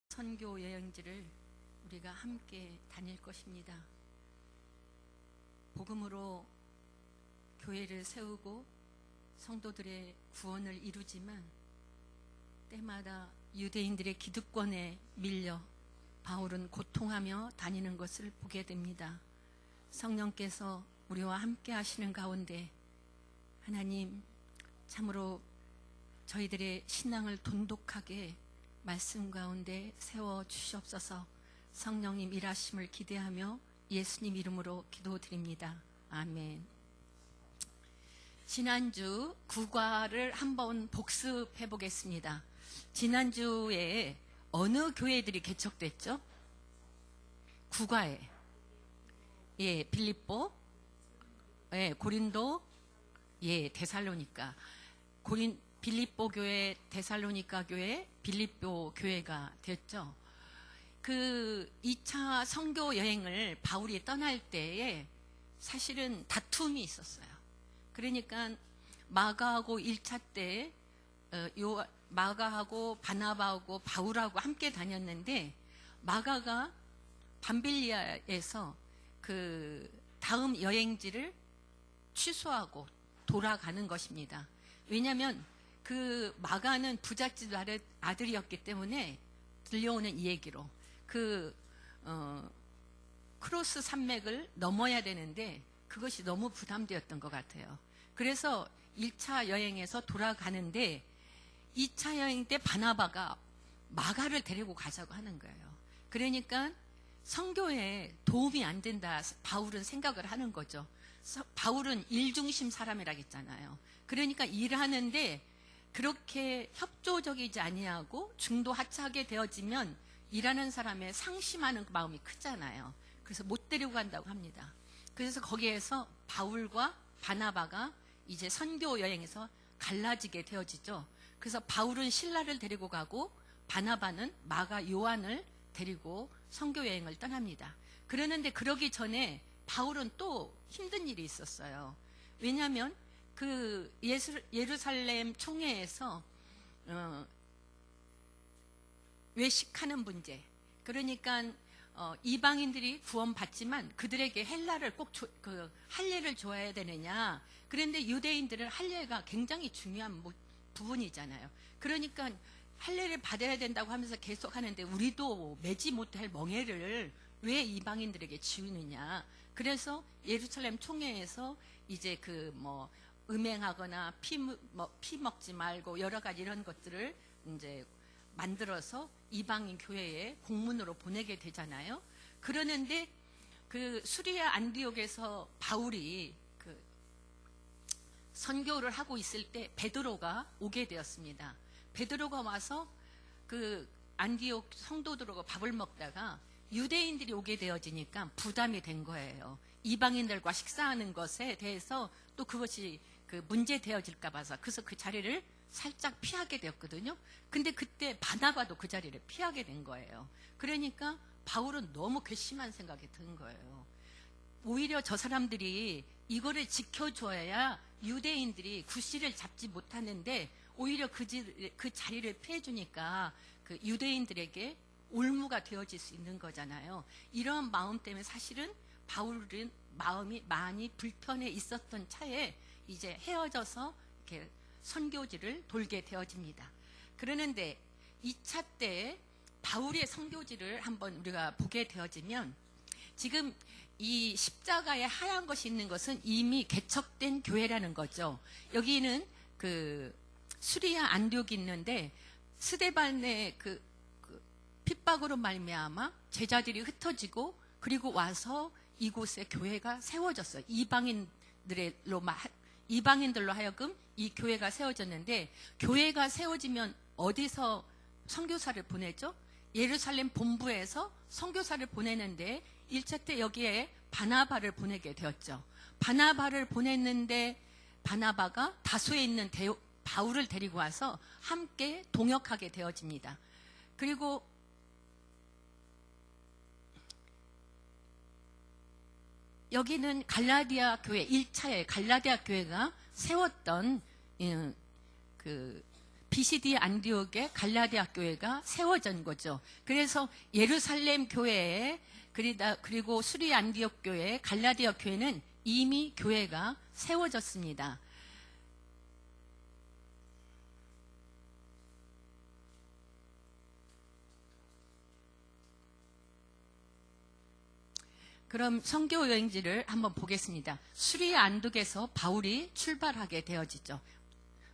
선교 여행지를 우리가 함께 다닐 것입니다. 복음으로 교회를 세우고 성도들의 구원을 이루지만 때마다 유대인들의 기득권에 밀려 바울은 고통하며 다니는 것을 보게 됩니다. 성령께서 우리와 함께 하시는 가운데 하나님 참으로 저희들의 신앙을 돈독하게 말씀 가운데 세워 주시옵소서. 성령님 일하심을 기대하며 예수님 이름으로 기도드립니다. 아멘. 지난주 구과를 한번 복습해 보겠습니다. 지난주에 어느 교회들이 개척됐죠? 구과에 빌립보, 고린도, 데살로니가. 빌립보 교회, 데살로니가 교회, 빌립보 교회가 됐죠. 그 2차 선교 여행을 바울이 떠날 때에 사실은 다툼이 있었어요. 그러니까 마가하고 1차 때 마가하고 바나바하고 바울하고 함께 다녔는데 마가가 밤빌리아에서 그 다음 여행지를 취소하고 돌아가는 것입니다. 왜냐하면 그 마가는 부잣집 아들이었기 때문에 들려오는 이 얘기로 크로스 산맥을 넘어야 되는데 그것이 너무 부담되었던 것 같아요. 그래서 1차 여행에서 돌아가는데 2차 여행 때 바나바가 마가를 데리고 가자고 하는 거예요. 그러니까 선교에 도움이 안 된다 바울은 생각을 하는 거죠. 바울은 일중심 사람이라고 했잖아요. 그러니까 일하는데 그렇게 협조적이지 아니하고 중도하차하게 되어지면 일하는 사람의 상심하는 마음이 크잖아요. 그래서 못 데리고 간다고 합니다. 그래서 거기에서 바울과 바나바가 이제 선교 여행에서 갈라지게 되어지죠. 그래서 바울은 실라를 데리고 가고 바나바는 마가 요한을 데리고 선교 여행을 떠납니다. 그러는데 그러기 전에 바울은 또 힘든 일이 있었어요. 왜냐하면 그 예루살렘 총회에서 외식하는 문제, 그러니까 이방인들이 구원받지만 그들에게 헬라를 꼭 할례를 줘야 되느냐. 그런데 유대인들은 할례가 굉장히 중요한 부분이잖아요. 그러니까 할례를 받아야 된다고 하면서 계속 하는데 우리도 매지 못할 멍에를 왜 이방인들에게 지우느냐. 그래서 예루살렘 총회에서 이제 음행하거나 피 먹지 말고 여러 가지 이런 것들을 이제 만들어서 이방인 교회에 공문으로 보내게 되잖아요. 그러는데 그 수리아 안디옥에서 바울이 선교를 하고 있을 때 베드로가 오게 되었습니다. 베드로가 와서 그 안디옥 성도들하고 밥을 먹다가 유대인들이 오게 되어지니까 부담이 된 거예요. 이방인들과 식사하는 것에 대해서 또 그것이 문제 되어질까 봐서 그래서 그 자리를 살짝 피하게 되었거든요. 근데 그때 바나바도 그 자리를 피하게 된 거예요. 그러니까 바울은 너무 괘씸한 생각이 든 거예요. 오히려 저 사람들이 이거를 지켜줘야 유대인들이 구실을 잡지 못하는데 오히려 그 자리를 피해주니까 그 유대인들에게 올무가 되어질 수 있는 거잖아요. 이런 마음 때문에 사실은 바울은 마음이 많이 불편해 있었던 차에 이제 헤어져서 이렇게 선교지를 돌게 되어집니다. 그러는데 2차 때 바울의 선교지를 한번 우리가 보게 되어지면 지금 이 십자가에 하얀 것이 있는 것은 이미 개척된 교회라는 거죠. 여기는 수리아 안디옥이 있는데 스데반의 핍박으로 말미암아 제자들이 흩어지고 그리고 와서 이곳에 교회가 세워졌어요. 이방인들로 하여금 이 교회가 세워졌는데 교회가 세워지면 어디서 선교사를 보내죠? 예루살렘 본부에서 선교사를 보내는데 1차 때 여기에 바나바를 보내게 되었죠. 바나바를 보냈는데 바나바가 다소에 있는 바울을 데리고 와서 함께 동역하게 되어집니다. 그리고 여기는 갈라디아 교회 1차에 갈라디아 교회가 세웠던 비시디 안디옥의 갈라디아 교회가 세워진 거죠. 그래서 예루살렘 교회에 그리고 수리 안디옥 교회, 갈라디아 교회는 이미 교회가 세워졌습니다. 그럼 선교 여행지를 한번 보겠습니다. 수리 안독에서 바울이 출발하게 되어지죠.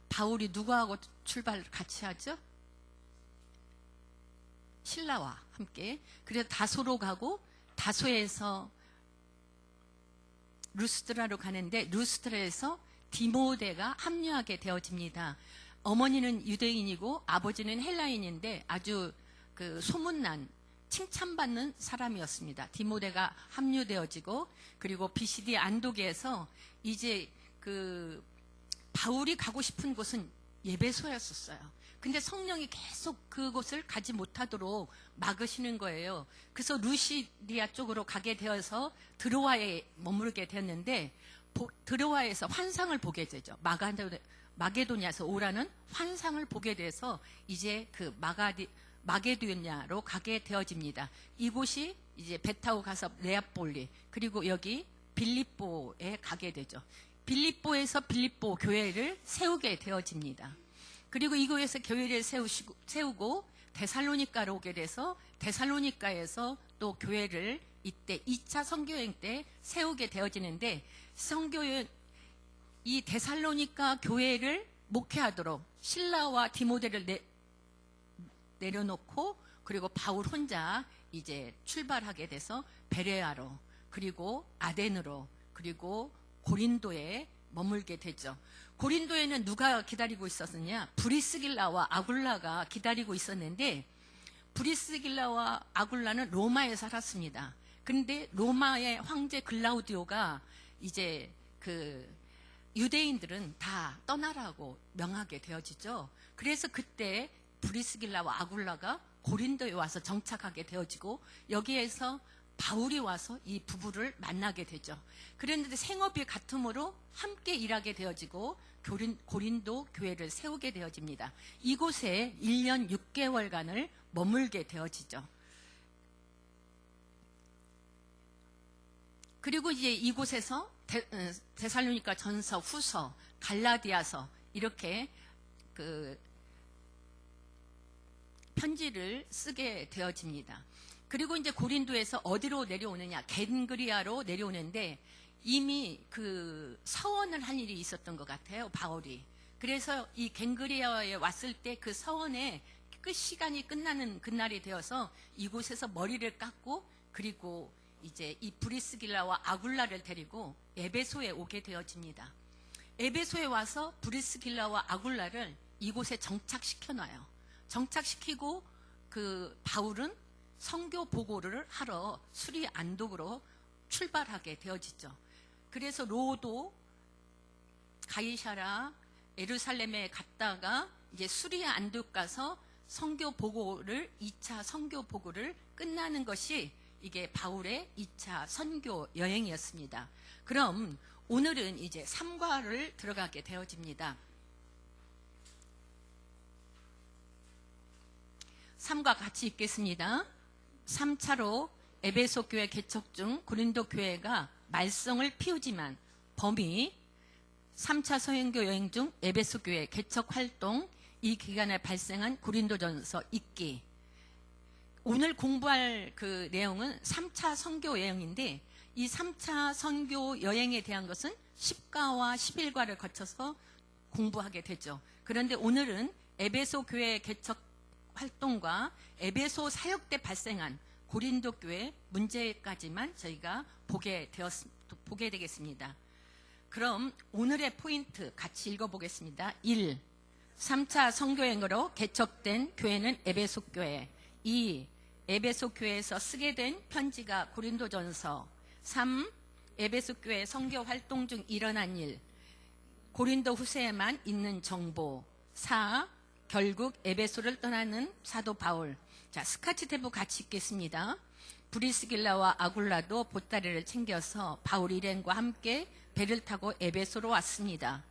바울이 누구하고 출발 같이 하죠? 신라와 함께. 그래서 다소로 가고 다소에서 루스드라로 가는데 루스드라에서 디모데가 합류하게 되어집니다. 어머니는 유대인이고 아버지는 헬라인인데 아주 그 소문난 칭찬받는 사람이었습니다. 디모데가 합류되어지고 그리고 비시디 안독에서 이제 그 바울이 가고 싶은 곳은 예배소였었어요. 근데 성령이 계속 그곳을 가지 못하도록 막으시는 거예요. 그래서 루시디아 쪽으로 가게 되어서 드로아에 머무르게 되었는데 드로아에서 환상을 보게 되죠. 마게도냐에서 오라는 환상을 보게 돼서 이제 그 마게도냐로 가게 되어집니다. 이곳이 이제 배 타고 가서 네아폴리 그리고 여기 빌립보에 가게 되죠. 빌립보에서 빌립보 교회를 세우게 되어집니다. 그리고 이곳에서 교회를 세우고 데살로니가로 오게 돼서 데살로니가에서 또 교회를 이때 2차 선교여행 때 세우게 되어지는데 선교여행 이 데살로니가 교회를 목회하도록 신라와 디모데를 내려놓고 그리고 바울 혼자 이제 출발하게 돼서 베레아로 그리고 아덴으로 그리고 고린도에 머물게 되죠. 고린도에는 누가 기다리고 있었느냐? 브리스길라와 아굴라가 기다리고 있었는데 브리스길라와 아굴라는 로마에 살았습니다. 그런데 로마의 황제 글라우디오가 이제 그 유대인들은 다 떠나라고 명하게 되어지죠. 그래서 그때 브리스길라와 아굴라가 고린도에 와서 정착하게 되어지고 여기에서 바울이 와서 이 부부를 만나게 되죠. 그런데 생업이 같음으로 함께 일하게 되어지고 고린도 교회를 세우게 되어집니다. 이곳에 1년 6개월간을 머물게 되어지죠. 그리고 이제 이곳에서 데살로니가 전서, 후서, 갈라디아서 이렇게 그 편지를 쓰게 되어집니다. 그리고 이제 고린도에서 어디로 내려오느냐? 겐그리아로 내려오는데 이미 그 서원을 할 일이 있었던 것 같아요, 바울이. 그래서 이 겐그리아에 왔을 때 그 서원의 끝 시간이 끝나는 그날이 되어서 이곳에서 머리를 깎고 그리고 이제 이 브리스길라와 아굴라를 데리고 에베소에 오게 되어집니다. 에베소에 와서 브리스길라와 아굴라를 이곳에 정착시켜놔요. 정착시키고 그 바울은 선교 보고를 하러 수리 안독으로 출발하게 되어지죠. 그래서 로도, 가이사라, 예루살렘에 갔다가 이제 수리 안독 가서 선교 보고를 2차 선교 보고를 끝나는 것이 이게 바울의 2차 선교 여행이었습니다. 그럼 오늘은 이제 3과를 들어가게 되어집니다. 3과 같이 읽겠습니다. 3차로 에베소 교회 개척 중 고린도 교회가 말썽을 피우지만 범위 3차 서행교 여행 중 에베소 교회 개척 활동 이 기간에 발생한 고린도전서 읽기. 오늘 공부할 그 내용은 3차 선교 여행인데 이 3차 선교 여행에 대한 것은 10과와 11과를 거쳐서 공부하게 되죠. 그런데 오늘은 에베소 교회 개척 활동과 에베소 사역 때 발생한 고린도 교회 문제까지만 저희가 보게 되겠습니다. 그럼 오늘의 포인트 같이 읽어보겠습니다. 1. 3차 선교여행으로 개척된 교회는 에베소 교회. 2. 에베소 교회에서 쓰게 된 편지가 고린도전서. 3. 에베소 교회 선교 활동 중 일어난 일. 고린도 후서에만 있는 정보. 4. 결국 에베소를 떠나는 사도 바울. 자, 스카치 탭을 같이 읽겠습니다. 브리스길라와 아굴라도 보따리를 챙겨서 바울 일행과 함께 배를 타고 에베소로 왔습니다.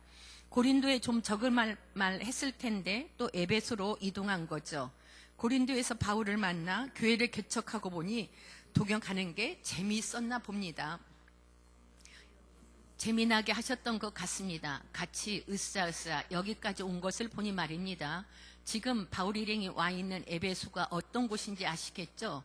고린도에 좀 적을 말 했을 텐데 또 에베소로 이동한 거죠. 고린도에서 바울을 만나 교회를 개척하고 보니 도경 가는 게 재미있었나 봅니다. 재미나게 하셨던 것 같습니다. 같이 으쌰으쌰 여기까지 온 것을 보니 말입니다. 지금 바울 일행이 와 있는 에베소가 어떤 곳인지 아시겠죠?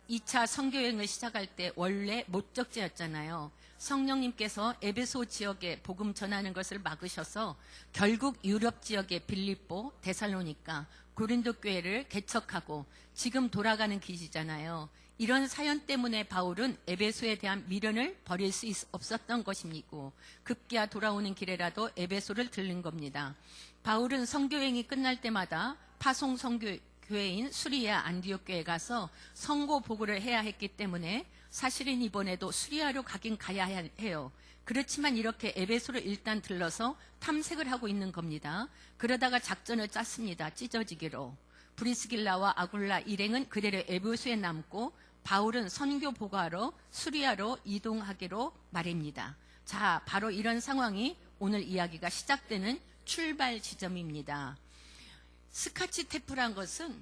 2차 선교여행을 시작할 때 원래 목적지였잖아요. 성령님께서 에베소 지역에 복음 전하는 것을 막으셔서 결국 유럽 지역의 빌립보, 데살로니가, 고린도 교회를 개척하고 지금 돌아가는 길이잖아요. 이런 사연 때문에 바울은 에베소에 대한 미련을 버릴 수 없었던 것이고 급기야 돌아오는 길에라도 에베소를 들른 겁니다. 바울은 선교여행이 끝날 때마다 파송 선교회인 수리아 안디옥 교회에 가서 선고 보고를 해야 했기 때문에 사실은 이번에도 수리아로 가긴 가야 해요. 그렇지만 이렇게 에베소를 일단 들러서 탐색을 하고 있는 겁니다. 그러다가 작전을 짰습니다. 찢어지기로. 브리스길라와 아굴라 일행은 그대로 에베소에 남고 바울은 선교 보고하러 수리아로 이동하기로 말입니다. 자, 바로 이런 상황이 오늘 이야기가 시작되는 출발 지점입니다. 스카치테프란 것은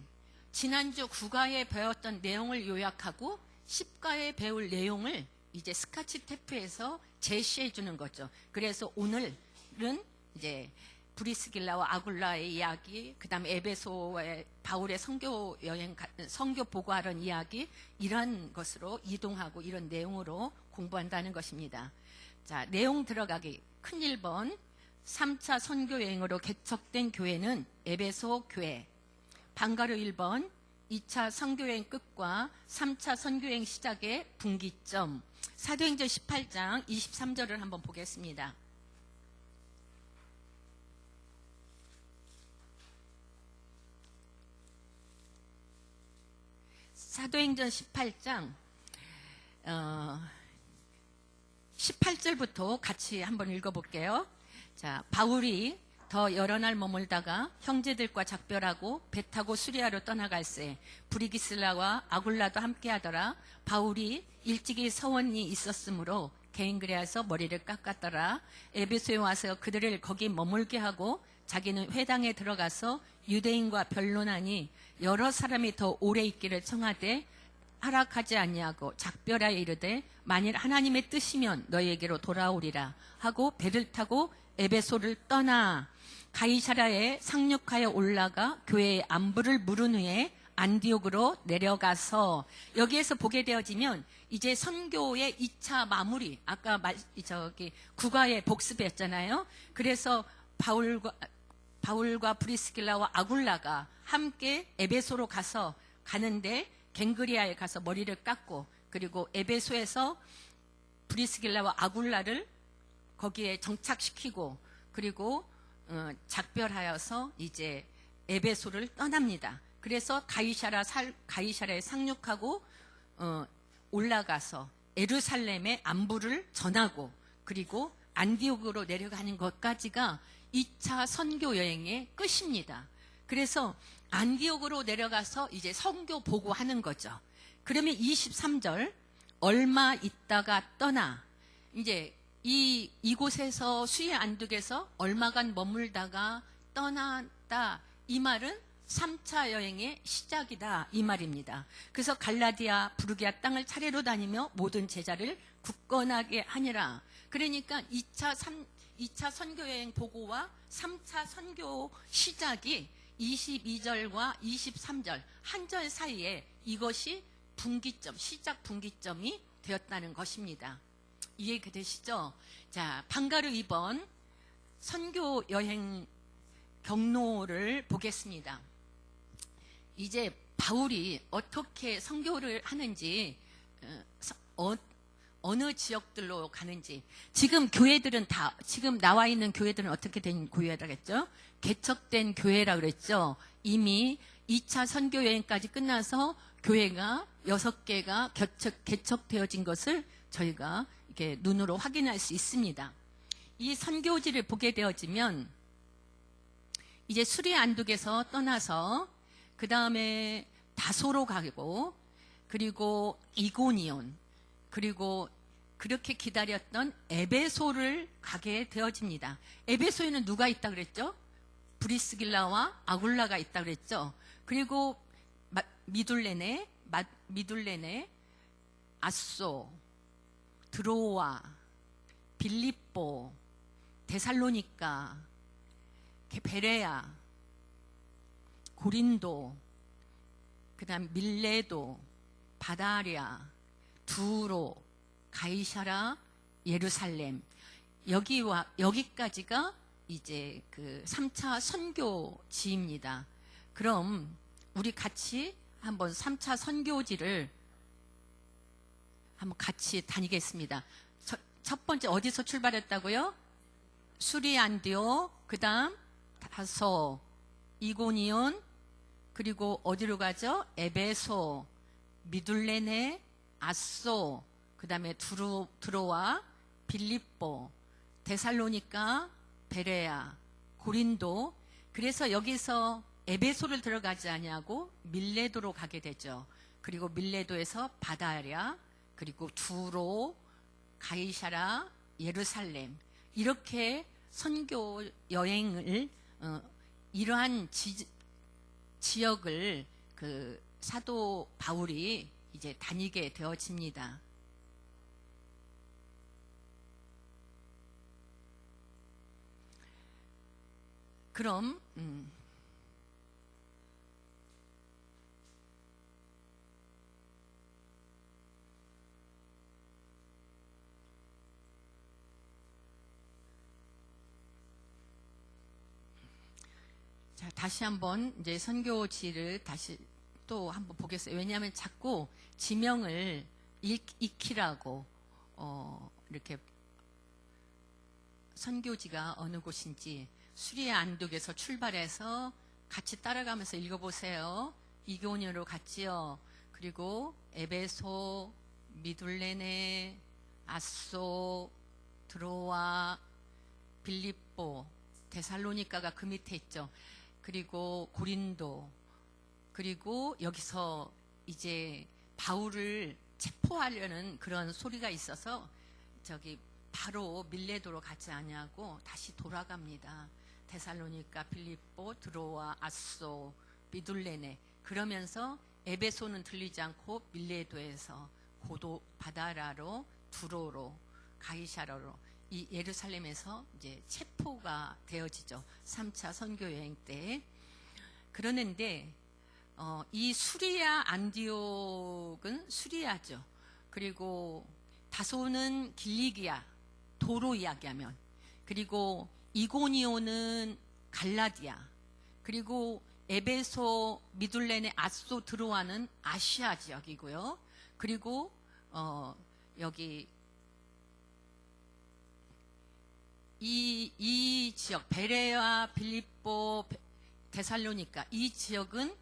지난주 9과에 배웠던 내용을 요약하고 10과에 배울 내용을 이제 스카치테프에서 제시해 주는 거죠. 그래서 오늘은 이제 브리스길라와 아굴라의 이야기, 그 다음에 에베소의 바울의 선교 여행, 선교 보고하는 이야기, 이런 것으로 이동하고 이런 내용으로 공부한다는 것입니다. 자, 내용 들어가기. 큰 1번. 3차 선교 여행으로 개척된 교회는 에베소 교회. 방가로 1번. 2차 선교여행 끝과 3차 선교여행 시작의 분기점. 사도행전 18장 23절을 한번 보겠습니다. 사도행전 18장 18절부터 같이 한번 읽어볼게요. 자, 바울이 더 여러 날 머물다가 형제들과 작별하고 배 타고 수리아로 떠나갈새 브리기슬라와 아굴라도 함께하더라. 바울이 일찍이 서원이 있었으므로 개인그레아서 머리를 깎았더라. 에베소에 와서 그들을 거기 머물게 하고 자기는 회당에 들어가서 유대인과 변론하니 여러 사람이 더 오래 있기를 청하되 허락하지 아니하고 작별하여 이르되 만일 하나님의 뜻이면 너희에게로 돌아오리라 하고 배를 타고 에베소를 떠나 가이사랴에 상륙하여 올라가 교회의 안부를 물은 후에 안디옥으로 내려가서, 여기에서 보게 되어지면 이제 선교의 2차 마무리, 아까 국가의 복습이었잖아요. 그래서 바울과 브리스길라와 아굴라가 함께 에베소로 가는데 갱그리아에 가서 머리를 깎고, 그리고 에베소에서 브리스길라와 아굴라를 거기에 정착시키고, 그리고 작별하여서 이제 에베소를 떠납니다. 그래서 가이사랴에 상륙하고 올라가서 예루살렘의 안부를 전하고, 그리고 안디옥으로 내려가는 것까지가 2차 선교 여행의 끝입니다. 그래서 안디옥으로 내려가서 이제 선교 보고하는 거죠. 그러면 23절, 얼마 있다가 떠나, 이제 이곳에서 수의 안둑에서 얼마간 머물다가 떠났다, 이 말은 3차 여행의 시작이다, 이 말입니다. 그래서 갈라디아, 부르기아 땅을 차례로 다니며 모든 제자를 굳건하게 하니라. 그러니까 2차 선교 여행 보고와 3차 선교 시작이 22절과 23절 한 절 사이에 이것이 분기점, 시작 분기점이 되었다는 것입니다. 이해가 되시죠? 자, 방가르 2번 선교 여행 경로를 보겠습니다. 이제 바울이 어떻게 선교를 하는지, 어느 지역들로 가는지, 지금 교회들은 다, 지금 나와 있는 교회들은 어떻게 된 교회라겠죠? 개척된 교회라 그랬죠? 이미 2차 선교 여행까지 끝나서 교회가 6개가 개척되어진 것을 저희가 이렇게 눈으로 확인할 수 있습니다. 이 선교지를 보게 되어지면 이제 수리 안둑에서 떠나서 그 다음에 다소로 가고, 그리고 이고니온, 그리고 그렇게 기다렸던 에베소를 가게 되어집니다. 에베소에는 누가 있다 그랬죠? 브리스길라와 아굴라가 있다 그랬죠? 그리고 미둘레네, 아소, 드로아, 빌립보, 데살로니가, 베레아, 고린도, 그 다음 밀레도, 바다랴, 두로, 가이사라, 예루살렘, 여기까지가 이제 그 3차 선교지입니다. 그럼 우리 같이 한번 3차 선교지를 한번 같이 다니겠습니다. 첫 번째 어디서 출발했다고요? 수리 안디옥, 그 다음 다소, 이고니온, 그리고 어디로 가죠? 에베소, 미둘레네, 아소, 그 다음에 드로아, 빌립보, 데살로니가, 베레아, 고린도. 그래서 여기서 에베소를 들어가지 아니하고 밀레도로 가게 되죠. 그리고 밀레도에서 바다랴, 그리고 두로, 가이사라, 예루살렘, 이렇게 선교 여행을 이러한 지역을 그 사도 바울이 이제 다니게 되어집니다. 그럼 자, 다시 한번 이제 선교지를 다시 또 한번 보겠어요. 왜냐하면 자꾸 지명을 익히라고 이렇게 선교지가 어느 곳인지 수리아 안독에서 출발해서 같이 따라가면서 읽어보세요. 이고니온으로 갔지요. 그리고 에베소, 미둘레네, 아소, 드로아, 빌립보, 데살로니가가 그 밑에 있죠. 그리고 고린도, 그리고 여기서 이제 바울을 체포하려는 그런 소리가 있어서 저기 바로 밀레도로 가지 아니하고 다시 돌아갑니다. 데살로니가, 빌립보, 드로아, 아소, 미둘레네. 그러면서 에베소는 들리지 않고 밀레도에서 고도 바다라로, 두로로, 가이사라로, 이 예루살렘에서 이제 체포가 되어지죠. 3차 선교 여행 때. 그러는데 이 수리아 안디옥은 수리아죠. 그리고 다소는 길리기아, 도로 이야기하면, 그리고 이고니온은 갈라디아, 그리고 에베소, 미둘레네, 아소, 드로아는 아시아 지역이고요. 그리고 여기 이 지역 베레아, 빌립보, 데살로니가, 이 지역은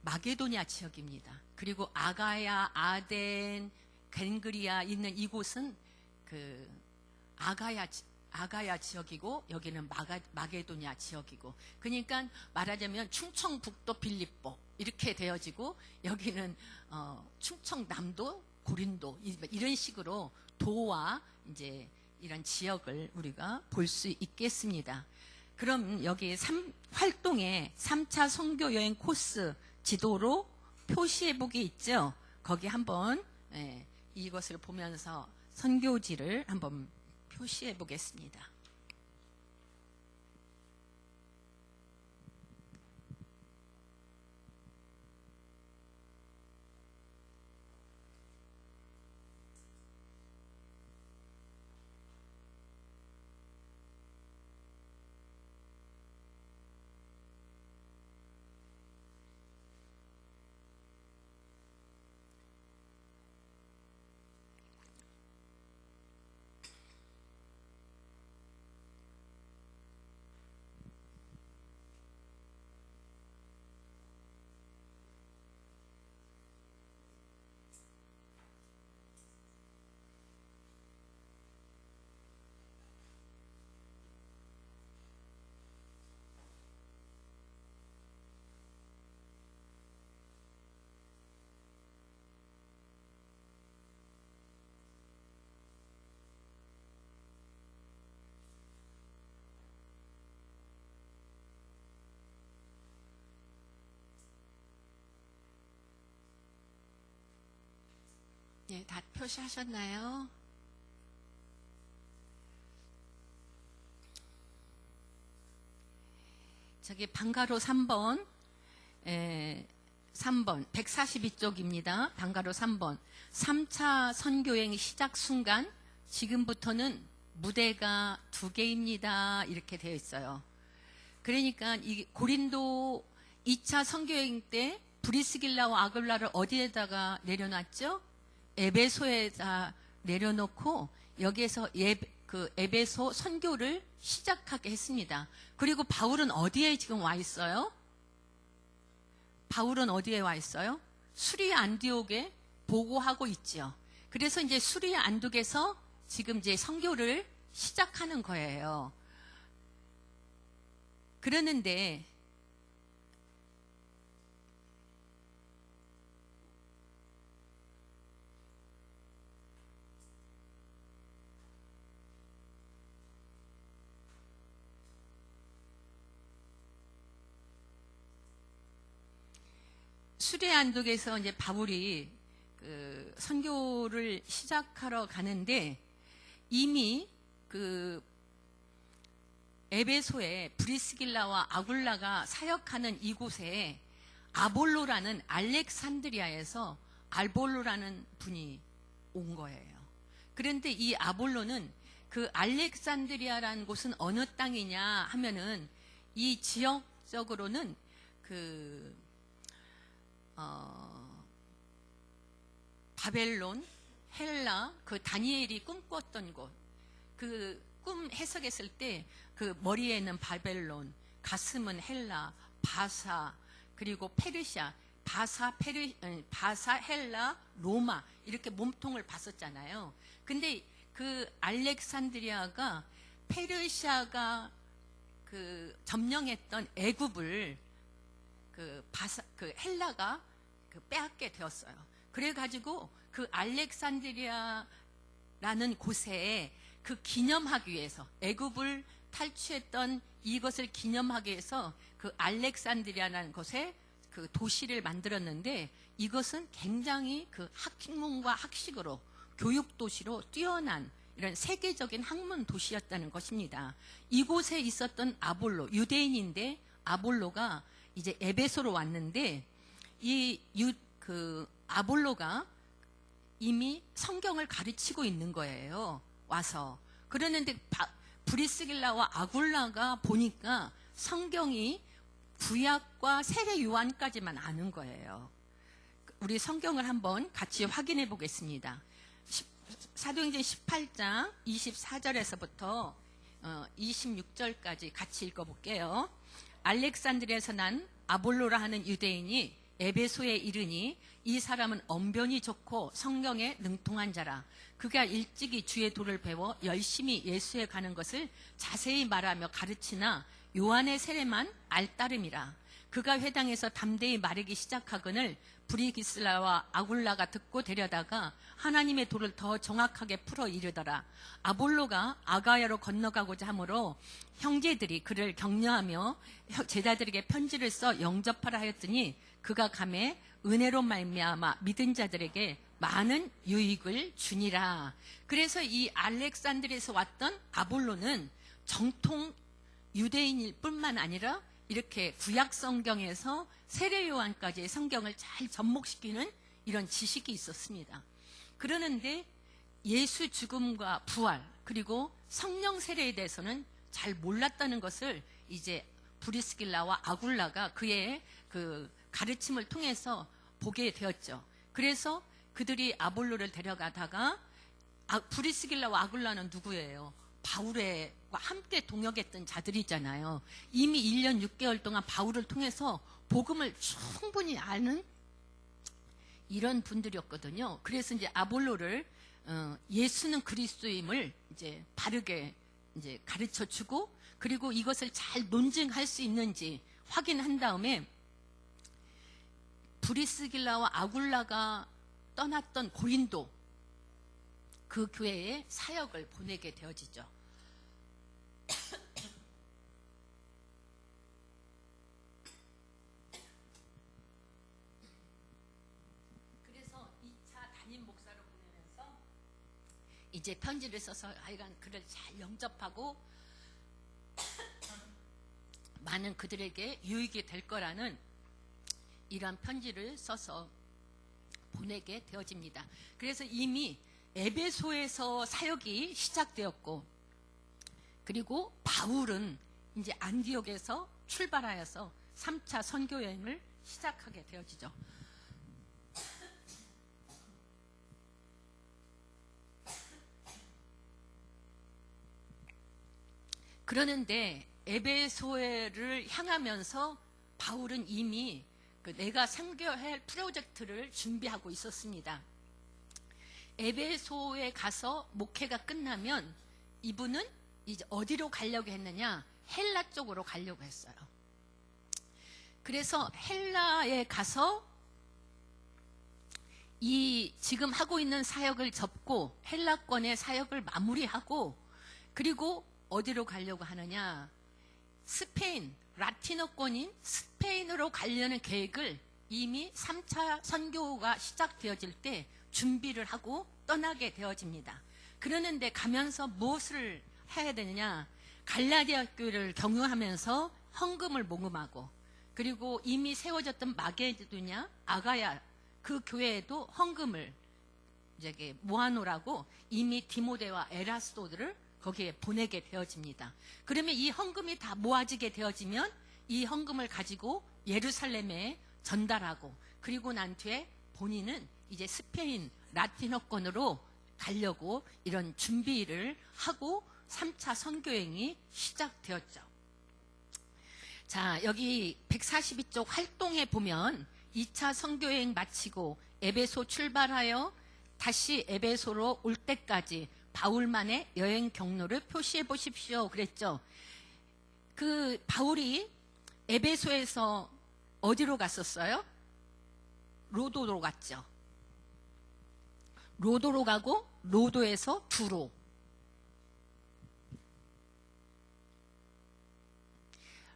마게도니아 지역입니다. 그리고 아가야, 아덴, 겐그리아 있는 이곳은 그 아가야 지역이고 여기는 마게도니아 지역이고, 그러니까 말하자면 충청북도 빌립보 이렇게 되어지고, 여기는 충청남도 고린도, 이런 식으로 도와 이제 이런 지역을 우리가 볼 수 있겠습니다. 그럼 여기 활동의 3차 선교 여행 코스 지도로 표시해보기 있죠. 거기 한번 이것을 보면서 선교지를 한번 표시해 보겠습니다. 표시하셨나요? 저기 방가로 3번, 3번 142쪽입니다. 방가로 3번 3차 선교행 시작 순간 지금부터는 무대가 2개입니다. 이렇게 되어 있어요. 그러니까 이 고린도 2차 선교행 때 브리스길라와 아굴라를 어디에다가 내려놨죠? 에베소에다 내려놓고 여기에서 에베소 선교를 시작하게 했습니다. 그리고 바울은 어디에 지금 와 있어요? 바울은 어디에 와 있어요? 수리 안디옥에 보고하고 있죠. 그래서 이제 수리 안디옥에서 지금 이제 선교를 시작하는 거예요. 그러는데 수리 안독에서 이제 바울이 그 선교를 시작하러 가는데 이미 그 에베소에 브리스길라와 아굴라가 사역하는 이곳에 아볼로라는 알렉산드리아에서 아볼로라는 분이 온 거예요. 그런데 이 아볼로는 그 알렉산드리아라는 곳은 어느 땅이냐 하면은 이 지역적으로는 바벨론, 헬라, 그 다니엘이 꿈꿨던 곳, 그 꿈 해석했을 때 그 머리에는 바벨론, 가슴은 헬라, 바사, 그리고 페르시아, 바사, 헬라, 로마 이렇게 몸통을 봤었잖아요. 근데 그 알렉산드리아가 페르시아가 그 점령했던 애굽을 그 헬라가 빼앗게 되었어요. 그래가지고 그 알렉산드리아라는 곳에 그 기념하기 위해서 애굽을 탈취했던 이것을 기념하기 위해서 그 알렉산드리아라는 곳에 그 도시를 만들었는데 이것은 굉장히 그 학문과 학식으로 교육 도시로 뛰어난 이런 세계적인 학문 도시였다는 것입니다. 이곳에 있었던 아볼로, 유대인인데 아볼로가 이제 에베소로 왔는데 그 아볼로가 이미 성경을 가르치고 있는 거예요. 와서. 그러는데 브리스길라와 아굴라가 보니까 성경이 구약과 세례 요한까지만 아는 거예요. 우리 성경을 한번 같이 확인해 보겠습니다. 사도행전 18장 24절에서부터 26절까지 같이 읽어볼게요. 알렉산드리아에서 난 아볼로라 하는 유대인이 에베소에 이르니 이 사람은 언변이 좋고 성경에 능통한 자라. 그가 일찍이 주의 도를 배워 열심히 예수에 가는 것을 자세히 말하며 가르치나 요한의 세례만 알따름이라. 그가 회당에서 담대히 말하기 시작하거늘 브리기슬라와 아굴라가 듣고 데려다가 하나님의 도를 더 정확하게 풀어 이르더라. 아볼로가 아가야로 건너가고자 하므로 형제들이 그를 격려하며 제자들에게 편지를 써 영접하라 하였더니 그가 감에 은혜로 말미암아 믿은 자들에게 많은 유익을 주니라. 그래서 이 알렉산드리아에서 왔던 아볼로는 정통 유대인일 뿐만 아니라 이렇게 구약 성경에서 세례 요한까지 성경을 잘 접목시키는 이런 지식이 있었습니다. 그러는데 예수 죽음과 부활 그리고 성령 세례에 대해서는 잘 몰랐다는 것을 이제 브리스길라와 아굴라가 그의 그 가르침을 통해서 보게 되었죠. 그래서 그들이 아볼로를 데려가다가 브리스길라와 아굴라는 누구예요? 바울과 함께 동역했던 자들이잖아요. 이미 1년 6개월 동안 바울을 통해서 복음을 충분히 아는 이런 분들이었거든요. 그래서 이제 아볼로를 예수는 그리스도임을 이제 바르게 이제 가르쳐 주고 그리고 이것을 잘 논증할 수 있는지 확인한 다음에 브리스길라와 아굴라가 떠났던 고린도 그 교회에 사역을 보내게 되어지죠. 그래서 2차 담임 목사로 보내면서 이제 편지를 써서 하여간 그를 잘 영접하고 많은 그들에게 유익이 될 거라는 이러한 편지를 써서 보내게 되어집니다. 그래서 이미 에베소에서 사역이 시작되었고, 그리고 바울은 이제 안디옥에서 출발하여서 3차 선교 여행을 시작하게 되어지죠. 그러는데 에베소를 향하면서 바울은 이미 내가 선교해야 할 프로젝트를 준비하고 있었습니다. 에베소에 가서 목회가 끝나면 이분은 이제 어디로 가려고 했느냐? 헬라 쪽으로 가려고 했어요. 그래서 헬라에 가서 이 지금 하고 있는 사역을 접고 헬라권의 사역을 마무리하고, 그리고 어디로 가려고 하느냐? 스페인, 라틴어권인 스페인으로 가려는 계획을 이미 3차 선교가 시작되어질 때 준비를 하고 떠나게 되어집니다. 그러는데 가면서 무엇을 해야 되느냐? 갈라디아 교회를 경유하면서 헌금을 모금하고, 그리고 이미 세워졌던 마게도냐, 아가야 그 교회에도 헌금을 이제 모아놓으라고 이미 디모데와 에라스도들을 거기에 보내게 되어집니다. 그러면 이 헌금이 다 모아지게 되어지면 이 헌금을 가지고 예루살렘에 전달하고, 그리고 난 뒤에 본인은 이제 스페인 라틴어권으로 가려고 이런 준비를 하고 3차 선교행이 시작되었죠. 자, 여기 142쪽 활동에 보면 2차 선교행 마치고 에베소 출발하여 다시 에베소로 올 때까지 바울만의 여행 경로를 표시해 보십시오 그랬죠. 그 바울이 에베소에서 어디로 갔었어요? 로도로 갔죠. 로도로 가고 로도에서 두로,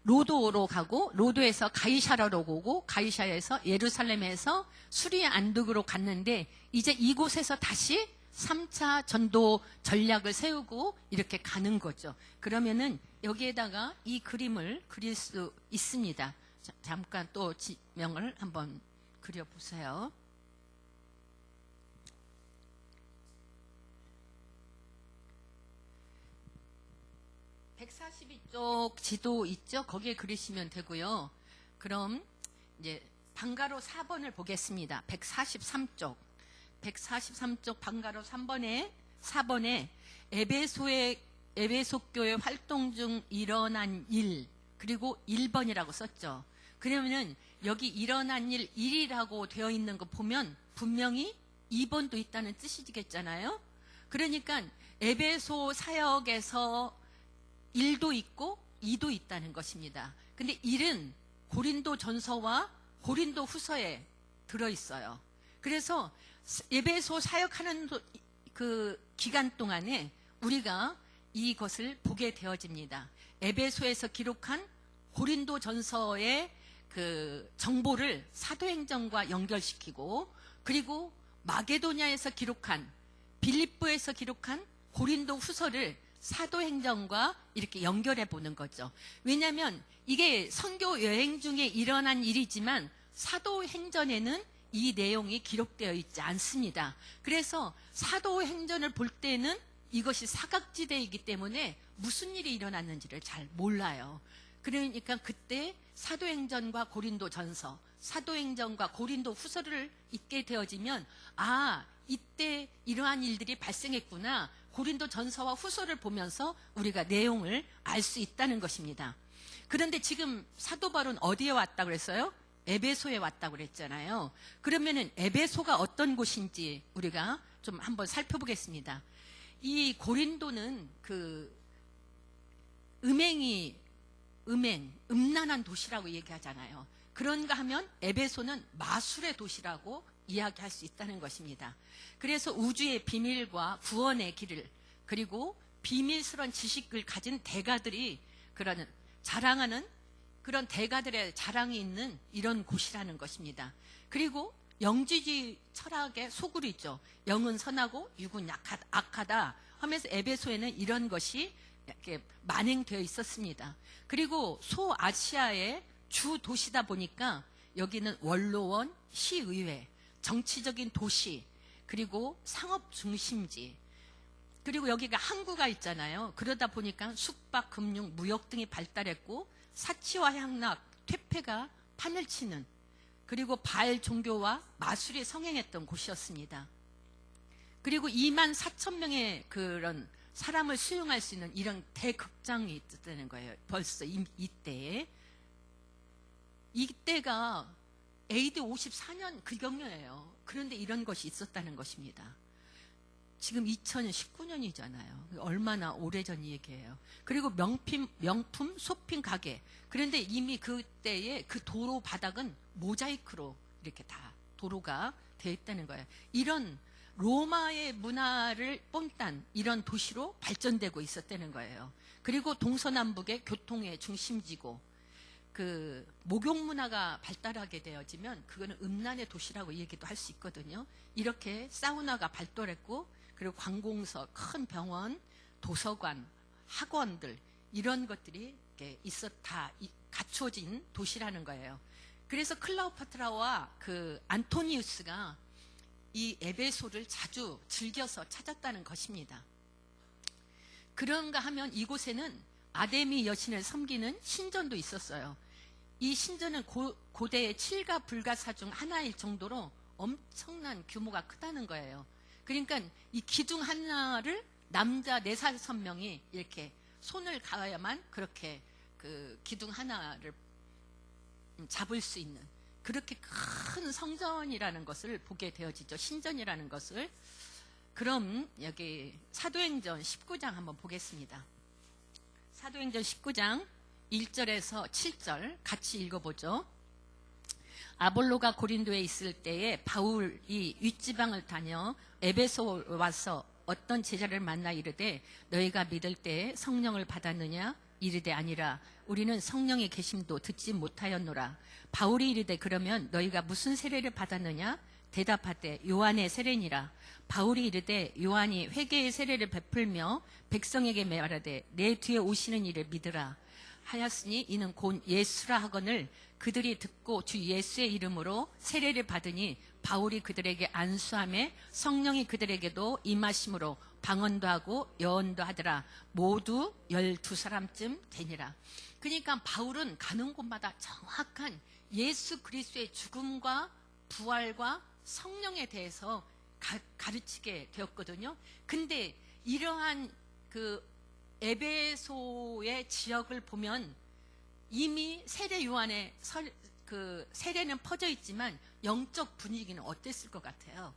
로도로 가고 로도에서 가이사라로 오고 가이사에서 예루살렘에서 수리아 안독으로 갔는데, 이제 이곳에서 다시 3차 전도 전략을 세우고 이렇게 가는 거죠. 그러면은 여기에다가 이 그림을 그릴 수 있습니다. 자, 잠깐 또 지명을 한번 그려보세요. (142쪽) 지도 있죠? 거기에 그리시면 되고요. 그럼 이제 방가로 4번을 보겠습니다. 143쪽 방가로 4번에 에베소 교회 활동 중 일어난 일, 그리고 1번이라고 썼죠. 그러면은 여기 일어난 일 1이라고 되어 있는 거 보면 분명히 2번도 있다는 뜻이겠잖아요. 그러니까 에베소 사역에서 1도 있고 2도 있다는 것입니다. 근데 1은 고린도 전서와 고린도 후서에 들어있어요. 그래서 에베소 사역하는 그 기간 동안에 우리가 이것을 보게 되어집니다. 에베소에서 기록한 고린도 전서의 그 정보를 사도행전과 연결시키고, 그리고 마게도냐에서 기록한, 빌립보에서 기록한 고린도 후서를 사도행전과 이렇게 연결해 보는 거죠. 왜냐하면 이게 선교 여행 중에 일어난 일이지만 사도행전에는 이 내용이 기록되어 있지 않습니다. 그래서 사도행전을 볼 때는 이것이 사각지대이기 때문에 무슨 일이 일어났는지를 잘 몰라요. 그러니까 그때 사도행전과 고린도전서, 사도행전과 고린도 후서를 읽게 되어지면, 아, 이때 이러한 일들이 발생했구나, 고린도 전서와 후서를 보면서 우리가 내용을 알 수 있다는 것입니다. 그런데 지금 사도 바울은 어디에 왔다 그랬어요? 에베소에 왔다고 그랬잖아요. 그러면은 에베소가 어떤 곳인지 우리가 좀 한번 살펴보겠습니다. 이 고린도는 그 음란한 도시라고 얘기하잖아요. 그런가 하면 에베소는 마술의 도시라고 이야기할 수 있다는 것입니다. 그래서 우주의 비밀과 구원의 길을, 그리고 비밀스러운 지식을 가진 대가들이 자랑하는 그런 대가들의 자랑이 있는 이런 곳이라는 것입니다. 그리고 영지주의 철학의 소굴이죠. 영은 선하고 육은 악하다 하면서 에베소에는 이런 것이 이렇게 만행되어 있었습니다. 그리고 소아시아의 주 도시다 보니까 여기는 원로원, 시의회, 정치적인 도시, 그리고 상업 중심지, 그리고 여기가 항구가 있잖아요. 그러다 보니까 숙박, 금융, 무역 등이 발달했고 사치와 향락, 퇴폐가 판을 치는, 그리고 바알 종교와 마술이 성행했던 곳이었습니다. 그리고 2만 4천 명의 그런 사람을 수용할 수 있는 이런 대극장이 있다는 거예요. 벌써 이때에. 이때가 AD 54년 그 경우예요. 그런데 이런 것이 있었다는 것입니다. 지금 2019년이잖아요. 얼마나 오래전 얘기예요. 그리고 명품 쇼핑 가게. 그런데 이미 그때의 그 도로 바닥은 모자이크로 이렇게 다 도로가 되어 있다는 거예요. 이런 로마의 문화를 뽐딴 이런 도시로 발전되고 있었다는 거예요. 그리고 동서남북의 교통의 중심지고, 그 목욕 문화가 발달하게 되어지면 그거는 음란의 도시라고 얘기도 할 수 있거든요. 이렇게 사우나가 발달했고, 그리고 관공서, 큰 병원, 도서관, 학원들, 이런 것들이 다 갖추어진 도시라는 거예요. 그래서 클레오파트라와 그 안토니우스가 이 에베소를 자주 즐겨서 찾았다는 것입니다. 그런가 하면 이곳에는 아데미 여신을 섬기는 신전도 있었어요. 이 신전은 고대의 칠가 불가사 중 하나일 정도로 엄청난 규모가 크다는 거예요. 그러니까 이 기둥 하나를 남자 4~5명이 이렇게 손을 가야만 그렇게 그 기둥 하나를 잡을 수 있는 그렇게 큰 성전이라는 것을 보게 되어지죠. 신전이라는 것을. 그럼 여기 사도행전 19장 한번 보겠습니다. 사도행전 19장 1절에서 7절 같이 읽어보죠. 아볼로가 고린도에 있을 때에 바울이 윗지방을 다녀 에베소 와서 어떤 제자를 만나 이르되 너희가 믿을 때에 성령을 받았느냐? 이르되 아니라 우리는 성령의 계심도 듣지 못하였노라. 바울이 이르되 그러면 너희가 무슨 세례를 받았느냐? 대답하되 요한의 세례니라. 바울이 이르되 요한이 회개의 세례를 베풀며 백성에게 말하되 내 뒤에 오시는 이를 믿으라 하였으니 이는 곧 예수라 하거늘 그들이 듣고 주 예수의 이름으로 세례를 받으니 바울이 그들에게 안수하며 성령이 그들에게도 임하심으로 방언도 하고 여언도 하더라. 모두 12사람쯤 되니라. 그러니까 바울은 가는 곳마다 정확한 예수 그리스도의 죽음과 부활과 성령에 대해서 가르치게 되었거든요. 근데 이러한 그 에베소의 지역을 보면 이미 세례 요한의 그 세례는 퍼져 있지만 영적 분위기는 어땠을 것 같아요?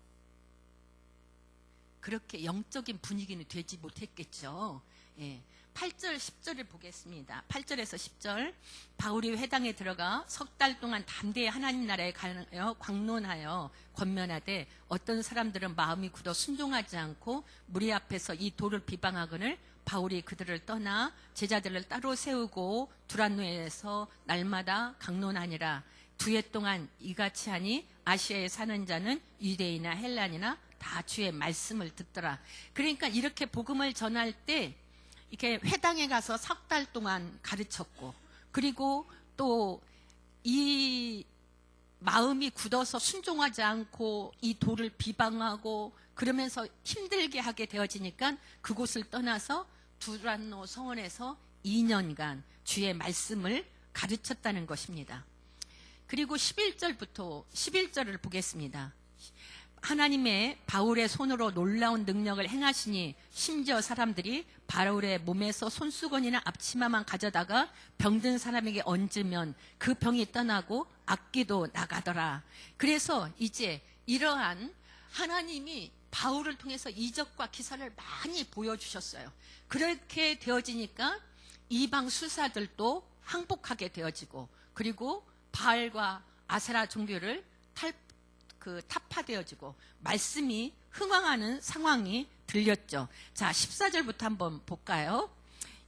그렇게 영적인 분위기는 되지 못했겠죠. 예. 8절, 10절을 보겠습니다. 8절에서 10절. 바울이 회당에 들어가 석 달 동안 담대히 하나님 나라에 가여 광론하여 권면하되 어떤 사람들은 마음이 굳어 순종하지 않고 무리 앞에서 이 도를 비방하거늘 바울이 그들을 떠나 제자들을 따로 세우고 두란노에서 날마다 강론하니라. 2해 동안 이같이 하니 아시아에 사는 자는 유대인이나 헬란이나 다 주의 말씀을 듣더라. 그러니까 이렇게 복음을 전할 때 이렇게 회당에 가서 석 달 동안 가르쳤고, 그리고 또 이 마음이 굳어서 순종하지 않고 이 도를 비방하고 그러면서 힘들게 하게 되어지니까 그곳을 떠나서 두란노 성원에서 2년간 주의 말씀을 가르쳤다는 것입니다. 그리고 11절을 보겠습니다. 하나님의 바울의 손으로 놀라운 능력을 행하시니 심지어 사람들이 바울의 몸에서 손수건이나 앞치마만 가져다가 병든 사람에게 얹으면 그 병이 떠나고 악기도 나가더라. 그래서 이제 이러한 하나님이 바울을 통해서 이적과 기사를 많이 보여주셨어요. 그렇게 되어지니까 이방 수사들도 항복하게 되어지고, 그리고 바알과 아세라 종교를 타파되어지고 말씀이 흥왕하는 상황이 들렸죠. 자, 14절부터 한번 볼까요?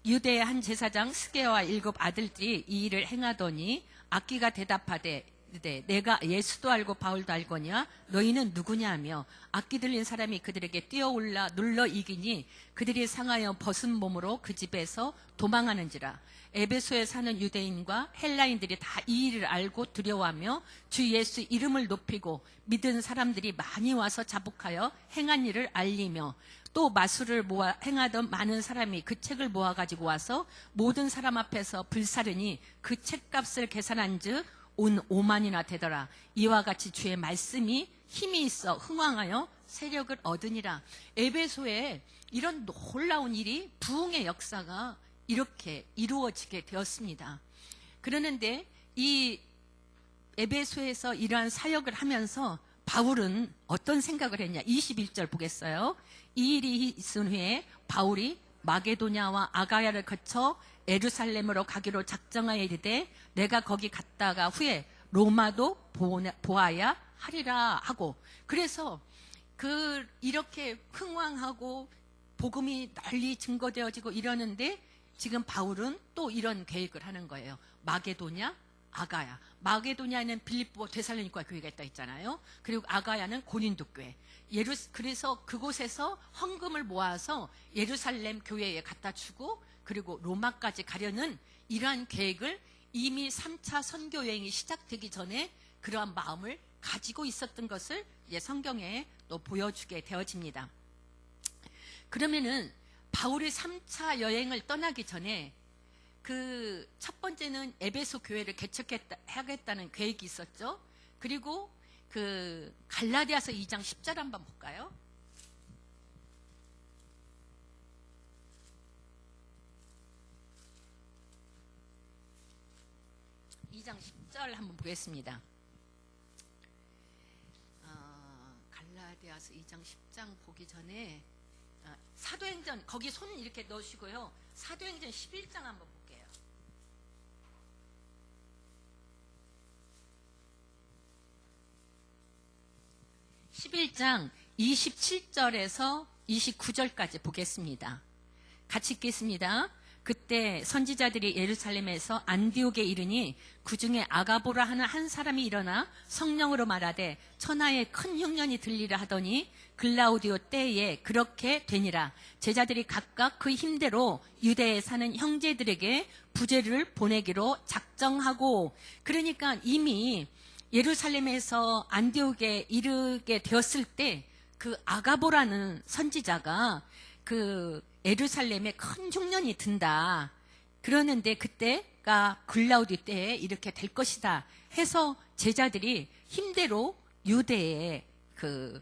유대의 한 제사장 스게와 7 아들들이 이 일을 행하더니 악기가 대답하되 이르되 내가 예수도 알고 바울도 알거니와 너희는 누구냐 하며 악기 들린 사람이 그들에게 뛰어올라 눌러 이기니 그들이 상하여 벗은 몸으로 그 집에서 도망하는지라. 에베소에 사는 유대인과 헬라인들이 다 이 일을 알고 두려워하며 주 예수 이름을 높이고 믿은 사람들이 많이 와서 자복하여 행한 일을 알리며 또 마술을 모아 행하던 많은 사람이 그 책을 모아가지고 와서 모든 사람 앞에서 불사르니 그 책값을 계산한 즉 온 5만이나 되더라. 이와 같이 주의 말씀이 힘이 있어 흥왕하여 세력을 얻으니라. 에베소에 이런 놀라운 일이 부흥의 역사가 이렇게 이루어지게 되었습니다. 그러는데 이 에베소에서 이러한 사역을 하면서 바울은 어떤 생각을 했냐. 21절 보겠어요. 이 일이 있은 후에 바울이 마게도냐와 아가야를 거쳐 예루살렘으로 가기로 작정하여 이르되 내가 거기 갔다가 후에 로마도 보아야 하리라 하고, 그래서 이렇게 흥왕하고 복음이 널리 증거되어지고 이러는데 지금 바울은 또 이런 계획을 하는 거예요. 마게도냐, 아가야. 마게도냐는 빌립보 데살로니가 교회가 있다 했잖아요. 그리고 아가야는 고린도 교회. 그래서 그곳에서 헌금을 모아서 예루살렘 교회에 갖다 주고 그리고 로마까지 가려는 이러한 계획을 이미 3차 선교 여행이 시작되기 전에 그러한 마음을 가지고 있었던 것을 이제 성경에 또 보여주게 되어집니다. 그러면은 바울이 3차 여행을 떠나기 전에 그 첫 번째는 에베소 교회를 개척하겠다는 계획이 있었죠. 그리고 그 갈라디아서 2장 10절 한번 볼까요? 2장 10절 한번 보겠습니다. 갈라디아서 2장 10장 보기 전에 사도행전 거기 손 이렇게 넣으시고요. 사도행전 11장 한번 볼게요. (11장) 27절에서 29절까지 보겠습니다. 같이 읽겠습니다. 그때 선지자들이 예루살렘에서 안디옥에 이르니 그 중에 아가보라 하는 한 사람이 일어나 성령으로 말하되 천하에 큰 흉년이 들리라 하더니 글라우디오 때에 그렇게 되니라. 제자들이 각각 그 힘대로 유대에 사는 형제들에게 부제를 보내기로 작정하고, 그러니까 이미 예루살렘에서 안디옥에 이르게 되었을 때 그 아가보라는 선지자가 그 예루살렘에 큰 흉년이 든다. 그러는데 그때가 글라우디 때에 이렇게 될 것이다 해서 제자들이 힘대로 유대에 그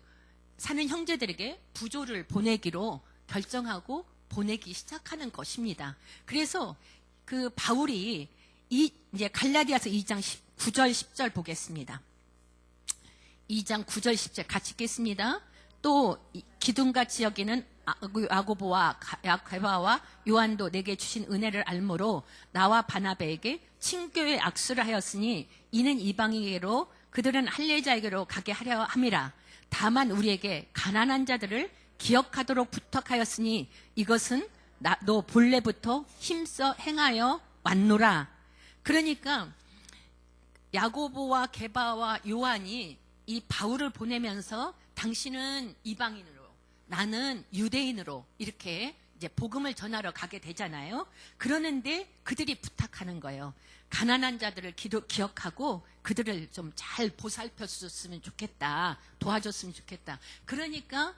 사는 형제들에게 부조를 보내기로 결정하고 보내기 시작하는 것입니다. 그래서 그 바울이 이제 갈라디아서 2장 9절 10절 보겠습니다. 2장 9절 10절 같이 읽겠습니다. 또 기둥같이 여기는 아고보와 게바와 요한도 내게 주신 은혜를 알므로 나와 바나바에게 친교의 악수를 하였으니 이는 이방인에게로 그들은 할례자에게로 가게 하려 함이라. 다만 우리에게 가난한 자들을 기억하도록 부탁하였으니 이것은 너 본래부터 힘써 행하여 왔노라. 그러니까 야고보와 게바와 요한이 이 바울을 보내면서 당신은 이방인으로 나는 유대인으로 이렇게 이제 복음을 전하러 가게 되잖아요. 그러는데 그들이 부탁하는 거예요. 가난한 자들을 기억하고 그들을 좀 잘 보살펴줬으면 좋겠다. 도와줬으면 좋겠다. 그러니까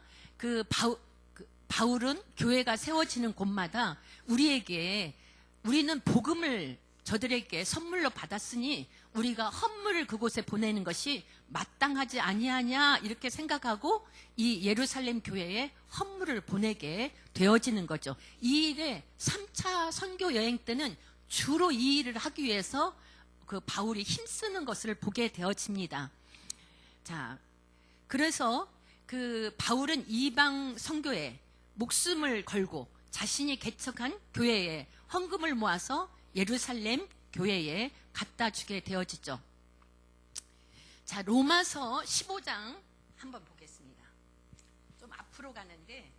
바울은 교회가 세워지는 곳마다 우리는 복음을 저들에게 선물로 받았으니 우리가 헌물을 그곳에 보내는 것이 마땅하지 아니하냐 이렇게 생각하고 이 예루살렘 교회에 헌물을 보내게 되어지는 거죠. 이 일에 3차 선교 여행 때는 주로 이 일을 하기 위해서 그 바울이 힘쓰는 것을 보게 되어집니다. 자, 그래서 그 바울은 이방 선교에 목숨을 걸고 자신이 개척한 교회에 헌금을 모아서 예루살렘 교회에 갖다 주게 되어지죠. 자, 로마서 15장 한번 보겠습니다. 좀 앞으로 가는데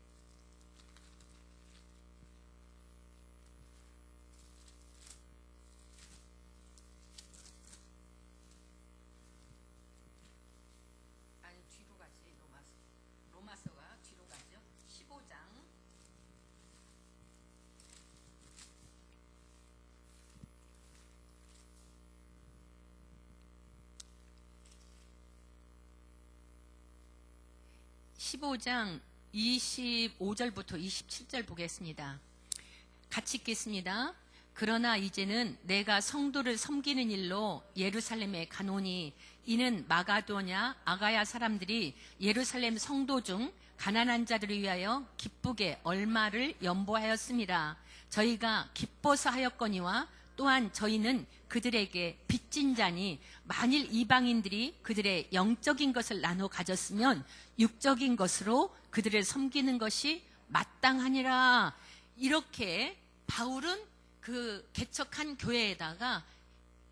15장 25절부터 27절 보겠습니다. 같이 읽겠습니다. 그러나 이제는 내가 성도를 섬기는 일로 예루살렘에 가노니 이는 마가도냐 아가야 사람들이 예루살렘 성도 중 가난한 자들을 위하여 기쁘게 얼마를 연보하였습니다. 저희가 기뻐서 하였거니와 또한 저희는 그들에게 빚진 자니 만일 이방인들이 그들의 영적인 것을 나눠 가졌으면 육적인 것으로 그들을 섬기는 것이 마땅하니라. 이렇게 바울은 그 개척한 교회에다가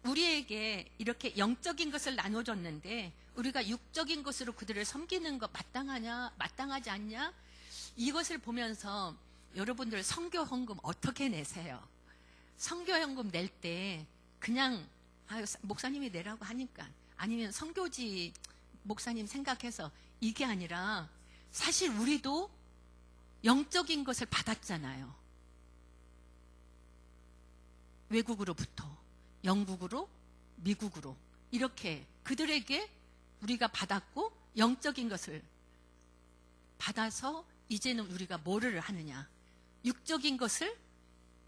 우리에게 이렇게 영적인 것을 나눠줬는데 우리가 육적인 것으로 그들을 섬기는 것 마땅하냐, 마땅하지 않냐? 이것을 보면서 여러분들 선교 헌금 어떻게 내세요? 선교 헌금 낼 때 그냥 목사님이 내라고 하니까 아니면 선교지 목사님 생각해서 이게 아니라 사실 우리도 영적인 것을 받았잖아요. 외국으로부터 영국으로 미국으로 이렇게 그들에게 우리가 받았고 영적인 것을 받아서 이제는 우리가 뭐를 하느냐, 육적인 것을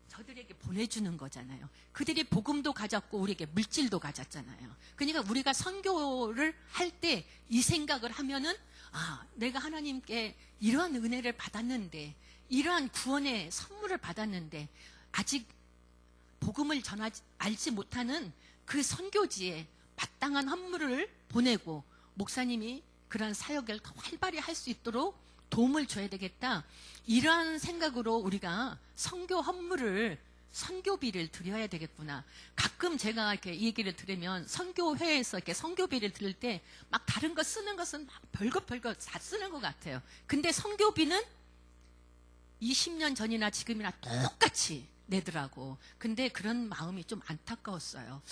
저들에게 보내주는 거잖아요. 그들이 복음도 가졌고 우리에게 물질도 가졌잖아요. 그러니까 우리가 선교를 할 때 이 생각을 하면은 내가 하나님께 이러한 은혜를 받았는데 이러한 구원의 선물을 받았는데 아직 복음을 알지 못하는 그 선교지에 마땅한 헌물을 보내고 목사님이 그런 사역을 더 활발히 할 수 있도록 도움을 줘야 되겠다. 이러한 생각으로 우리가 선교 헌물을 선교비를 드려야 되겠구나. 가끔 제가 이렇게 이 얘기를 들으면 선교회에서 이렇게 선교비를 드릴 때 막 다른 거 쓰는 것은 막 별거 다 쓰는 것 같아요. 근데 선교비는 20년 전이나 지금이나 똑같이 내더라고. 근데 그런 마음이 좀 안타까웠어요.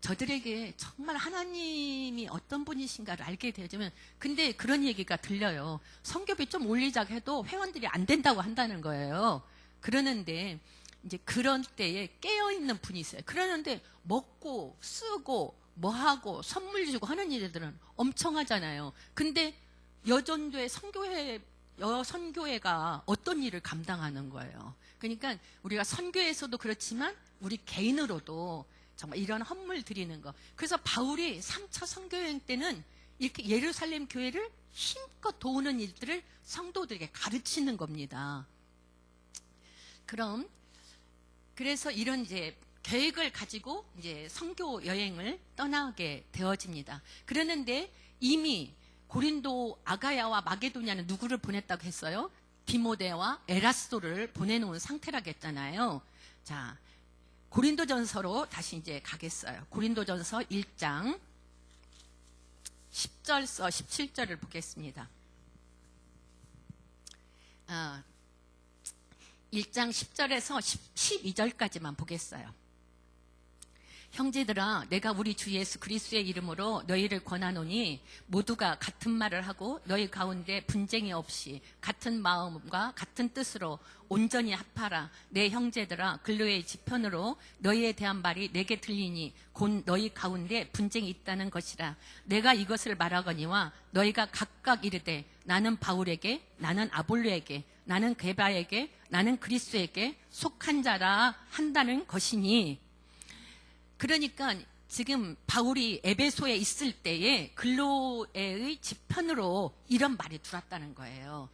저들에게 정말 하나님이 어떤 분이신가를 알게 되면 근데 그런 얘기가 들려요. 선교비 좀 올리자고 해도 회원들이 안 된다고 한다는 거예요. 그러는데 이제 그런 때에 깨어있는 분이 있어요. 그러는데 먹고 쓰고 뭐하고 선물 주고 하는 일들은 엄청 하잖아요. 근데 여전도의 선교회가 어떤 일을 감당하는 거예요. 그러니까 우리가 선교에서도 그렇지만 우리 개인으로도 정말 이런 헌물 드리는 거. 그래서 바울이 3차 선교여행 때는 이렇게 예루살렘 교회를 힘껏 도우는 일들을 성도들에게 가르치는 겁니다. 그래서 이런 이제 계획을 가지고 이제 선교 여행을 떠나게 되어집니다. 그러는데 이미 고린도 아가야와 마게도냐는 누구를 보냈다고 했어요? 디모데와 에라스도를 보내놓은 상태라겠잖아요. 자, 고린도전서로 다시 이제 가겠어요. 고린도전서 1장 10절서 17절을 보겠습니다. 1장 10절에서 12절까지만 보겠어요. 형제들아, 내가 우리 주 예수 그리스도의 이름으로 너희를 권하노니 모두가 같은 말을 하고 너희 가운데 분쟁이 없이 같은 마음과 같은 뜻으로 온전히 합하라. 내 형제들아, 근로의 지편으로 너희에 대한 말이 내게 들리니 곧 너희 가운데 분쟁이 있다는 것이라. 내가 이것을 말하거니와 너희가 각각 이르되 나는 바울에게, 나는 아볼로에게, 나는 게바에게, 나는 그리스도에게 속한 자라 한다는 것이니. 그러니까 지금 바울이 에베소에 있을 때에 근로의 지편으로 이런 말이 들어왔다는 거예요.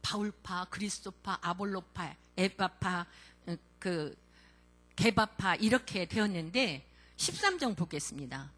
바울파, 그리스도파, 아볼로파, 에바파, 게바파 이렇게 되었는데 13장 보겠습니다.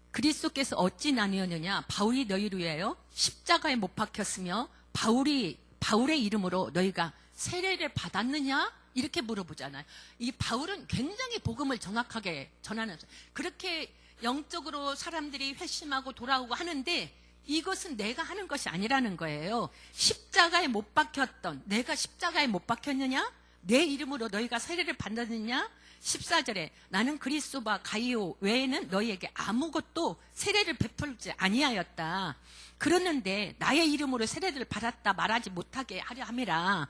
그리스도께서 어찌 나뉘었느냐? 바울이 너희를 위하여 십자가에 못 박혔으며 바울의 이름으로 너희가 세례를 받았느냐? 이렇게 물어보잖아요. 이 바울은 굉장히 복음을 정확하게 전하는, 그렇게 영적으로 사람들이 회심하고 돌아오고 하는데 이것은 내가 하는 것이 아니라는 거예요. 십자가에 못 박혔던, 내가 십자가에 못 박혔느냐? 내 이름으로 너희가 세례를 받았느냐? 14절에 나는 그리스도와 가이오 외에는 너희에게 아무것도 세례를 베풀지 아니하였다. 그러는데 나의 이름으로 세례를 받았다 말하지 못하게 하려 함이라.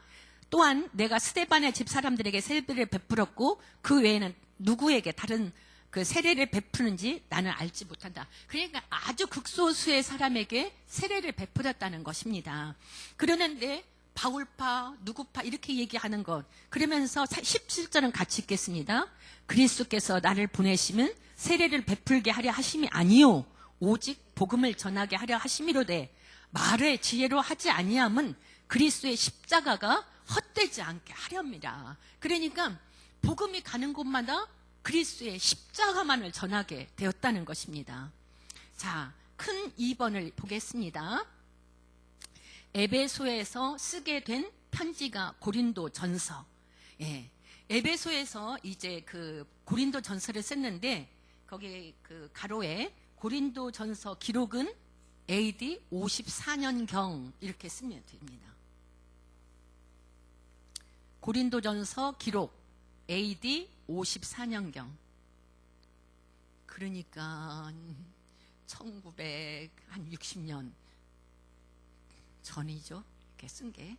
또한 내가 스데반의 집 사람들에게 세례를 베풀었고 그 외에는 누구에게 다른 그 세례를 베푸는지 나는 알지 못한다. 그러니까 아주 극소수의 사람에게 세례를 베풀었다는 것입니다. 그러는데 바울파, 누구파 이렇게 얘기하는 것. 그러면서 17절은 같이 읽겠습니다. 그리스도께서 나를 보내심은 세례를 베풀게 하려 하심이 아니요 오직 복음을 전하게 하려 하심이로되 말의 지혜로 하지 아니함은 그리스도의 십자가가 헛되지 않게 하렵니다. 그러니까 복음이 가는 곳마다 그리스도의 십자가만을 전하게 되었다는 것입니다. 자, 큰 2번을 보겠습니다. 에베소에서 쓰게 된 편지가 고린도 전서. 예. 에베소에서 이제 그 고린도 전서를 썼는데 거기 그 가로에 고린도 전서 기록은 AD 54년경 이렇게 쓰면 됩니다. 고린도 전서 기록 AD 54년경. 그러니까 1960년 전이죠. 이렇게 쓴 게. 예.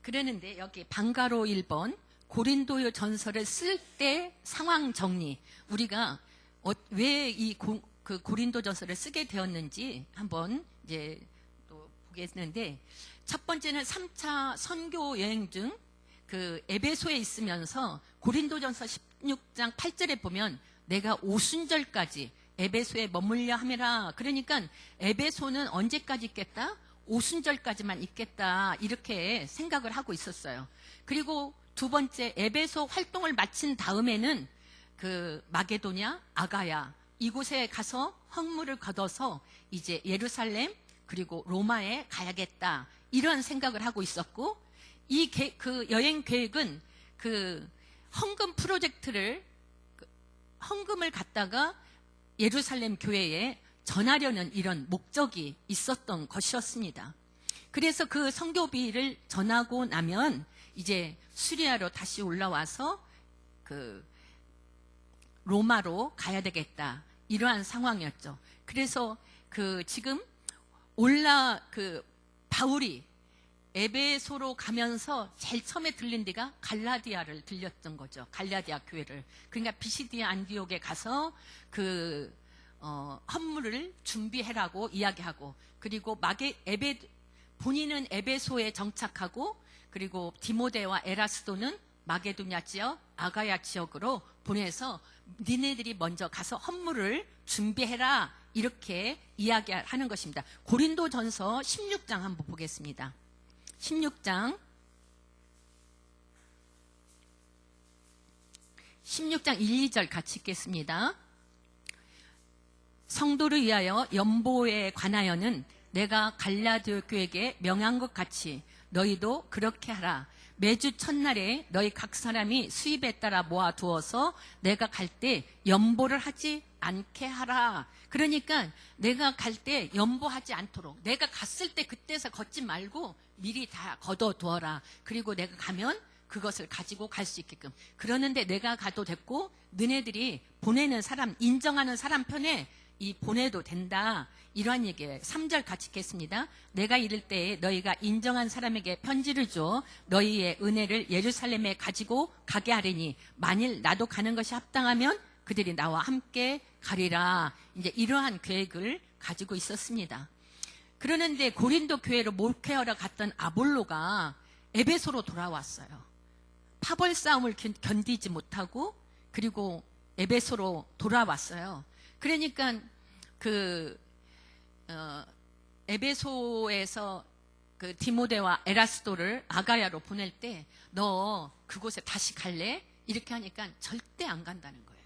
그랬는데 여기 방가로 1번 고린도 전서를 쓸 때 상황 정리. 우리가 왜 이 그 고린도 전서를 쓰게 되었는지 한번 이제 또 보겠는데 첫 번째는 3차 선교 여행 중 그 에베소에 있으면서 고린도전서 16장 8절에 보면 내가 오순절까지 에베소에 머물려 함이라. 그러니까 에베소는 언제까지 있겠다? 오순절까지만 있겠다. 이렇게 생각을 하고 있었어요. 그리고 두 번째 에베소 활동을 마친 다음에는 그 마게도냐, 아가야 이곳에 가서 헌물을 거둬서 이제 예루살렘 그리고 로마에 가야겠다. 이런 생각을 하고 있었고 그 여행 계획은 그 헌금 프로젝트를 헌금을 갖다가 예루살렘 교회에 전하려는 이런 목적이 있었던 것이었습니다. 그래서 그 선교비를 전하고 나면 이제 수리아로 다시 올라와서 그 로마로 가야 되겠다. 이러한 상황이었죠. 그래서 그 지금 바울이 에베소로 가면서 제일 처음에 들린 데가 갈라디아를 들렸던 거죠. 갈라디아 교회를. 그러니까 비시디아 안디옥에 가서 그 헌물을 준비해라고 이야기하고 그리고 본인은 에베소에 정착하고 그리고 디모데와 에라스도는 마게도냐 지역, 아가야 지역으로 보내서 니네들이 먼저 가서 헌물을 준비해라 이렇게 이야기하는 것입니다. 고린도전서 16장 한번 보겠습니다. 16장 1, 2절 같이 읽겠습니다. 성도를 위하여 연보에 관하여는 내가 갈라디아 교회에게 명한 것 같이 너희도 그렇게 하라. 매주 첫날에 너희 각 사람이 수입에 따라 모아두어서 내가 갈 때 연보를 하지 않게 하라. 그러니까 내가 갈 때 연보하지 않도록 내가 갔을 때 그때서 걷지 말고 미리 다 걷어두어라. 그리고 내가 가면 그것을 가지고 갈 수 있게끔. 그러는데 내가 가도 됐고 너네들이 보내는 사람, 인정하는 사람 편에 보내도 된다. 이러한 얘기예요. 3절 같이 읽겠습니다. 내가 이를 때에 너희가 인정한 사람에게 편지를 줘 너희의 은혜를 예루살렘에 가지고 가게 하리니 만일 나도 가는 것이 합당하면 그들이 나와 함께 가리라. 이제 이러한 계획을 가지고 있었습니다. 그러는데 고린도 교회로 목회하러 갔던 아볼로가 에베소로 돌아왔어요. 파벌 싸움을 견디지 못하고 그리고 에베소로 돌아왔어요. 그러니까 에베소에서 그 디모데와 에라스도를 아가야로 보낼 때 너 그곳에 다시 갈래? 이렇게 하니까 절대 안 간다는 거예요.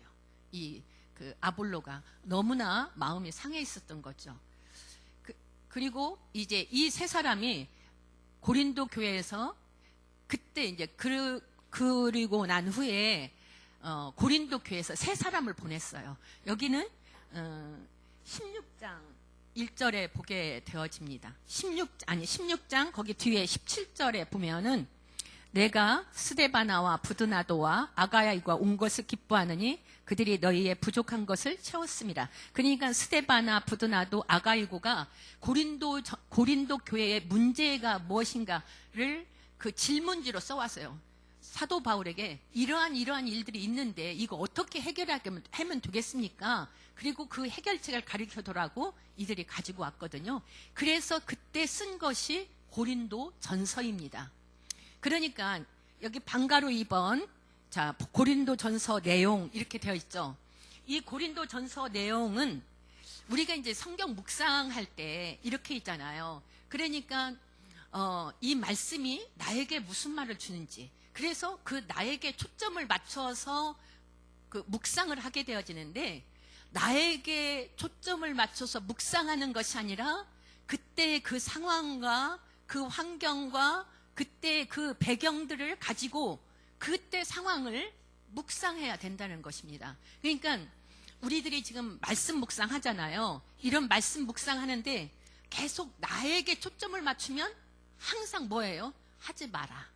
그 아볼로가 너무나 마음이 상해 있었던 거죠. 그리고 이제 이 세 사람이 고린도 교회에서 그때 이제 그리고 난 후에 고린도 교회에서 세 사람을 보냈어요. 여기는 16장 1절에 보게 되어집니다. 16장 거기 뒤에 17절에 보면은 내가 스데바나와 부드나도와 아가야이가 온 것을 기뻐하느니 그들이 너희의 부족한 것을 채웠습니다. 그러니까 스데바나, 부드나도, 아가이고가 고린도 교회의 문제가 무엇인가를 그 질문지로 써왔어요. 사도 바울에게 이러한 일들이 있는데 이거 어떻게 해결하면 되겠습니까? 그리고 그 해결책을 가르쳐더라고 이들이 가지고 왔거든요. 그래서 그때 쓴 것이 고린도 전서입니다. 그러니까 여기 방가로 2번, 자, 고린도 전서 내용 이렇게 되어 있죠. 이 고린도 전서 내용은 우리가 이제 성경 묵상할 때 이렇게 있잖아요. 그러니까 이 말씀이 나에게 무슨 말을 주는지, 그래서 그 나에게 초점을 맞춰서 그 묵상을 하게 되어지는데, 나에게 초점을 맞춰서 묵상하는 것이 아니라 그때 그 상황과 그 환경과 그때 그 배경들을 가지고 그때 상황을 묵상해야 된다는 것입니다. 그러니까 우리들이 지금 말씀 묵상하잖아요. 이런 말씀 묵상하는데 계속 나에게 초점을 맞추면 항상 뭐예요? 하지 마라.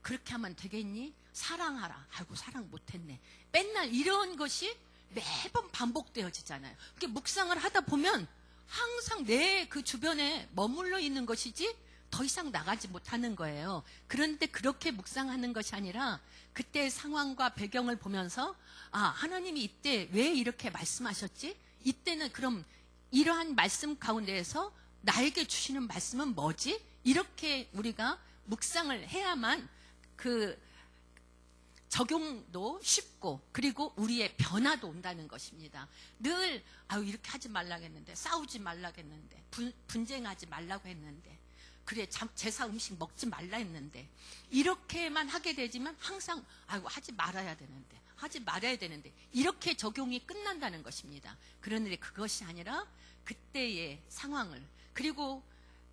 그렇게 하면 되겠니? 사랑하라. 아이고 사랑 못했네. 맨날 이런 것이 매번 반복되어지잖아요. 그렇게 묵상을 하다 보면 항상 내 그 주변에 머물러 있는 것이지 더 이상 나가지 못하는 거예요. 그런데 그렇게 묵상하는 것이 아니라 그때의 상황과 배경을 보면서 아, 하나님이 이때 왜 이렇게 말씀하셨지? 이때는 그럼 이러한 말씀 가운데에서 나에게 주시는 말씀은 뭐지? 이렇게 우리가 묵상을 해야만 그 적용도 쉽고 그리고 우리의 변화도 온다는 것입니다. 늘 아유 이렇게 하지 말라고 했는데, 싸우지 말라고 했는데, 분쟁하지 말라고 했는데, 그래 제사 음식 먹지 말라 했는데, 이렇게만 하게 되지만 항상 아이고 하지 말아야 되는데 이렇게 적용이 끝난다는 것입니다. 그런데 그것이 아니라 그때의 상황을, 그리고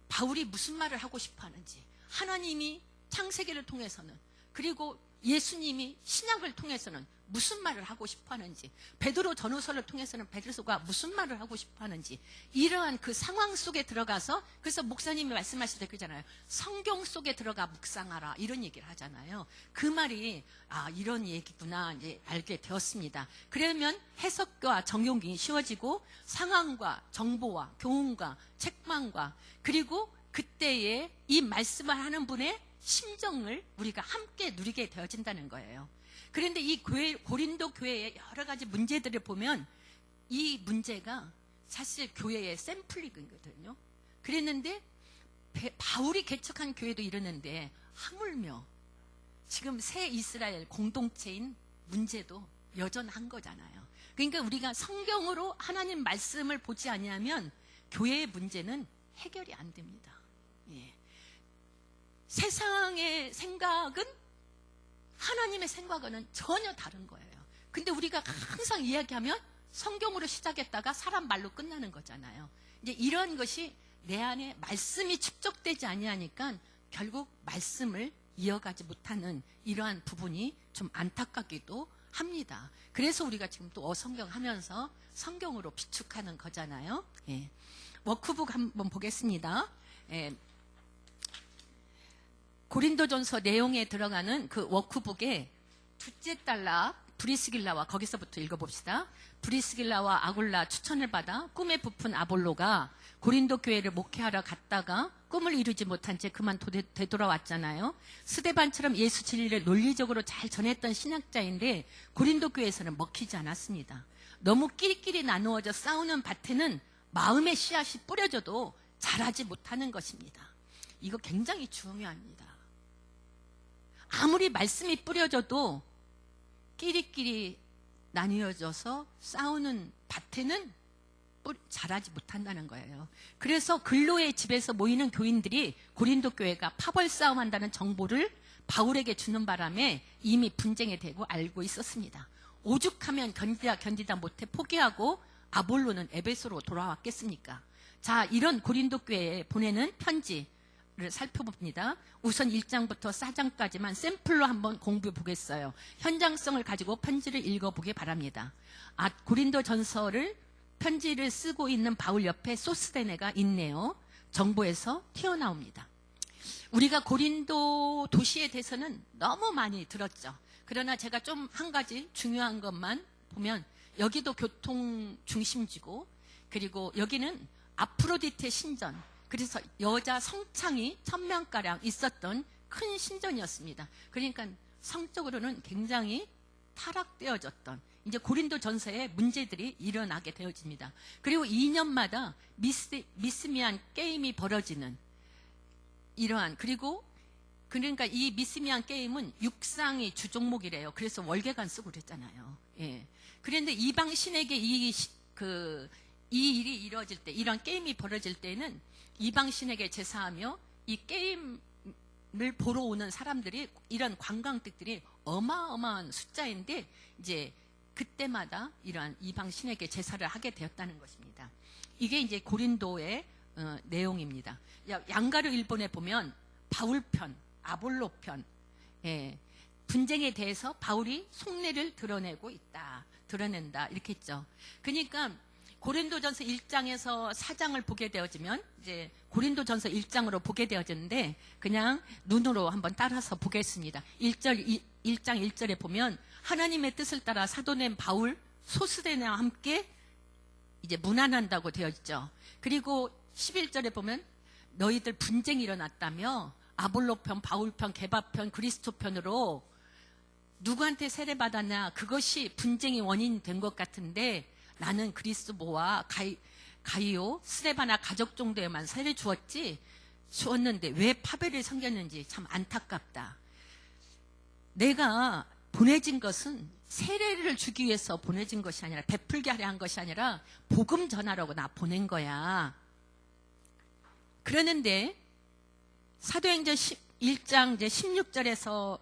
바울이 무슨 말을 하고 싶어 하는지, 하나님이 창세기를 통해서는, 그리고 예수님이 신약을 통해서는 무슨 말을 하고 싶어 하는지, 베드로 전후서를 통해서는 베드로가 무슨 말을 하고 싶어 하는지, 이러한 그 상황 속에 들어가서, 그래서 목사님이 말씀하실 때 그러잖아요. 성경 속에 들어가 묵상하라 이런 얘기를 하잖아요. 그 말이 아 이런 얘기구나 이제 알게 되었습니다. 그러면 해석과 정용이 쉬워지고 상황과 정보와 교훈과 책망과 그리고 그때의 이 말씀을 하는 분의 심정을 우리가 함께 누리게 되어진다는 거예요. 그런데 이 고린도 교회의 여러 가지 문제들을 보면 이 문제가 사실 교회의 샘플이거든요. 그랬는데 바울이 개척한 교회도 이러는데 하물며 지금 새 이스라엘 공동체인 문제도 여전한 거잖아요. 그러니까 우리가 성경으로 하나님 말씀을 보지 아니하면 교회의 문제는 해결이 안 됩니다. 예. 세상의 생각은 하나님의 생각과는 전혀 다른 거예요. 근데 우리가 항상 이야기하면 성경으로 시작했다가 사람 말로 끝나는 거잖아요. 이제 이런 것이 내 안에 말씀이 축적되지 아니하니까 결국 말씀을 이어가지 못하는 이러한 부분이 좀 안타깝기도 합니다. 그래서 우리가 지금 또 어성경 하면서 성경으로 비축하는 거잖아요. 예. 워크북 한번 보겠습니다. 예. 고린도전서 내용에 들어가는 그 워크북에 둘째 딸라 브리스길라와, 거기서부터 읽어봅시다. 브리스길라와 아굴라 추천을 받아 꿈에 부푼 아볼로가 고린도 교회를 목회하러 갔다가 꿈을 이루지 못한 채 그만 되돌아왔잖아요. 스데반처럼 예수 진리를 논리적으로 잘 전했던 신학자인데 고린도 교회에서는 먹히지 않았습니다. 너무 끼리끼리 나누어져 싸우는 밭에는 마음의 씨앗이 뿌려져도 자라지 못하는 것입니다. 이거 굉장히 중요합니다. 아무리 말씀이 뿌려져도 끼리끼리 나뉘어져서 싸우는 밭에는 자라지 못한다는 거예요. 그래서 근로의 집에서 모이는 교인들이 고린도 교회가 파벌 싸움한다는 정보를 바울에게 주는 바람에 이미 분쟁이 되고 알고 있었습니다. 오죽하면 견디다 못해 포기하고 아볼로는 에베소로 돌아왔겠습니까? 자, 이런 고린도 교회에 보내는 편지를 살펴봅니다. 우선 1장부터 4장까지만 샘플로 한번 공부해 보겠어요. 현장성을 가지고 편지를 읽어보기 바랍니다. 고린도 전서를 편지를 쓰고 있는 바울 옆에 소스데네가 있네요. 정보에서 튀어나옵니다. 우리가 고린도 도시에 대해서는 너무 많이 들었죠. 그러나 제가 좀 한 가지 중요한 것만 보면 여기도 교통 중심지고, 그리고 여기는 아프로디테 신전, 그래서 여자 성창이 1000명가량 있었던 큰 신전이었습니다. 그러니까 성적으로는 굉장히 타락되어졌던 이제 고린도전서에 문제들이 일어나게 되어집니다. 그리고 2년마다 미스미한 게임이 벌어지는 이러한, 그리고 그러니까 이 미스미한 게임은 육상이 주종목이래요. 그래서 월계관 쓰고 그랬잖아요. 예. 그런데 이방 신에게 이 일이 이루어질 때, 이런 게임이 벌어질 때는 이방 신에게 제사하며 이 게임을 보러 오는 사람들이, 이런 관광객들이 어마어마한 숫자인데 이제 그때마다 이러한 이방 신에게 제사를 하게 되었다는 것입니다. 이게 이제 고린도의 내용입니다. 양가르 일본에 보면 바울편, 아볼로편, 예, 분쟁에 대해서 바울이 속내를 드러낸다 이렇게 했죠. 그러니까 고린도전서 1장에서 4장을 보게 되어지면 이제 고린도전서 1장으로 보게 되어졌는데 그냥 눈으로 한번 따라서 보겠습니다. 1장 1절에 보면 하나님의 뜻을 따라 사도된 바울 소스데나와 함께 이제 문안한다고 되어 있죠. 그리고 11절에 보면 너희들 분쟁이 일어났다며 아볼로편, 바울편, 게바편, 그리스도편으로 누구한테 세례받았냐, 그것이 분쟁의 원인이 된 것 같은데 나는 그리스도와 가이오, 스데바나 가족 정도에만 세례 주었는데 왜 파벨이 생겼는지 참 안타깝다. 내가 보내진 것은 세례를 주기 위해서 보내진 것이 아니라, 베풀게 하려 한 것이 아니라 복음 전하라고 나 보낸 거야. 그러는데 사도행전 1장 이제 16절에서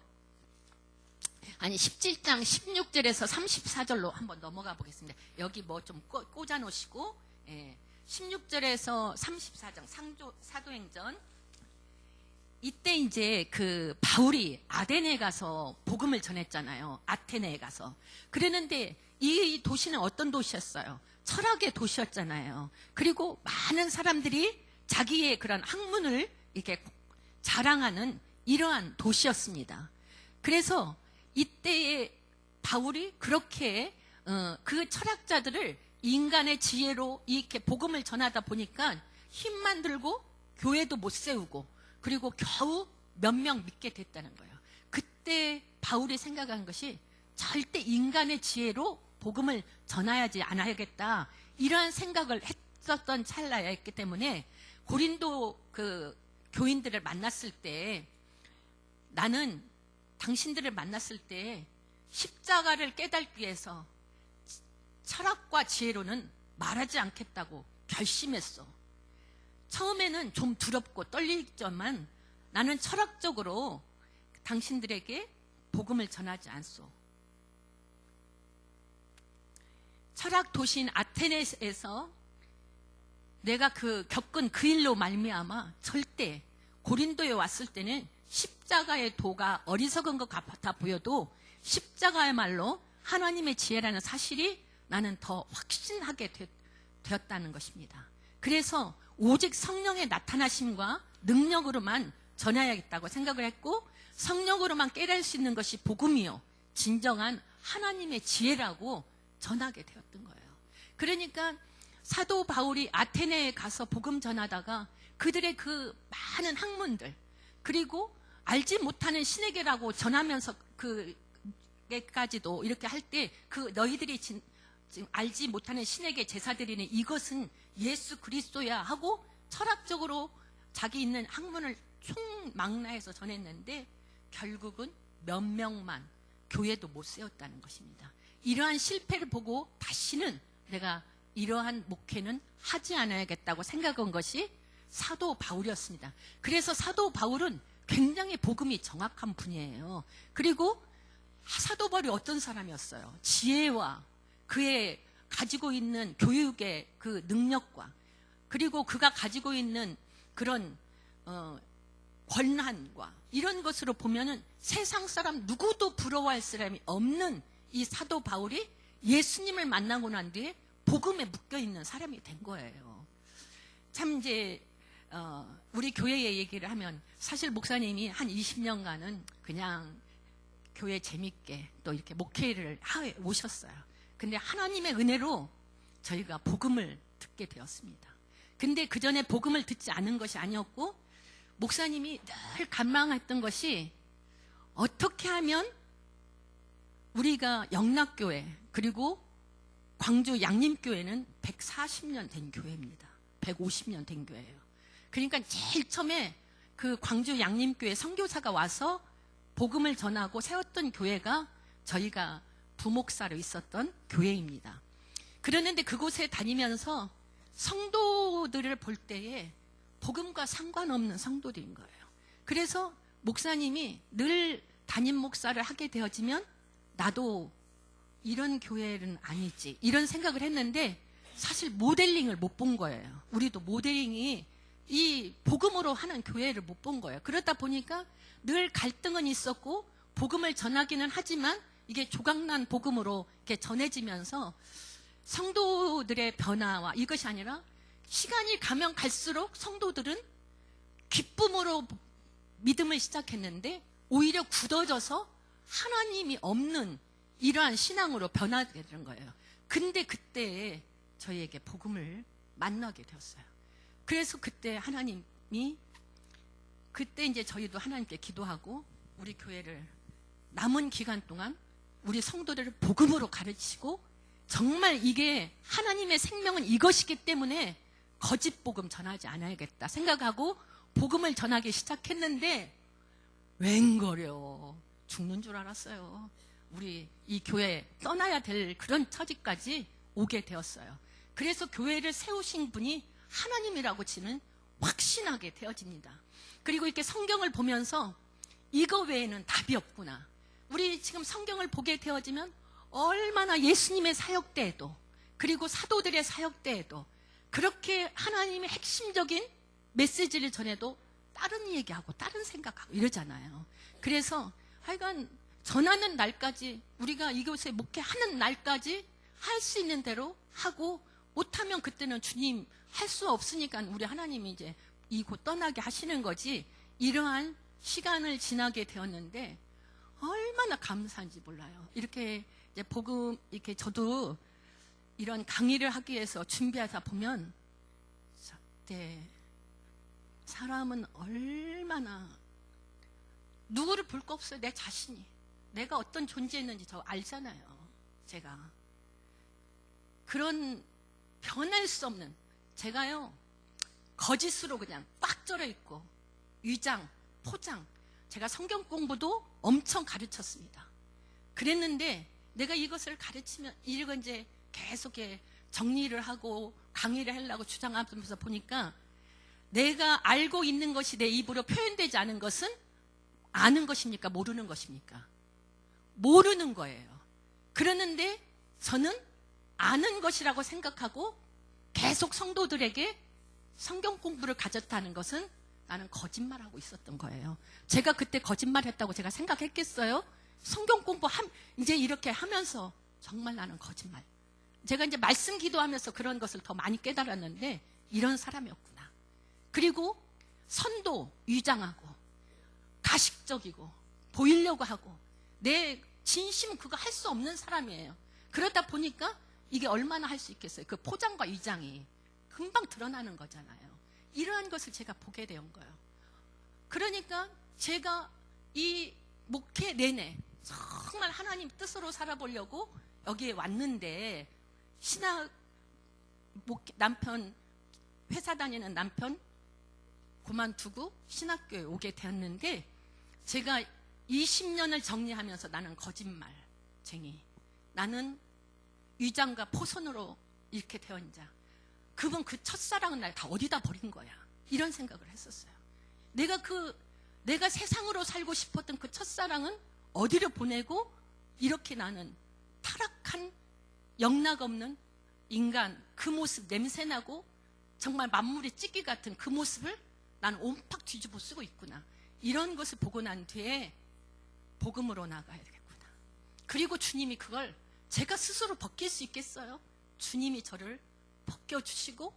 17장 16절에서 34절로 한번 넘어가 보겠습니다. 여기 뭐 좀 꽂아 놓으시고, 예, 16절에서 34장 사도행전, 이때 이제 그 바울이 아테네에 가서 복음을 전했잖아요. 아테네에 가서. 그랬는데 이 도시는 어떤 도시였어요? 철학의 도시였잖아요. 그리고 많은 사람들이 자기의 그런 학문을 이렇게 자랑하는 이러한 도시였습니다. 그래서 이때의 바울이 그렇게 그 철학자들을 인간의 지혜로 이렇게 복음을 전하다 보니까 힘만 들고 교회도 못 세우고, 그리고 겨우 몇 명 믿게 됐다는 거예요. 그때 바울이 생각한 것이 절대 인간의 지혜로 복음을 전하지 않아야겠다, 이러한 생각을 했었던 찰나였기 때문에 고린도 그 교인들을 만났을 때, 나는 당신들을 만났을 때 십자가를 깨닫기 위해서 철학과 지혜로는 말하지 않겠다고 결심했어. 처음에는 좀 두렵고 떨리지만 나는 철학적으로 당신들에게 복음을 전하지 않소. 철학 도시인 아테네에서 내가 겪은 그 일로 말미암아 절대 고린도에 왔을 때는 십자가의 도가 어리석은 것 같아 보여도 십자가야말로 하나님의 지혜라는 사실이 나는 더 확신하게 되었다는 것입니다. 그래서 오직 성령의 나타나심과 능력으로만 전해야겠다고 생각을 했고, 성령으로만 깨달을 수 있는 것이 복음이요 진정한 하나님의 지혜라고 전하게 되었던 거예요. 그러니까 사도 바울이 아테네에 가서 복음 전하다가 그들의 그 많은 학문들, 그리고 알지 못하는 신에게라고 전하면서 그게까지도 이렇게 할 때 너희들이 지금 알지 못하는 신에게 제사 드리는 이것은 예수 그리스도야 하고 철학적으로 자기 있는 학문을 총망라해서 전했는데 결국은 몇 명만 교회도 못 세웠다는 것입니다. 이러한 실패를 보고 다시는 내가 이러한 목회는 하지 않아야겠다고 생각한 것이 사도 바울이었습니다. 그래서 사도 바울은 굉장히 복음이 정확한 분이에요. 그리고 사도 바울이 어떤 사람이었어요? 지혜와 그의 가지고 있는 교육의 그 능력과, 그리고 그가 가지고 있는 그런 권한과 이런 것으로 보면은 세상 사람 누구도 부러워할 사람이 없는 이 사도 바울이 예수님을 만나고 난 뒤에 복음에 묶여 있는 사람이 된 거예요. 참 이제 우리 교회의 얘기를 하면 사실 목사님이 한 20년간은 그냥 교회 재밌게 또 이렇게 목회를 오셨어요. 근데 하나님의 은혜로 저희가 복음을 듣게 되었습니다. 근데 그 전에 복음을 듣지 않은 것이 아니었고, 목사님이 늘 간망했던 것이 어떻게 하면 우리가 영락교회 그리고 광주 양림교회는 140년 된 교회입니다. 150년 된 교회예요. 그러니까 제일 처음에 그 광주 양림교회 선교사가 와서 복음을 전하고 세웠던 교회가 저희가 부목사로 있었던 교회입니다. 그러는데 그곳에 다니면서 성도들을 볼 때에 복음과 상관없는 성도들인 거예요. 그래서 목사님이 늘 담임 목사를 하게 되어지면 나도 이런 교회는 아니지 이런 생각을 했는데 사실 모델링을 못 본 거예요. 우리도 모델링이 이 복음으로 하는 교회를 못 본 거예요. 그러다 보니까 늘 갈등은 있었고 복음을 전하기는 하지만 이게 조각난 복음으로 이렇게 전해지면서 성도들의 변화와 이것이 아니라 시간이 가면 갈수록 성도들은 기쁨으로 믿음을 시작했는데 오히려 굳어져서 하나님이 없는 이러한 신앙으로 변하게 되는 거예요. 근데 그때 저희에게 복음을 만나게 되었어요. 그래서 그때 하나님이 그때 이제 저희도 하나님께 기도하고 우리 교회를 남은 기간 동안 우리 성도들을 복음으로 가르치고 정말 이게 하나님의 생명은 이것이기 때문에 거짓 복음 전하지 않아야겠다 생각하고 복음을 전하기 시작했는데 웬거려 죽는 줄 알았어요. 우리 이 교회 떠나야 될 그런 처지까지 오게 되었어요. 그래서 교회를 세우신 분이 하나님이라고 지는 확신하게 되어집니다. 그리고 이렇게 성경을 보면서 이거 외에는 답이 없구나. 우리 지금 성경을 보게 되어지면 얼마나 예수님의 사역 때에도 그리고 사도들의 사역 때에도 그렇게 하나님의 핵심적인 메시지를 전해도 다른 얘기하고 다른 생각하고 이러잖아요. 그래서 하여간 전하는 날까지 우리가 이곳에 목회하는 날까지 할 수 있는 대로 하고 못하면 그때는 주님 할 수 없으니까 우리 하나님이 이제 이곳 떠나게 하시는 거지 이러한 시간을 지나게 되었는데 얼마나 감사한지 몰라요. 이렇게 이제 복음 이렇게 저도 이런 강의를 하기 위해서 준비하다 보면 네, 사람은 얼마나 누구를 볼 거 없어요. 내 자신이 내가 어떤 존재였는지 저 알잖아요. 제가 그런 변할 수 없는 제가요 거짓으로 그냥 꽉 절어 있고 위장, 포장 제가 성경 공부도 엄청 가르쳤습니다. 그랬는데 내가 이것을 가르치면 이거 이제 계속 정리를 하고 강의를 하려고 주장하면서 보니까 내가 알고 있는 것이 내 입으로 표현되지 않은 것은 아는 것입니까? 모르는 것입니까? 모르는 거예요. 그러는데 저는 아는 것이라고 생각하고 계속 성도들에게 성경 공부를 가졌다는 것은 나는 거짓말하고 있었던 거예요. 제가 그때 거짓말했다고 제가 생각했겠어요? 성경 공부 이제 이렇게 하면서 정말 나는 거짓말. 제가 이제 말씀 기도하면서 그런 것을 더 많이 깨달았는데 이런 사람이었구나. 그리고 선도 위장하고 가식적이고 보이려고 하고 내 진심은 그거 할 수 없는 사람이에요. 그러다 보니까 이게 얼마나 할 수 있겠어요. 그 포장과 위장이 금방 드러나는 거잖아요. 이러한 것을 제가 보게 된 거예요. 그러니까 제가 이 목회 내내 정말 하나님 뜻으로 살아보려고 여기에 왔는데 남편 회사 다니는 남편 그만두고 신학교에 오게 되었는데 제가 20년을 정리하면서 나는 거짓말쟁이 나는 위장과 포선으로 이렇게 되어인 자 그분 그 첫사랑은 날 다 어디다 버린 거야 이런 생각을 했었어요. 내가 세상으로 살고 싶었던 그 첫사랑은 어디로 보내고 이렇게 나는 타락한 영락 없는 인간 그 모습 냄새나고 정말 만물의 찌개 같은 그 모습을 나는 온팍 뒤집어 쓰고 있구나. 이런 것을 보고 난 뒤에 복음으로 나가야 되겠구나. 그리고 주님이 그걸 제가 스스로 벗길 수 있겠어요? 주님이 저를 벗겨주시고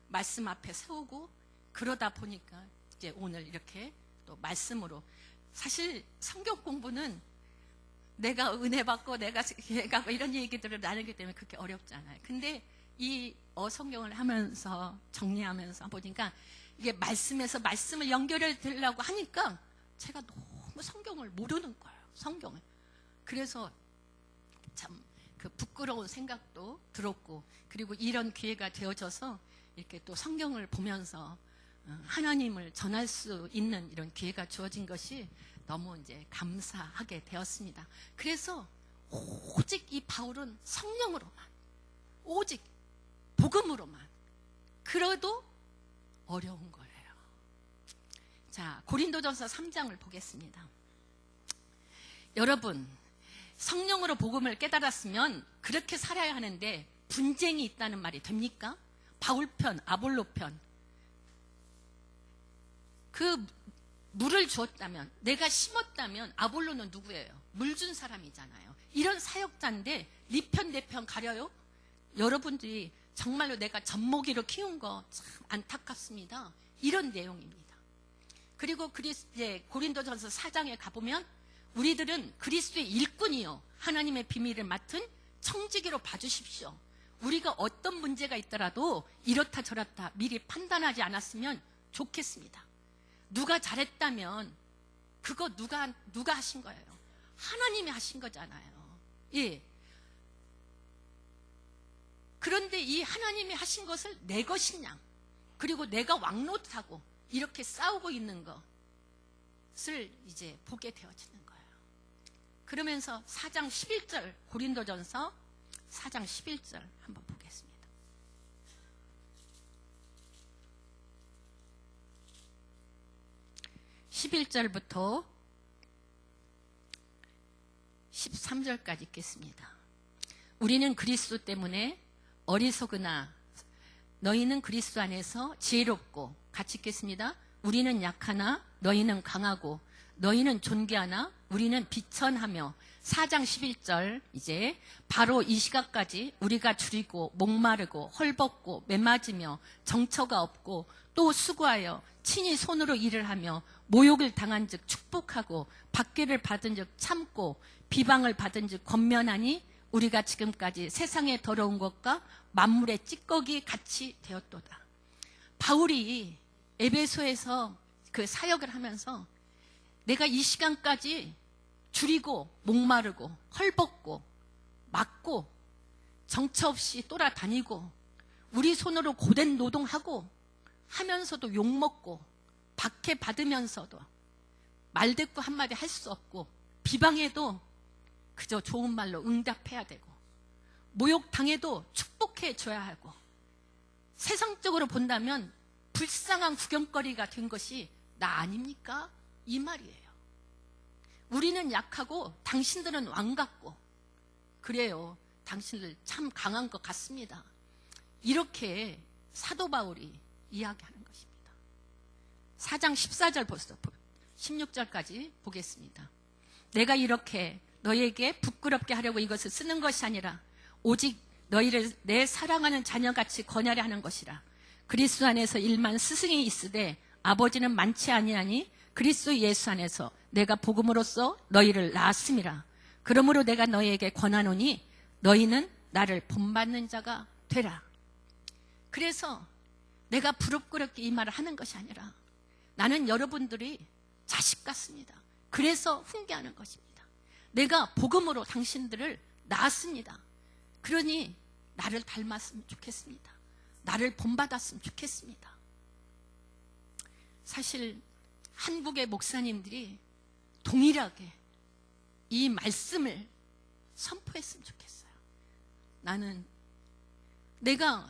말씀 앞에 세우고 그러다 보니까 이제 오늘 이렇게 또 말씀으로 사실 성경 공부는 내가 은혜 받고 내가 이런 얘기들을 나누기 때문에 그렇게 어렵지 않아요. 근데 이 성경을 하면서 정리하면서 보니까 이게 말씀에서 말씀을 연결해 드리려고 하니까 제가 너무 성경을 모르는 거예요. 성경을. 그래서 참 그 부끄러운 생각도 들었고, 그리고 이런 기회가 되어져서 이렇게 또 성경을 보면서 하나님을 전할 수 있는 이런 기회가 주어진 것이 너무 이제 감사하게 되었습니다. 그래서 오직 이 바울은 성령으로만, 오직 복음으로만, 그래도 어려운 거예요. 자, 고린도전서 3장을 보겠습니다. 여러분, 성령으로 복음을 깨달았으면 그렇게 살아야 하는데 분쟁이 있다는 말이 됩니까? 바울 편, 아볼로 편. 그 물을 주었다면, 내가 심었다면 아볼로는 누구예요? 물 준 사람이잖아요. 이런 사역자인데 네 편, 내 편 가려요? 여러분들이 정말로 내가 젖먹이로 키운 거 참 안타깝습니다. 이런 내용입니다. 그리고 고린도전서 4장에 가보면 우리들은 그리스도의 일꾼이요, 하나님의 비밀을 맡은 청지기로 봐주십시오. 우리가 어떤 문제가 있더라도 이렇다 저렇다 미리 판단하지 않았으면 좋겠습니다. 누가 잘했다면 그거 누가 하신 거예요? 하나님이 하신 거잖아요. 예. 그런데 이 하나님이 하신 것을 내 것이냐, 그리고 내가 왕노릇하고 이렇게 싸우고 있는 것을 이제 보게 되어지는 거예요. 그러면서 4장 11절, 고린도전서 4장 11절 한번 보겠습니다. (11절부터) 13절까지 읽겠습니다. 우리는 그리스도 때문에 어리석으나 너희는 그리스도 안에서 지혜롭고, 같이 읽겠습니다. 우리는 약하나 너희는 강하고, 너희는 존귀하나 우리는 비천하며. 4장 11절, 이제 바로 이 시각까지 우리가 줄이고 목마르고 헐벗고 매맞으며 정처가 없고 또 수고하여 친히 손으로 일을 하며 모욕을 당한 즉 축복하고 박해를 받은 즉 참고 비방을 받은 즉 권면하니 우리가 지금까지 세상의 더러운 것과 만물의 찌꺼기 같이 되었도다. 바울이 에베소에서 그 사역을 하면서 내가 이 시간까지 줄이고 목마르고 헐벗고 맞고 정처 없이 돌아다니고 우리 손으로 고된 노동하고 하면서도 욕먹고 박해 받으면서도 말대꾸 한마디 할 수 없고 비방해도 그저 좋은 말로 응답해야 되고 모욕당해도 축복해 줘야 하고 세상적으로 본다면 불쌍한 구경거리가 된 것이 나 아닙니까? 이 말이에요. 우리는 약하고 당신들은 왕 같고 그래요. 당신들 참 강한 것 같습니다. 이렇게 사도 바울이 이야기하는 것입니다. 4장 14절 벌써 16절까지 보겠습니다. 내가 이렇게 너희에게 부끄럽게 하려고 이것을 쓰는 것이 아니라 오직 너희를 내 사랑하는 자녀같이 권하려 하는 것이라. 그리스도 안에서 일만 스승이 있으되 아버지는 많지 아니하니 그리스도 예수 안에서 내가 복음으로써 너희를 낳았음이라. 그러므로 내가 너희에게 권하노니 너희는 나를 본받는 자가 되라. 그래서 내가 부럽게 이 말을 하는 것이 아니라 나는 여러분들이 자식 같습니다. 그래서 훈계하는 것입니다. 내가 복음으로 당신들을 낳았습니다. 그러니 나를 닮았으면 좋겠습니다. 나를 본받았으면 좋겠습니다. 사실 한국의 목사님들이 동일하게 이 말씀을 선포했으면 좋겠어요. 나는 내가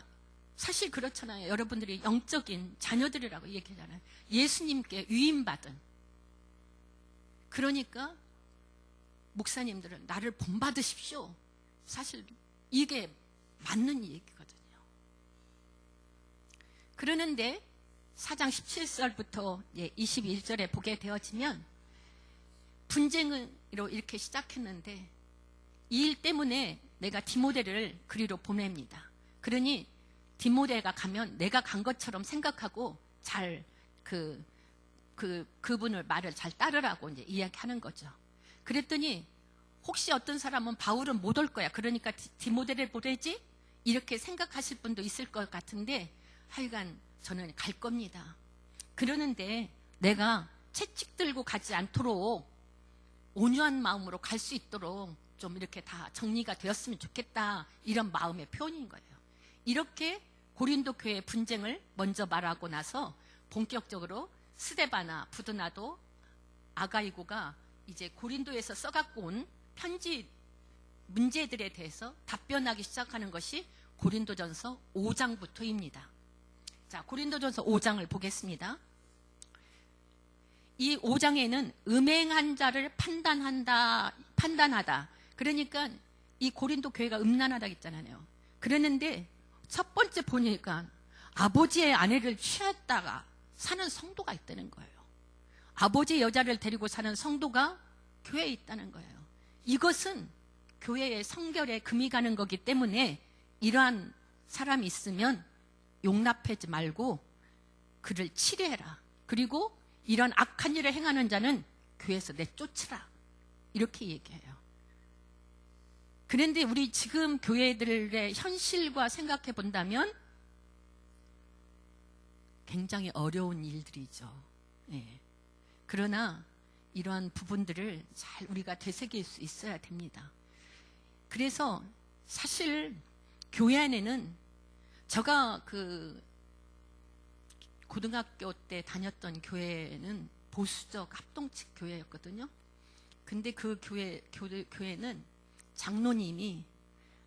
사실 그렇잖아요. 여러분들이 영적인 자녀들이라고 얘기하잖아요. 예수님께 위임받은. 그러니까 목사님들은 나를 본받으십시오. 사실 이게 맞는 얘기거든요. 그러는데 4장 17절부터 21절에 보게 되어지면 분쟁으로 이렇게 시작했는데 이 일 때문에 내가 디모데를 그리로 보냅니다. 그러니 디모데가 가면 내가 간 것처럼 생각하고 잘 그분을 말을 잘 따르라고 이제 이야기하는 거죠. 그랬더니 혹시 어떤 사람은 바울은 못 올 거야. 그러니까 디모데를 보내지? 이렇게 생각하실 분도 있을 것 같은데 하여간 저는 갈 겁니다. 그러는데 내가 채찍 들고 가지 않도록 온유한 마음으로 갈 수 있도록 좀 이렇게 다 정리가 되었으면 좋겠다, 이런 마음의 표현인 거예요. 이렇게 고린도 교회 분쟁을 먼저 말하고 나서 본격적으로 스데바나 부드나도 아가이고가 이제 고린도에서 써갖고 온 편지 문제들에 대해서 답변하기 시작하는 것이 고린도전서 5장부터입니다. 자, 고린도전서 5장을 보겠습니다. 이 5장에는 음행한 자를 판단하다. 그러니까 이 고린도 교회가 음란하다 했잖아요. 그랬는데 첫 번째 보니까 아버지의 아내를 취했다가 사는 성도가 있다는 거예요. 아버지 여자를 데리고 사는 성도가 교회에 있다는 거예요. 이것은 교회의 성결에 금이 가는 거기 때문에 이러한 사람이 있으면 용납하지 말고 그를 치료해라. 그리고 이런 악한 일을 행하는 자는 교회에서 내쫓으라. 이렇게 얘기해요. 그런데 우리 지금 교회들의 현실과 생각해 본다면 굉장히 어려운 일들이죠. 예. 그러나 이러한 부분들을 잘 우리가 되새길 수 있어야 됩니다. 그래서 사실 교회 안에는 제가 그 고등학교 때 다녔던 교회는 보수적 합동측 교회였거든요. 근데 그 교회는 장로님이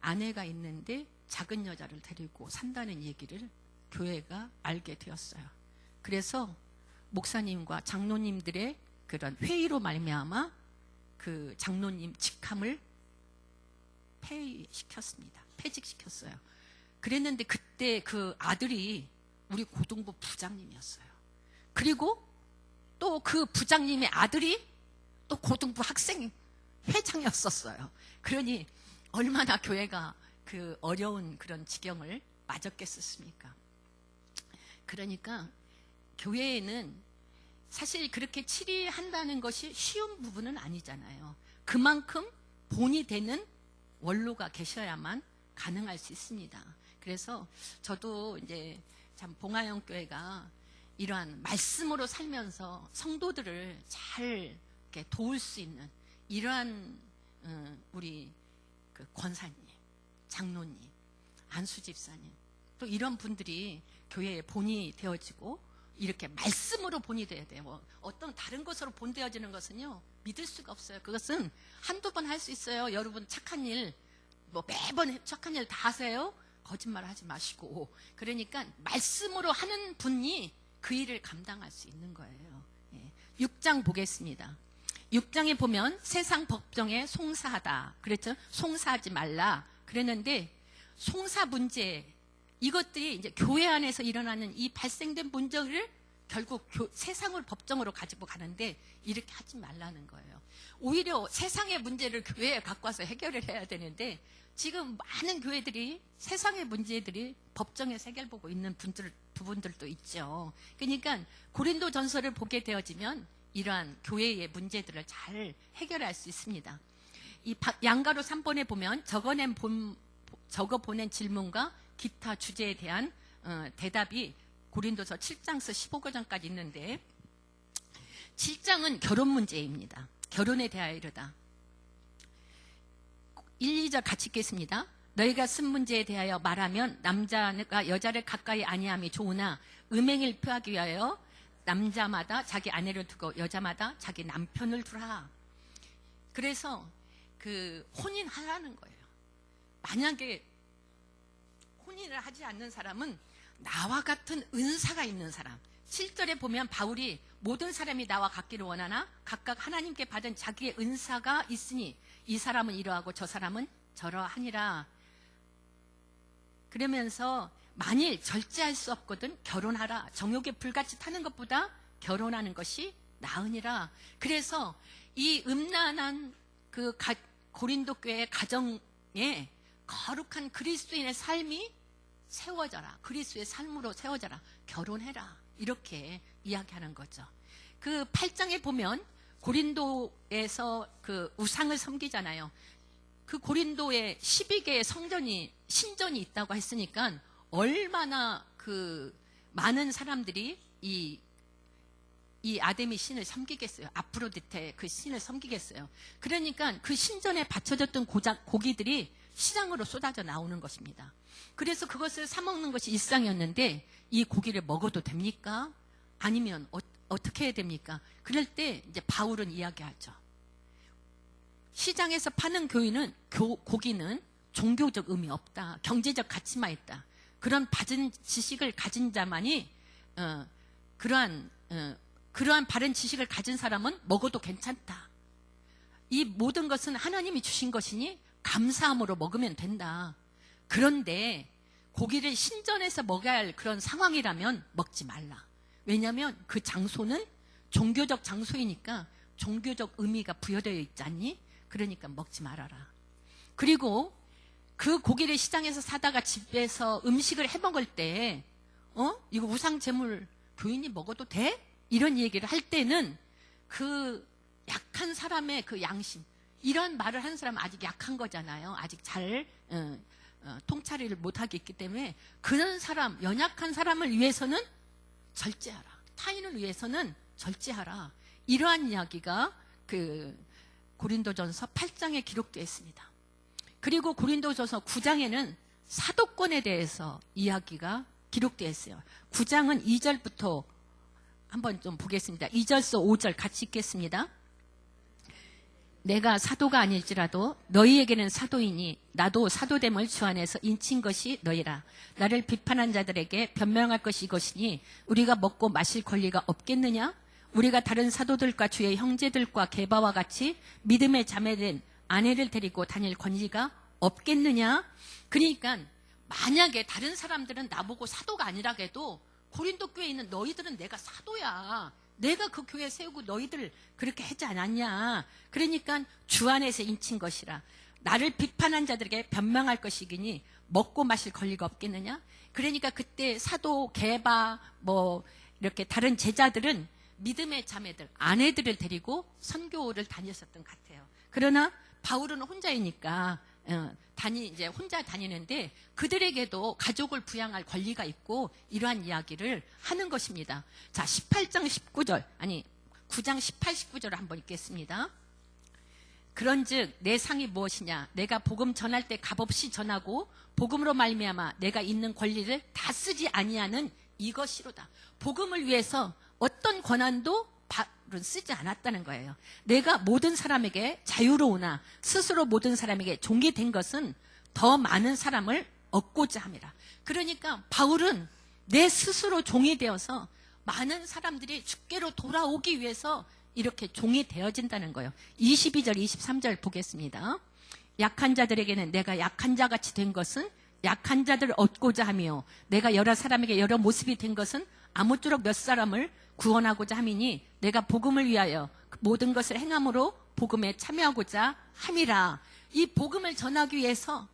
아내가 있는데 작은 여자를 데리고 산다는 얘기를 교회가 알게 되었어요. 그래서 목사님과 장로님들의 그런 회의로 말미암아 그 장로님 직함을 폐직시켰어요. 그랬는데 그때 그 아들이 우리 고등부 부장님이었어요. 그리고 또 그 부장님의 아들이 또 고등부 학생 회장이었었어요. 그러니 얼마나 교회가 그 어려운 그런 지경을 맞았겠습니까? 그러니까 교회에는 사실 그렇게 치리한다는 것이 쉬운 부분은 아니잖아요. 그만큼 본이 되는 원로가 계셔야만 가능할 수 있습니다. 그래서 저도 이제 참 봉화영 교회가 이러한 말씀으로 살면서 성도들을 잘 이렇게 도울 수 있는 이러한 우리 그 권사님, 장로님, 안수 집사님, 또 이런 분들이 교회의 본이 되어지고 이렇게 말씀으로 본이 돼야 돼요. 뭐 어떤 다른 것으로 본되어지는 것은요 믿을 수가 없어요. 그것은 한두 번 할 수 있어요. 여러분 착한 일, 뭐 매번 착한 일 다 하세요? 거짓말 하지 마시고. 그러니까 말씀으로 하는 분이 그 일을 감당할 수 있는 거예요. 6장 보겠습니다. 6장에 보면 세상 법정에 송사하다 그랬죠. 송사하지 말라 그랬는데 송사 문제, 이것들이 이제 교회 안에서 일어나는 이 발생된 문제를 결국 세상을 법정으로 가지고 가는데 이렇게 하지 말라는 거예요. 오히려 세상의 문제를 교회에 갖고 와서 해결을 해야 되는데 지금 많은 교회들이 세상의 문제들이 법정에서 해결보고 있는 부분들도 있죠. 그러니까 고린도 전서를 보게 되어지면 이러한 교회의 문제들을 잘 해결할 수 있습니다. 이 양가로 3번에 보면 적어 보낸 질문과 기타 주제에 대한 대답이 고린도서 7장서 15장까지 있는데 7장은 결혼 문제입니다. 결혼에 대하여 이르다. 1, 2절 같이 읽겠습니다. 너희가 쓴 문제에 대하여 말하면 남자가 여자를 가까이 아니함이 좋으나 음행을 표하기 위하여 남자마다 자기 아내를 두고 여자마다 자기 남편을 두라. 그래서 그 혼인하라는 거예요. 만약에 혼인을 하지 않는 사람은 나와 같은 은사가 있는 사람. 7절에 보면 바울이 모든 사람이 나와 같기를 원하나 각각 하나님께 받은 자기의 은사가 있으니 이 사람은 이러하고 저 사람은 저러하니라. 그러면서 만일 절제할 수 없거든 결혼하라. 정욕에 불같이 타는 것보다 결혼하는 것이 나으니라. 그래서 이 음란한 그 고린도 교회의 가정에 거룩한 그리스도인의 삶이 세워져라. 그리스도의 삶으로 세워져라. 결혼해라. 이렇게 이야기하는 거죠. 그 8장에 보면 고린도에서 그 우상을 섬기잖아요. 그 고린도에 12개의 신전이 있다고 했으니까 얼마나 그 많은 사람들이 이 이 아데미 신을 섬기겠어요? 아프로디테 그 신을 섬기겠어요? 그러니까 그 신전에 바쳐졌던 고기들이 시장으로 쏟아져 나오는 것입니다. 그래서 그것을 사 먹는 것이 일상이었는데 이 고기를 먹어도 됩니까? 아니면 어떻게 해야 됩니까? 그럴 때 이제 바울은 이야기하죠. 시장에서 파는 고기는 종교적 의미 없다. 경제적 가치만 있다. 그런 바른 지식을 가진 자만이 그러한 바른 지식을 가진 사람은 먹어도 괜찮다. 이 모든 것은 하나님이 주신 것이니 감사함으로 먹으면 된다. 그런데 고기를 신전에서 먹어야 할 그런 상황이라면 먹지 말라. 왜냐하면 그 장소는 종교적 장소이니까 종교적 의미가 부여되어 있지 않니? 그러니까 먹지 말아라. 그리고 그 고기를 시장에서 사다가 집에서 음식을 해 먹을 때 이거 우상제물 교인이 먹어도 돼? 이런 얘기를 할 때는 그 약한 사람의 그 양심, 이런 말을 하는 사람은 아직 약한 거잖아요. 아직 잘 통찰을 못하고 있기 때문에 그런 사람, 연약한 사람을 위해서는 절제하라. 타인을 위해서는 절제하라. 이러한 이야기가 그 고린도전서 8장에 기록되어 있습니다. 그리고 고린도전서 9장에는 사도권에 대해서 이야기가 기록되어 있어요. 9장은 2절부터 한번 좀 보겠습니다. 2절서 5절 같이 읽겠습니다. 내가 사도가 아닐지라도 너희에게는 사도이니 나도 사도됨을 주 안에서 인친 것이 너희라. 나를 비판한 자들에게 변명할 것이 이것이니 우리가 먹고 마실 권리가 없겠느냐? 우리가 다른 사도들과 주의 형제들과 게바와 같이 믿음의 자매된 아내를 데리고 다닐 권리가 없겠느냐? 그러니까 만약에 다른 사람들은 나보고 사도가 아니라고 해도 고린도 교회에 있는 너희들은 내가 사도야. 내가 그 교회 세우고 너희들 그렇게 하지 않았냐. 그러니까 주 안에서 인친 것이라. 나를 비판한 자들에게 변명할 것이기니 먹고 마실 권리가 없겠느냐. 그러니까 그때 사도, 게바, 이렇게 다른 제자들은 믿음의 자매들, 아내들을 데리고 선교를 다녔었던 것 같아요. 그러나 바울은 혼자이니까 이제 혼자 다니는데 그들에게도 가족을 부양할 권리가 있고 이러한 이야기를 하는 것입니다. 자, 9장 18, 19절을 한번 읽겠습니다. 그런즉 내 상이 무엇이냐? 내가 복음 전할 때 값없이 전하고 복음으로 말미암아 내가 있는 권리를 다 쓰지 아니하는 이것이로다. 복음을 위해서 어떤 권한도 바울은 쓰지 않았다는 거예요. 내가 모든 사람에게 자유로우나 스스로 모든 사람에게 종이 된 것은 더 많은 사람을 얻고자 함이라. 그러니까 바울은 내 스스로 종이 되어서 많은 사람들이 주께로 돌아오기 위해서 이렇게 종이 되어진다는 거예요. 22절, 23절 보겠습니다. 약한 자들에게는 내가 약한 자같이 된 것은 약한 자들을 얻고자 하며 내가 여러 사람에게 여러 모습이 된 것은 아무쪼록 몇 사람을 구원하고자 함이니 내가 복음을 위하여 모든 것을 행함으로 복음에 참여하고자 함이라. 이 복음을 전하기 위해서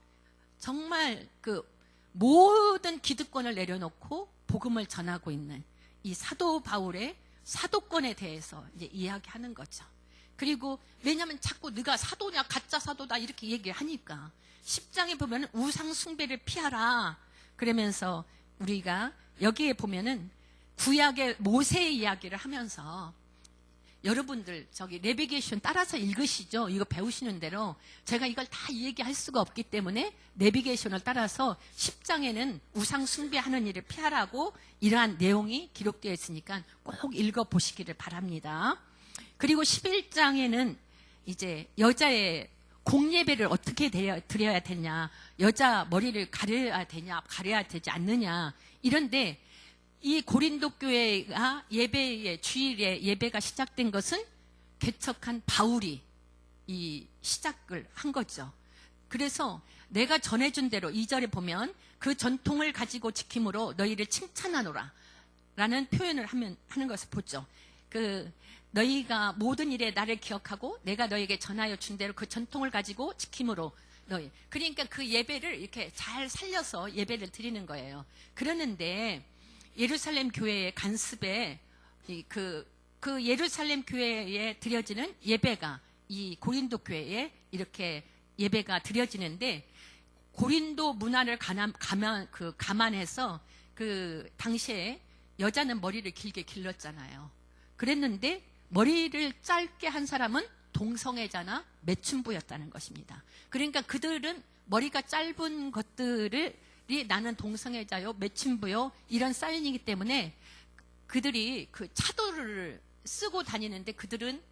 정말 그 모든 기득권을 내려놓고 복음을 전하고 있는 이 사도 바울의 사도권에 대해서 이제 이야기하는 거죠. 그리고 왜냐하면 자꾸 네가 사도냐 가짜 사도다 이렇게 얘기하니까 10장에 보면 우상 숭배를 피하라 그러면서 우리가 여기에 보면은 구약의 모세의 이야기를 하면서 여러분들 저기 내비게이션 따라서 읽으시죠. 이거 배우시는 대로 제가 이걸 다 얘기할 수가 없기 때문에 내비게이션을 따라서 10장에는 우상 숭배하는 일을 피하라고 이러한 내용이 기록되어 있으니까 꼭 읽어보시기를 바랍니다. 그리고 11장에는 이제 여자의 공예배를 어떻게 드려야 되냐, 여자 머리를 가려야 되냐, 가려야 되지 않느냐 이런데 이 고린도 교회가 예배의 주일에 예배가 시작된 것은 개척한 바울이 이 시작을 한 거죠. 그래서 내가 전해준 대로 2절에 보면 그 전통을 가지고 지킴으로 너희를 칭찬하노라 라는 표현을 하는 것을 보죠. 너희가 모든 일에 나를 기억하고 내가 너에게 전하여 준 대로 그 전통을 가지고 지킴으로 너희. 그러니까 그 예배를 이렇게 잘 살려서 예배를 드리는 거예요. 그러는데 예루살렘 교회의 간습에 그 예루살렘 교회에 드려지는 예배가 이 고린도 교회에 이렇게 예배가 드려지는데 고린도 문화를 감안해서 그 당시에 여자는 머리를 길게 길렀잖아요. 그랬는데 머리를 짧게 한 사람은 동성애자나 매춘부였다는 것입니다. 그러니까 그들은 머리가 짧은 것들이 나는 동성애자요, 매춘부요 이런 사인이기 때문에 그들이 그 차도를 쓰고 다니는데 그들은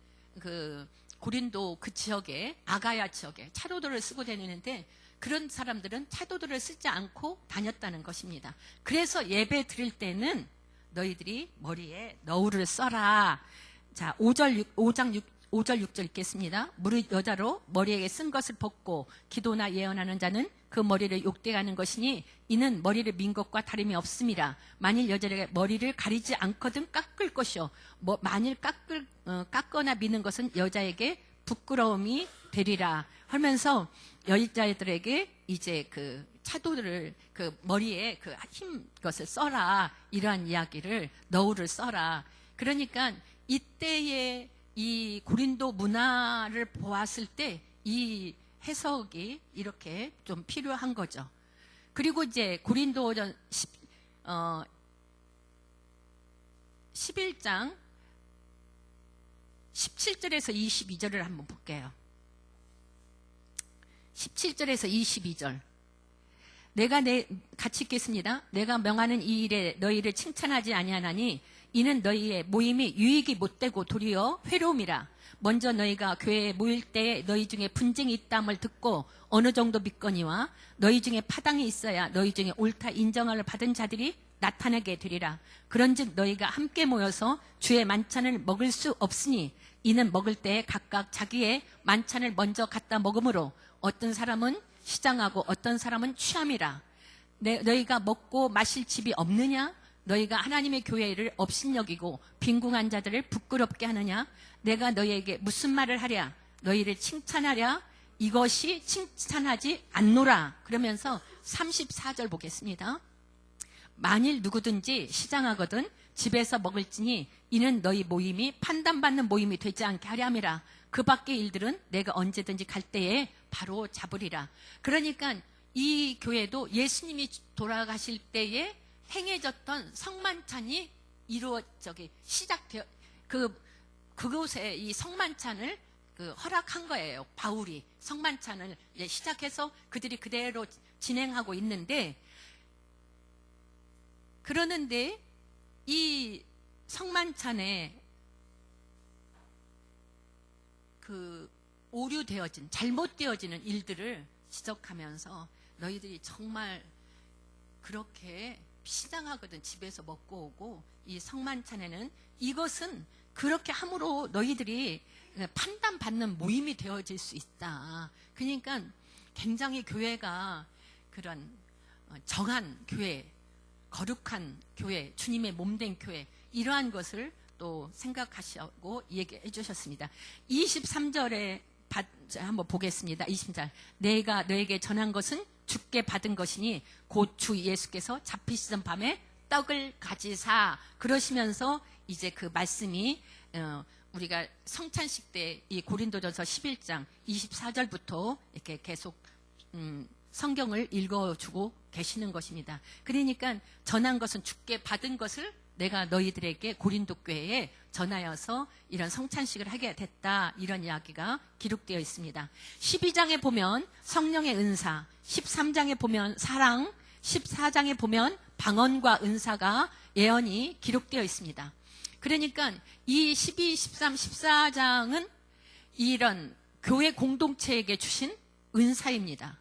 그 고린도 그 지역에 아가야 지역에 차도들을 쓰고 다니는데 그런 사람들은 차도들을 쓰지 않고 다녔다는 것입니다. 그래서 예배 드릴 때는 너희들이 머리에 너울을 써라. 자, 5절 6절 읽겠습니다. 무릇 여자로 머리에 쓴 것을 벗고 기도나 예언하는 자는 그 머리를 욕되게 하는 것이니 이는 머리를 민 것과 다름이 없습니다. 만일 여자에게 머리를 가리지 않거든 깎을 것이요. 만일 깎거나 미는 것은 여자에게 부끄러움이 되리라 하면서 여자애들에게 이제 그 차도를 그 머리에 그 힘 것을 써라 이러한 이야기를 너울을 써라. 그러니까 이때의 이 고린도 문화를 보았을 때 이 해석이 이렇게 좀 필요한 거죠. 그리고 이제 고린도전 11장 17절에서 22절을 한번 볼게요. 17절에서 22절. 같이 읽겠습니다. 내가 명하는 이 일에 너희를 칭찬하지 아니하나니 이는 너희의 모임이 유익이 못되고 도리어 회로움이라. 먼저 너희가 교회에 모일 때 너희 중에 분쟁이 있다함을 듣고 어느 정도 믿거니와 너희 중에 파당이 있어야 너희 중에 옳다 인정을 받은 자들이 나타나게 되리라. 그런즉 너희가 함께 모여서 주의 만찬을 먹을 수 없으니 이는 먹을 때 각각 자기의 만찬을 먼저 갖다 먹으므로 어떤 사람은 시장하고 어떤 사람은 취함이라. 너희가 먹고 마실 집이 없느냐? 너희가 하나님의 교회를 업신여기고 빈궁한 자들을 부끄럽게 하느냐? 내가 너희에게 무슨 말을 하랴? 너희를 칭찬하랴? 이것이 칭찬하지 않노라. 그러면서 34절 보겠습니다. 만일 누구든지 시장하거든 집에서 먹을지니 이는 너희 모임이 판단받는 모임이 되지 않게 하렴이라. 그 밖의 일들은 내가 언제든지 갈 때에 바로 잡으리라. 그러니까 이 교회도 예수님이 돌아가실 때에 행해졌던 성만찬이 시작되어 그곳에 이 성만찬을 허락한 거예요. 바울이 성만찬을 시작해서 그들이 그대로 진행하고 있는데, 그러는데 이 성만찬에 그 오류되어진 잘못되어지는 일들을 지적하면서 너희들이 정말 그렇게 시장하거든 집에서 먹고 오고 이 성만찬에는 이것은 그렇게 함으로 너희들이 판단받는 모임이 되어질 수 있다. 그러니까 굉장히 교회가 그런 정한 교회, 거룩한 교회, 주님의 몸된 교회, 이러한 것을 또 생각하시고 얘기해 주셨습니다. 23절에 한번 보겠습니다. 20절. 내가 너에게 전한 것은 주께 받은 것이니 곧 주 예수께서 잡히시던 밤에 떡을 가지사. 그러시면서 이제 그 말씀이 우리가 성찬식 때 이 고린도전서 11장 24절부터 이렇게 계속 성경을 읽어주고 계시는 것입니다. 그러니까 전한 것은 주께 받은 것을 내가 너희들에게 고린도 교회에 전하여서 이런 성찬식을 하게 됐다, 이런 이야기가 기록되어 있습니다. 12장에 보면 성령의 은사, 13장에 보면 사랑, 14장에 보면 방언과 은사가 예언이 기록되어 있습니다. 그러니까 이 12, 13, 14장은 이런 교회 공동체에게 주신 은사입니다.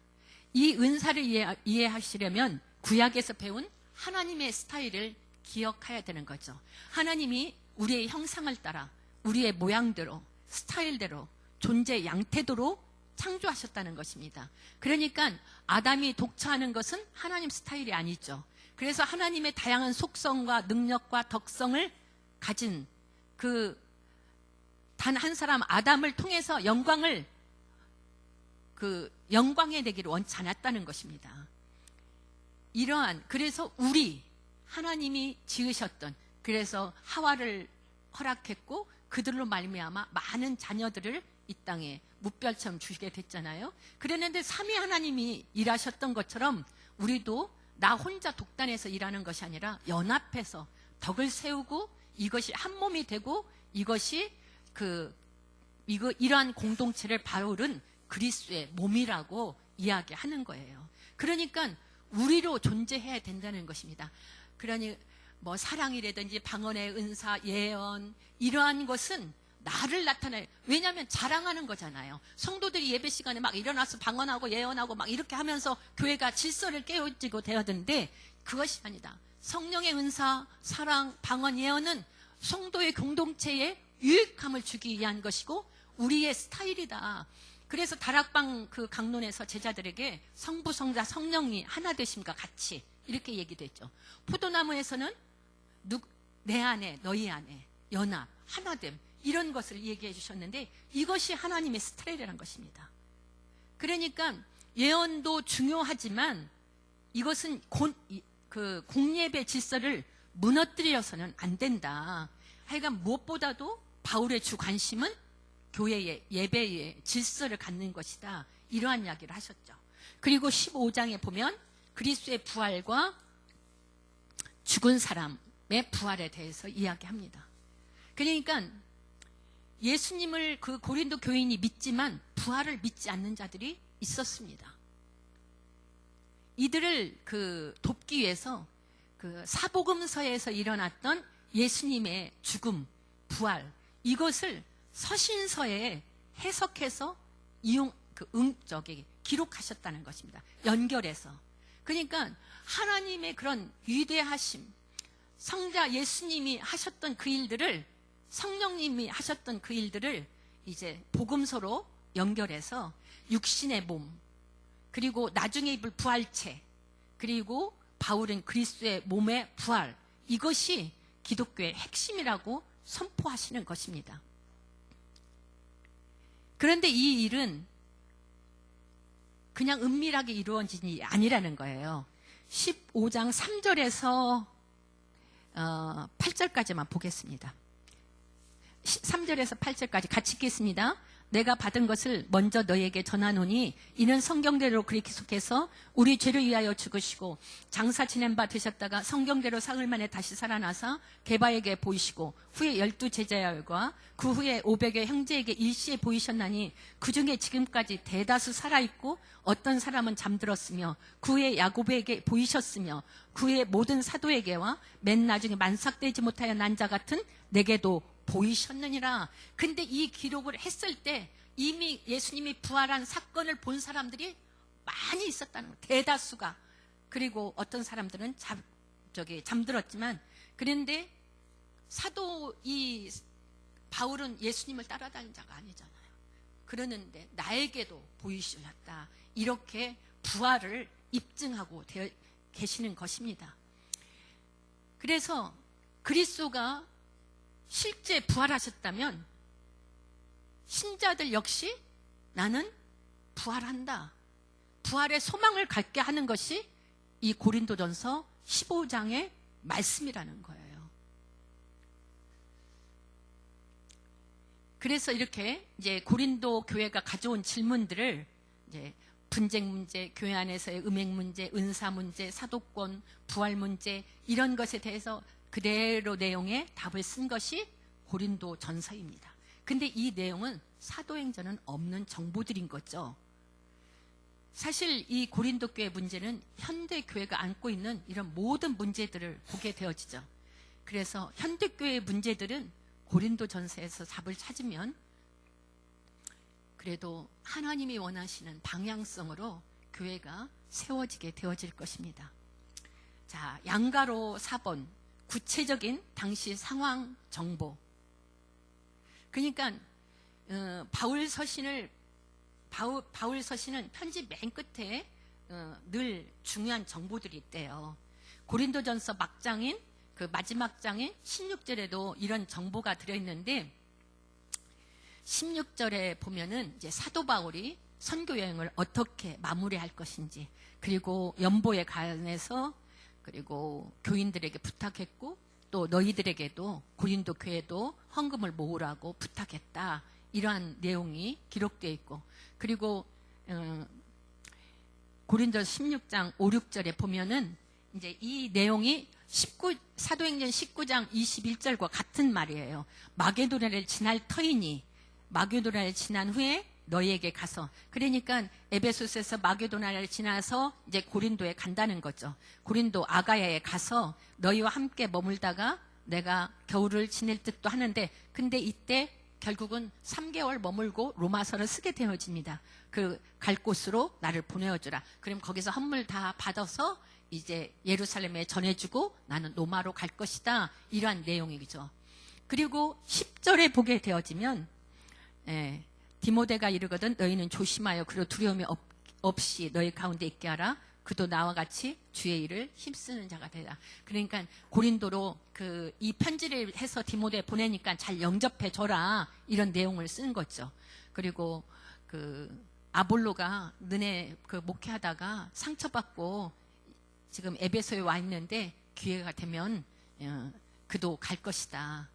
이 은사를 이해하시려면 구약에서 배운 하나님의 스타일을 기억해야 되는 거죠. 하나님이 우리의 형상을 따라 우리의 모양대로, 스타일대로, 존재 양태도로 창조하셨다는 것입니다. 그러니까 아담이 독차하는 것은 하나님 스타일이 아니죠. 그래서 하나님의 다양한 속성과 능력과 덕성을 가진 그 단 한 사람 아담을 통해서 영광의 내기를 원치 않았다는 것입니다. 그래서 하나님이 지으셨던, 그래서 하와를 허락했고 그들로 말미암아 많은 자녀들을 이 땅에 무별처럼 주시게 됐잖아요. 그랬는데 삼위 하나님이 일하셨던 것처럼 우리도 나 혼자 독단해서 일하는 것이 아니라 연합해서 덕을 세우고 이것이 한 몸이 되고 이것이 이러한 공동체를 바울은 그리스도의 몸이라고 이야기하는 거예요. 그러니까 우리로 존재해야 된다는 것입니다. 그러니 뭐 사랑이라든지 방언의 은사, 예언 이러한 것은 나를 나타내요. 왜냐하면 자랑하는 거잖아요. 성도들이 예배 시간에 막 일어나서 방언하고 예언하고 막 이렇게 하면서 교회가 질서를 깨우치고 되었는데 그것이 아니다. 성령의 은사, 사랑, 방언, 예언은 성도의 공동체에 유익함을 주기 위한 것이고 우리의 스타일이다. 그래서 다락방 그 강론에서 제자들에게 성부, 성자, 성령이 하나 되심과 같이 이렇게 얘기됐죠. 포도나무에서는 내 안에, 너희 안에 연합, 하나됨 이런 것을 얘기해 주셨는데 이것이 하나님의 스타일이라는 것입니다. 그러니까 예언도 중요하지만 이것은 공예배 질서를 무너뜨려서는 안 된다. 하여간 무엇보다도 바울의 주 관심은 교회의 예배의 질서를 갖는 것이다. 이러한 이야기를 하셨죠. 그리고 15장에 보면 그리스도의 부활과 죽은 사람의 부활에 대해서 이야기합니다. 그러니까 예수님을 그 고린도 교인이 믿지만 부활을 믿지 않는 자들이 있었습니다. 이들을 돕기 위해서 사복음서에서 일어났던 예수님의 죽음, 부활 이것을 서신서에 해석해서 기록하셨다는 것입니다. 연결해서. 그러니까 하나님의 그런 위대하심, 성자 예수님이 하셨던 그 일들을 성령님이 하셨던 그 일들을 이제 복음서로 연결해서 육신의 몸, 그리고 나중에 입을 부활체, 그리고 바울은 그리스도의 몸의 부활, 이것이 기독교의 핵심이라고 선포하시는 것입니다. 그런데 이 일은 그냥 은밀하게 이루어진 일이 아니라는 거예요. 15장 3절에서 8절까지만 보겠습니다. 3절에서 8절까지 같이 읽겠습니다. 내가 받은 것을 먼저 너희에게 전하노니 이는 성경대로 그렇게 속해서 우리 죄를 위하여 죽으시고 장사 지낸 바 되셨다가 성경대로 사흘 만에 다시 살아나사 게바에게 보이시고 후에 12 제자열과 그 후에 500의 형제에게 일시에 보이셨나니 그 중에 지금까지 대다수 살아있고 어떤 사람은 잠들었으며 그 후에 야고보에게 보이셨으며 그 후에 모든 사도에게와 맨 나중에 만삭되지 못하여 난 자 같은 내게도 보이셨느니라. 근데 이 기록을 했을 때 이미 예수님이 부활한 사건을 본 사람들이 많이 있었다는 거예요. 대다수가. 그리고 어떤 사람들은 잠들었지만 그런데 바울은 예수님을 따라다닌 자가 아니잖아요. 그러는데 나에게도 보이셨다. 이렇게 부활을 입증하고 계시는 것입니다. 그래서 그리스도가 실제 부활하셨다면 신자들 역시 나는 부활한다. 부활의 소망을 갖게 하는 것이 이 고린도전서 15장의 말씀이라는 거예요. 그래서 이렇게 이제 고린도 교회가 가져온 질문들을 이제 분쟁 문제, 교회 안에서의 음행 문제, 은사 문제, 사도권, 부활 문제 이런 것에 대해서 그대로 내용의 답을 쓴 것이 고린도 전서입니다. 근데 이 내용은 사도행전은 없는 정보들인 거죠. 사실 이 고린도 교회 문제는 현대 교회가 안고 있는 이런 모든 문제들을 보게 되어지죠. 그래서 현대 교회의 문제들은 고린도 전서에서 답을 찾으면 그래도 하나님이 원하시는 방향성으로 교회가 세워지게 되어질 것입니다. 자, 양가로 4번. 구체적인 당시 상황 정보. 그러니까 바울 서신은 편지 맨 끝에 늘 중요한 정보들이 있대요. 고린도전서 막장인 그 마지막 장인 16절에도 이런 정보가 들어있는데 16절에 보면은 이제 사도 바울이 선교 여행을 어떻게 마무리할 것인지 그리고 연보에 관해서 그리고 교인들에게 부탁했고 또 너희들에게도 고린도 교회도 헌금을 모으라고 부탁했다. 이러한 내용이 기록되어 있고 그리고 고린도 16장 5, 6절에 보면은 이제 이 내용이 사도행전 19장 21절과 같은 말이에요. 마게도냐를 지날 터이니 마게도냐를 지난 후에 너희에게 가서, 그러니까 에베소서에서 마게도냐를 지나서 이제 고린도에 간다는 거죠. 고린도 아가야에 가서 너희와 함께 머물다가 내가 겨울을 지낼 듯도 하는데, 근데 이때 결국은 3개월 머물고 로마서를 쓰게 되어집니다. 그 갈 곳으로 나를 보내어주라. 그럼 거기서 헌물 다 받아서 이제 예루살렘에 전해주고 나는 로마로 갈 것이다. 이러한 내용이죠. 그리고 10절에 보게 되어지면 디모데가 이르거든 너희는 조심하여 그로 두려움이 없이 너희 가운데 있게 하라. 그도 나와 같이 주의 일을 힘쓰는 자가 되라. 그러니까 고린도로 이 편지를 해서 디모데에 보내니까 잘 영접해 줘라. 이런 내용을 쓰는 거죠. 그리고 아볼로가 너네 목회하다가 상처받고 지금 에베소에 와 있는데 기회가 되면 그도 갈 것이다.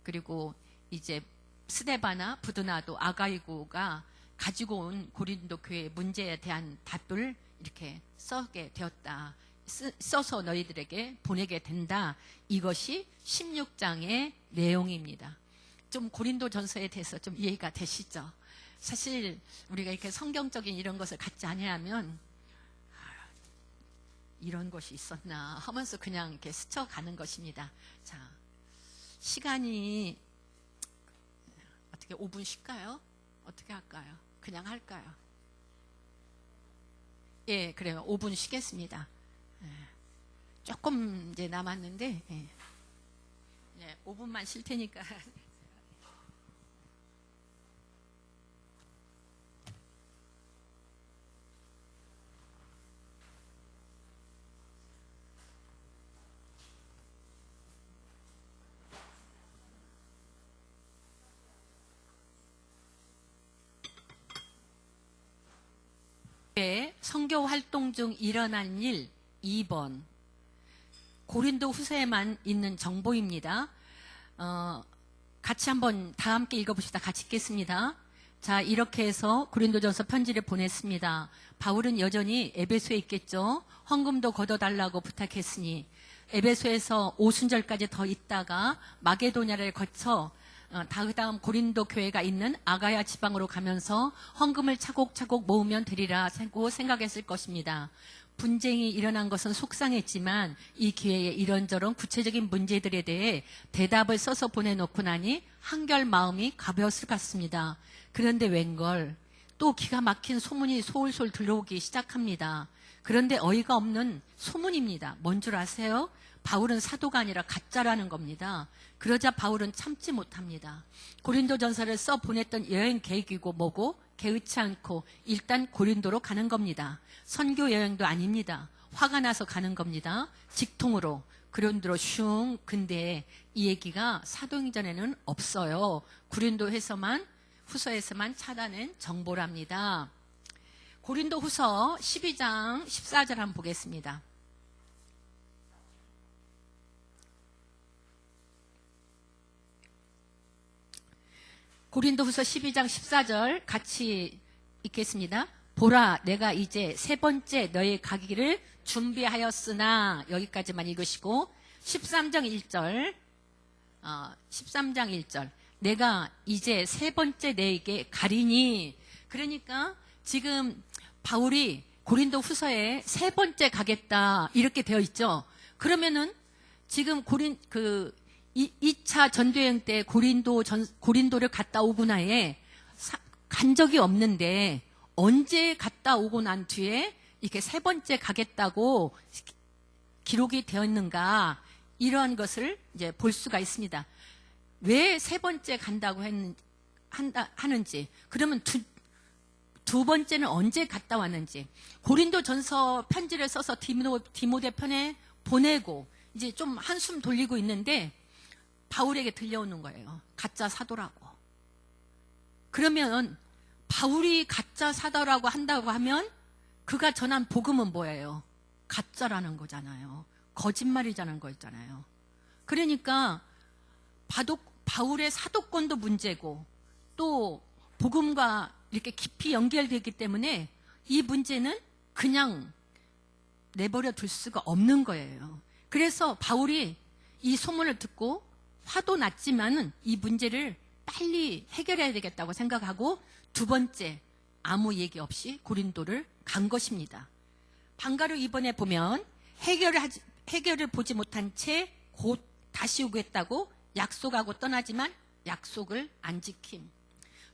그리고 이제 스데바나 부드나도 아가이고가 가지고 온 고린도 교회의 문제에 대한 답을 이렇게 써게 되었다. 써서 너희들에게 보내게 된다. 이것이 16장의 내용입니다. 좀 고린도 전서에 대해서 좀 이해가 되시죠? 사실 우리가 이렇게 성경적인 이런 것을 갖지 아니하면 이런 것이 있었나 하면서 그냥 이렇게 스쳐가는 것입니다. 자, 시간이 어떻게 5분 쉴까요? 어떻게 할까요? 그냥 할까요? 예, 그래요. 5분 쉬겠습니다. 조금 이제 남았는데, 5분만 쉴 테니까. 선교 활동 중 일어난 일 2번 고린도 후서에만 있는 정보입니다. 같이 한번 다 함께 읽어봅시다. 같이 읽겠습니다. 자, 이렇게 해서 고린도전서 편지를 보냈습니다. 바울은 여전히 에베소에 있겠죠. 헌금도 걷어달라고 부탁했으니 에베소에서 오순절까지 더 있다가 마게도냐를 거쳐 다음 고린도 교회가 있는 아가야 지방으로 가면서 헌금을 차곡차곡 모으면 되리라 생각했을 것입니다. 분쟁이 일어난 것은 속상했지만 이 기회에 이런저런 구체적인 문제들에 대해 대답을 써서 보내놓고 나니 한결 마음이 가벼웠을 것 같습니다. 그런데 웬걸 또 기가 막힌 소문이 솔솔 들어오기 시작합니다. 그런데 어이가 없는 소문입니다. 뭔 줄 아세요? 바울은 사도가 아니라 가짜라는 겁니다. 그러자 바울은 참지 못합니다. 고린도전서를 써 보냈던 여행 계획이고 뭐고 개의치 않고 일단 고린도로 가는 겁니다. 선교 여행도 아닙니다. 화가 나서 가는 겁니다. 직통으로 고린도로 슝. 근데 이 얘기가 사도행전에는 없어요. 고린도 후서에서만 찾아낸 정보랍니다. 고린도 후서 12장 14절 한번 보겠습니다. 고린도후서 12장 14절 같이 읽겠습니다. 보라, 내가 이제 세 번째 너희 가기를 준비하였으나, 여기까지만 읽으시고 13장 1절 내가 이제 세 번째 너에게 가리니. 그러니까 지금 바울이 고린도 후서에 세 번째 가겠다 이렇게 되어 있죠. 그러면은 지금 2차 전도여행 때 고린도를 갔다 오고 나에 간 적이 없는데 언제 갔다 오고 난 뒤에 이렇게 세 번째 가겠다고 기록이 되어 있는가, 이러한 것을 이제 볼 수가 있습니다. 왜 세 번째 간다고 하는지, 그러면 두 번째는 언제 갔다 왔는지, 고린도 전서 편지를 써서 디모데 편에 보내고 이제 좀 한숨 돌리고 있는데 바울에게 들려오는 거예요. 가짜 사도라고. 그러면 바울이 가짜 사도라고 한다고 하면 그가 전한 복음은 뭐예요? 가짜라는 거잖아요. 거짓말이라는 거였잖아요. 그러니까 바울의 사도권도 문제고 또 복음과 이렇게 깊이 연결되기 때문에 이 문제는 그냥 내버려 둘 수가 없는 거예요. 그래서 바울이 이 소문을 듣고 화도 났지만은 이 문제를 빨리 해결해야 되겠다고 생각하고 두 번째 아무 얘기 없이 고린도를 간 것입니다. 방가루 이번에 보면 해결을 보지 못한 채 곧 다시 오겠다고 약속하고 떠나지만 약속을 안 지킴.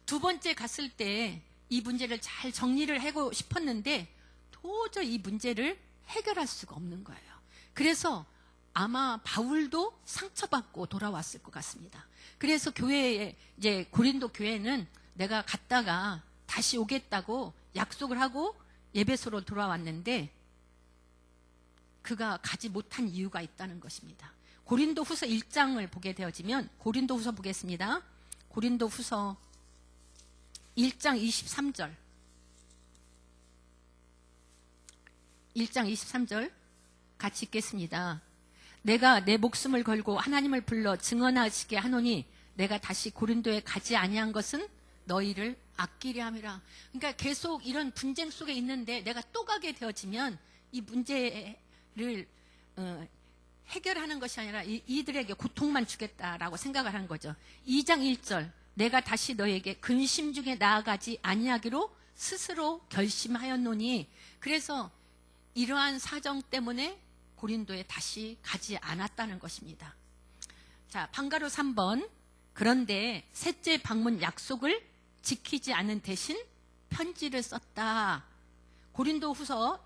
두 번째 갔을 때 이 문제를 잘 정리를 하고 싶었는데 도저히 이 문제를 해결할 수가 없는 거예요. 그래서 아마 바울도 상처받고 돌아왔을 것 같습니다. 그래서 교회에, 이제 고린도 교회는 내가 갔다가 다시 오겠다고 약속을 하고 에베소로 돌아왔는데 그가 가지 못한 이유가 있다는 것입니다. 고린도 후서 1장을 보게 되어지면 고린도 후서 보겠습니다. 고린도 후서 1장 23절 1장 23절 같이 읽겠습니다. 내가 내 목숨을 걸고 하나님을 불러 증언하시게 하노니 내가 다시 고린도에 가지 아니한 것은 너희를 아끼려 함이라. 그러니까 계속 이런 분쟁 속에 있는데 내가 또 가게 되어지면 이 문제를 해결하는 것이 아니라 이들에게 고통만 주겠다라고 생각을 한 거죠. 2장 1절 내가 다시 너에게 근심 중에 나아가지 아니하기로 스스로 결심하였노니. 그래서 이러한 사정 때문에 고린도에 다시 가지 않았다는 것입니다. 자, 방가로 3번. 그런데 셋째 방문 약속을 지키지 않은 대신 편지를 썼다. 고린도 후서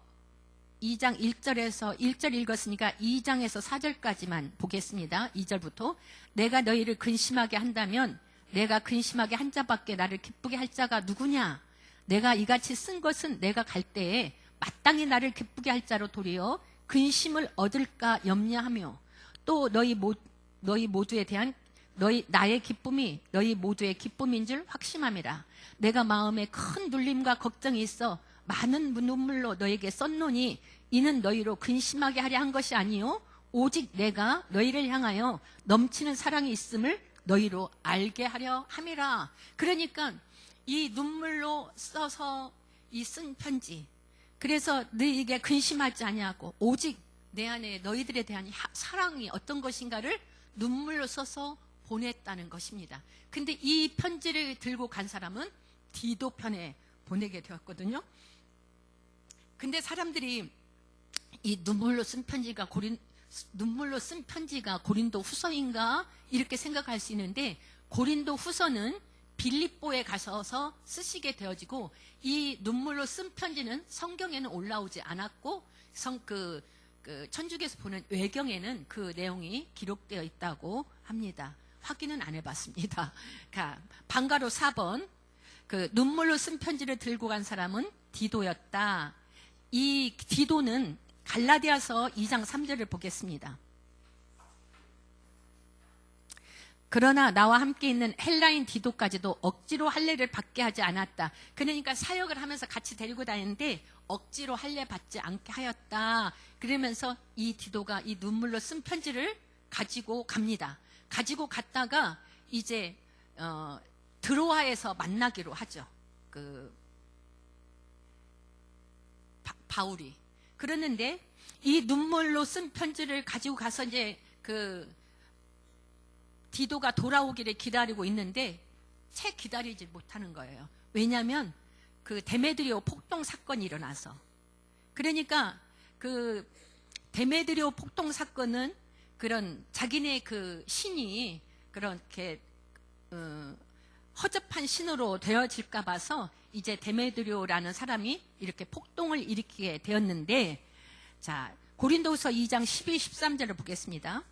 2장 1절에서 1절 읽었으니까 2장에서 4절까지만 보겠습니다. 2절부터 내가 너희를 근심하게 한다면 내가 근심하게 한 자밖에 나를 기쁘게 할 자가 누구냐? 내가 이같이 쓴 것은 내가 갈 때에 마땅히 나를 기쁘게 할 자로 도리어 근심을 얻을까 염려하며 또 너희 모두에 대한 나의 기쁨이 너희 모두의 기쁨인 줄 확신함이라. 내가 마음에 큰 눌림과 걱정이 있어 많은 눈물로 너에게 썼노니 이는 너희로 근심하게 하려 한 것이 아니요 오직 내가 너희를 향하여 넘치는 사랑이 있음을 너희로 알게 하려 함이라. 그러니까 이 눈물로 써서 이 쓴 편지, 그래서 너희에게 근심하지 아니하고 오직 내 안에 너희들에 대한 사랑이 어떤 것인가를 눈물로 써서 보냈다는 것입니다. 근데 이 편지를 들고 간 사람은 디도 편에 보내게 되었거든요. 근데 사람들이 이 눈물로 쓴 편지가 고린도 후서인가 이렇게 생각할 수 있는데 고린도 후서는 빌립보에 가셔서 쓰시게 되어지고 이 눈물로 쓴 편지는 성경에는 올라오지 않았고 천주교에서 보는 외경에는 그 내용이 기록되어 있다고 합니다. 확인은 안 해봤습니다. 방가로 4번 눈물로 쓴 편지를 들고 간 사람은 디도였다. 이 디도는 갈라디아서 2장 3절을 보겠습니다. 그러나 나와 함께 있는 헬라인 디도까지도 억지로 할례를 받게 하지 않았다. 그러니까 사역을 하면서 같이 데리고 다니는데 억지로 할례 받지 않게 하였다. 그러면서 이 디도가 이 눈물로 쓴 편지를 가지고 갑니다. 가지고 갔다가 이제 드로아에서 만나기로 하죠. 바울이. 그러는데 이 눈물로 쓴 편지를 가지고 가서 이제 디도가 돌아오기를 기다리고 있는데 채 기다리지 못하는 거예요. 왜냐하면 데메드리오 폭동 사건이 일어나서. 그러니까 데메드리오 폭동 사건은 그런 자기네 신이 그렇게 허접한 신으로 되어질까 봐서 이제 데메드리오라는 사람이 이렇게 폭동을 일으키게 되었는데, 자, 고린도후서 2장 12, 13절을 보겠습니다.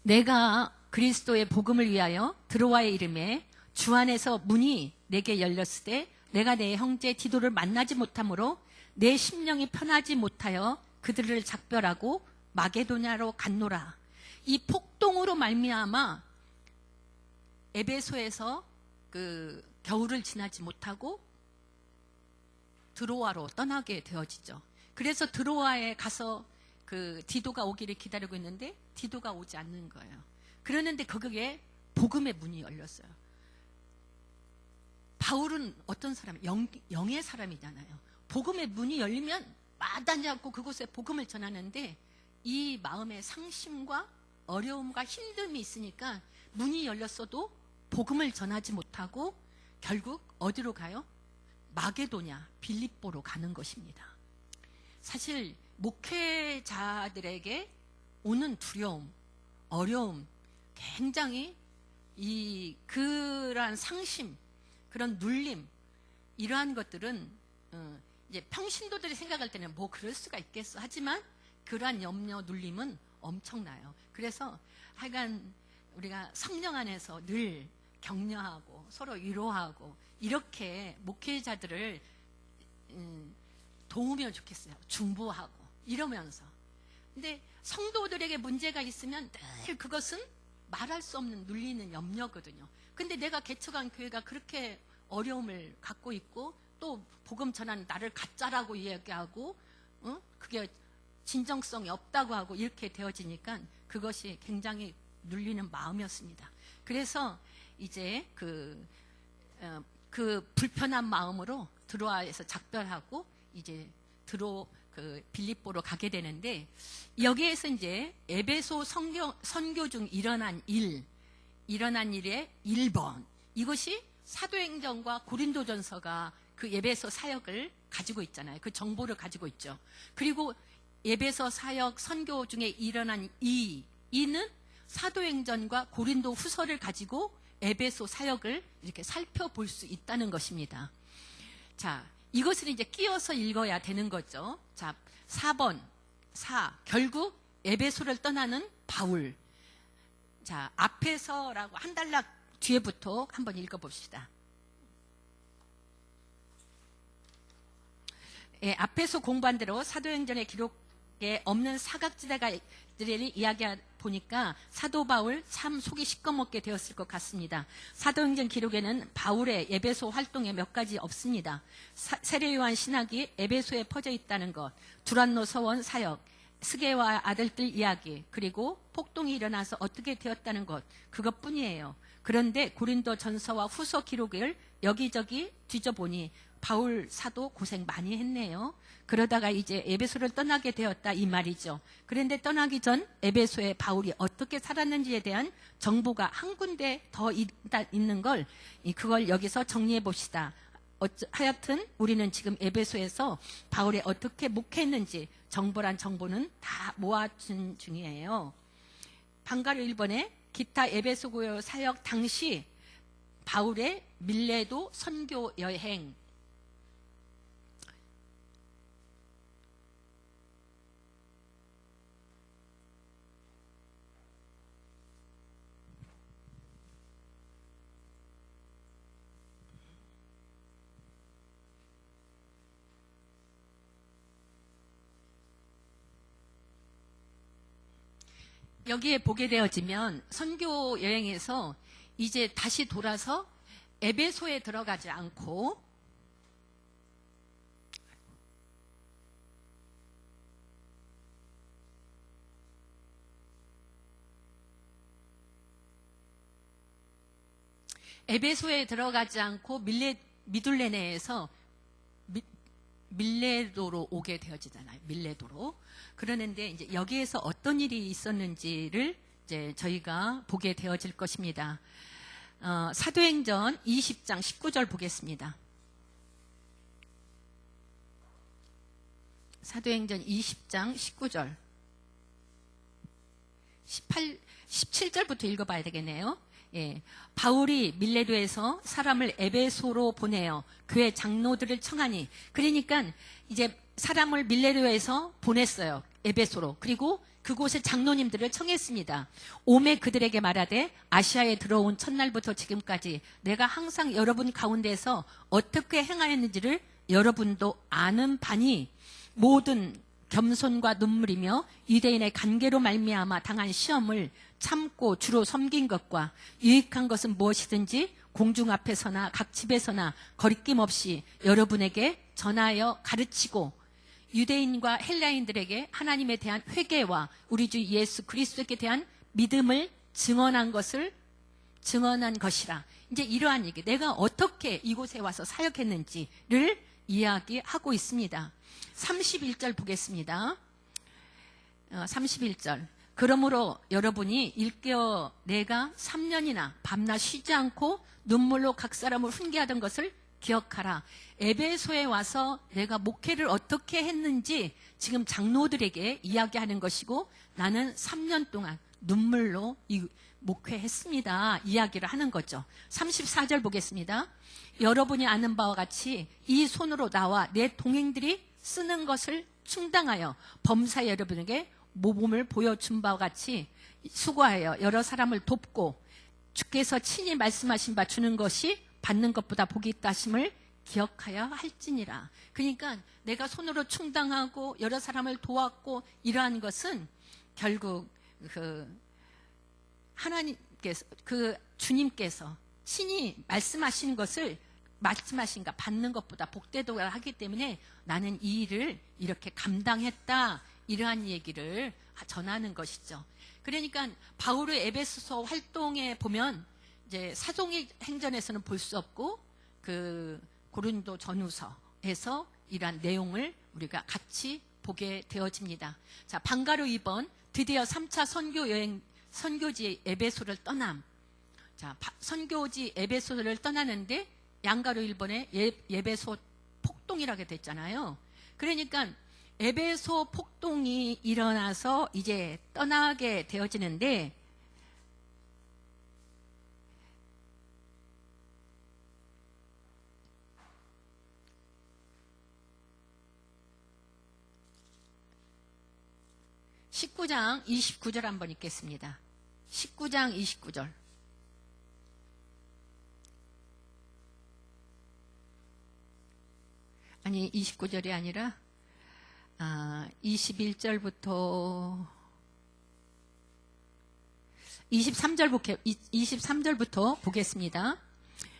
내가 그리스도의 복음을 위하여 드로아의 이름에 주 안에서 문이 내게 열렸을 때 내가 내 형제 디도를 만나지 못하므로 내 심령이 편하지 못하여 그들을 작별하고 마게도냐로 갔노라. 이 폭동으로 말미암아 에베소에서 겨울을 지나지 못하고 드로아로 떠나게 되어지죠. 그래서 드로아에 가서 디도가 오기를 기다리고 있는데 디도가 오지 않는 거예요. 그러는데 거기에 복음의 문이 열렸어요. 바울은 어떤 사람? 영의 사람이잖아요. 복음의 문이 열리면 마다하지 않고 그곳에 복음을 전하는데 이 마음의 상심과 어려움과 힘듦이 있으니까 문이 열렸어도 복음을 전하지 못하고 결국 어디로 가요? 마게도냐, 빌립보로 가는 것입니다. 사실 목회자들에게 오는 두려움, 어려움, 굉장히 그러한 상심, 그런 눌림, 이러한 것들은 이제 평신도들이 생각할 때는 뭐 그럴 수가 있겠어. 하지만 그러한 염려, 눌림은 엄청나요. 그래서 하여간 우리가 성령 안에서 늘 격려하고 서로 위로하고 이렇게 목회자들을 도우면 좋겠어요. 중보하고 이러면서. 근데 성도들에게 문제가 있으면 늘 그것은 말할 수 없는 눌리는 염려거든요. 근데 내가 개척한 교회가 그렇게 어려움을 갖고 있고 또 복음 전하는 나를 가짜라고 이야기하고 그게 진정성이 없다고 하고 이렇게 되어지니까 그것이 굉장히 눌리는 마음이었습니다. 그래서 이제 그 불편한 마음으로 드로아에서 작별하고 이제 빌립보로 가게 되는데, 여기에서 이제 에베소 선교 중 일어난 일의 1번, 이것이 사도행전과 고린도전서가 그 에베소 사역을 가지고 있잖아요. 그 정보를 가지고 있죠. 그리고 에베소 사역 선교 중에 일어난 이는 사도행전과 고린도 후서를 가지고 에베소 사역을 이렇게 살펴볼 수 있다는 것입니다. 자, 이것을 이제 끼워서 읽어야 되는 거죠. 자, 4번, 결국 에베소를 떠나는 바울. 자, 앞에서라고 한 단락 뒤에부터 한번 읽어봅시다. 예, 앞에서 공부한 대로 사도행전의 기록에 없는 사각지대들을 이야기해 보니까 사도 바울 참 속이 시꺼멓게 되었을 것 같습니다. 사도행전 기록에는 바울의 에베소 활동에 몇 가지 없습니다. 세례요한 신학이 에베소에 퍼져 있다는 것, 두란노 서원 사역, 스게와 아들들 이야기, 그리고 폭동이 일어나서 어떻게 되었다는 것, 그것뿐이에요. 그런데 고린도 전서와 후서 기록을 여기저기 뒤져보니 바울 사도 고생 많이 했네요. 그러다가 이제 에베소를 떠나게 되었다 이 말이죠. 그런데 떠나기 전 에베소에 바울이 어떻게 살았는지에 대한 정보가 한 군데 더 있는 걸, 그걸 여기서 정리해 봅시다. 하여튼 우리는 지금 에베소에서 바울이 어떻게 목회했는지 정보란 정보는 다 모아준 중이에요. 방가르 1번에 기타 에베소 교회 사역 당시 바울의 밀레도 선교 여행, 여기에 보게 되어지면 선교 여행에서 이제 다시 돌아서 에베소에 들어가지 않고 미둘레네에서 밀레도로 오게 되어지잖아요. 밀레도로. 그러는데 이제 여기에서 어떤 일이 있었는지를 이제 저희가 보게 되어질 것입니다. 사도행전 20장 19절 보겠습니다. 사도행전 20장 19절. 17절부터 읽어봐야 되겠네요. 예, 바울이 밀레도에서 사람을 에베소로 보내어 교회 장로들을 청하니, 그러니까 이제 사람을 밀레도에서 보냈어요. 에베소로. 그리고 그곳의 장로님들을 청했습니다. 오매 그들에게 말하되 아시아에 들어온 첫날부터 지금까지 내가 항상 여러분 가운데서 어떻게 행하였는지를 여러분도 아는 바니 모든 겸손과 눈물이며 유대인의 관계로 말미암아 당한 시험을 참고 주로 섬긴 것과 유익한 것은 무엇이든지 공중 앞에서나 각 집에서나 거리낌 없이 여러분에게 전하여 가르치고 유대인과 헬라인들에게 하나님에 대한 회개와 우리 주 예수 그리스도께 대한 믿음을 증언한 것이라. 이제 이러한 얘기, 내가 어떻게 이곳에 와서 사역했는지를 이야기하고 있습니다. 31절 보겠습니다. 31절. 그러므로 여러분이 일깨어 내가 3년이나 밤낮 쉬지 않고 눈물로 각 사람을 훈계하던 것을 기억하라. 에베소에 와서 내가 목회를 어떻게 했는지 지금 장로들에게 이야기하는 것이고, 나는 3년 동안 눈물로 목회했습니다. 이야기를 하는 거죠. 34절 보겠습니다. 여러분이 아는 바와 같이 이 손으로 나와 내 동행들이 쓰는 것을 충당하여 범사 여러분에게 모범을 보여준 바와 같이 수고하여 여러 사람을 돕고 주께서 친히 말씀하신 바 주는 것이 받는 것보다 복이 있다 하심을 기억하여 할지니라. 그러니까 내가 손으로 충당하고 여러 사람을 도왔고 이러한 것은 결국 하나님께서 주님께서 친히 말씀하신 것을 말씀하신가 받는 것보다 복되도록 하기 때문에 나는 이 일을 이렇게 감당했다, 이러한 얘기를 전하는 것이죠. 그러니까 바울의 에베소서 활동에 보면 이제 사도행전에서는 볼 수 없고 그 고린도 전후서에서 이러한 내용을 우리가 같이 보게 되어집니다. 자, 방가로 2번 드디어 3차 선교 여행 선교지 에베소를 떠남. 자, 선교지 에베소를 떠나는데 양가로 1번에 에베소 폭동이라게 됐잖아요. 그러니까 에베소 폭동이 일어나서 이제 떠나게 되어지는데, (19장 29절) 한번 읽겠습니다. 19장 29절. 아니, 29절이 아니라 21절부터 23절부터 보겠습니다.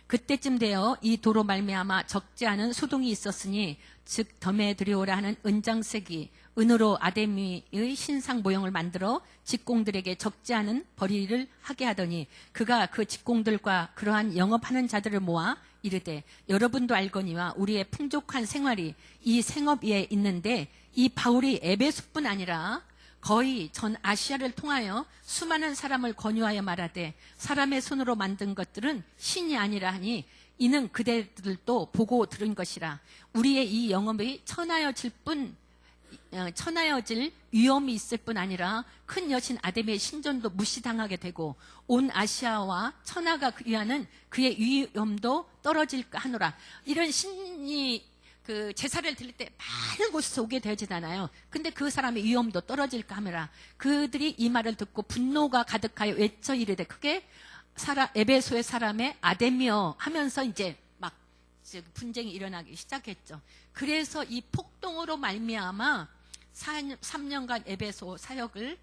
그때쯤 되어 이 도로 말미암아 적지 않은 소동이 있었으니 즉 덤에 들여오라 하는 은장색이 은으로 아데미의 신상 모형을 만들어 직공들에게 적지 않은 벌이를 하게 하더니 그가 그 직공들과 그러한 영업하는 자들을 모아 이르되 여러분도 알거니와 우리의 풍족한 생활이 이 생업 위에 있는데 이 바울이 에베소뿐 아니라 거의 전 아시아를 통하여 수많은 사람을 권유하여 말하되 사람의 손으로 만든 것들은 신이 아니라 하니 이는 그대들도 보고 들은 것이라. 우리의 이 영업이 천하여질 위험이 있을 뿐 아니라 큰 여신 아데미의 신전도 무시당하게 되고 온 아시아와 천하가 위하는 그의 위엄도 떨어질까 하노라. 이런 신이 그 제사를 드릴 때 많은 곳에서 오게 되어지잖아요. 근데 그 사람의 위엄도 떨어질까 하노라. 그들이 이 말을 듣고 분노가 가득하여 외쳐 이르되 크게 에베소의 사람의 아데미여 하면서 이제 막 분쟁이 일어나기 시작했죠. 그래서 이 폭동으로 말미암아 3년간 에베소 사역을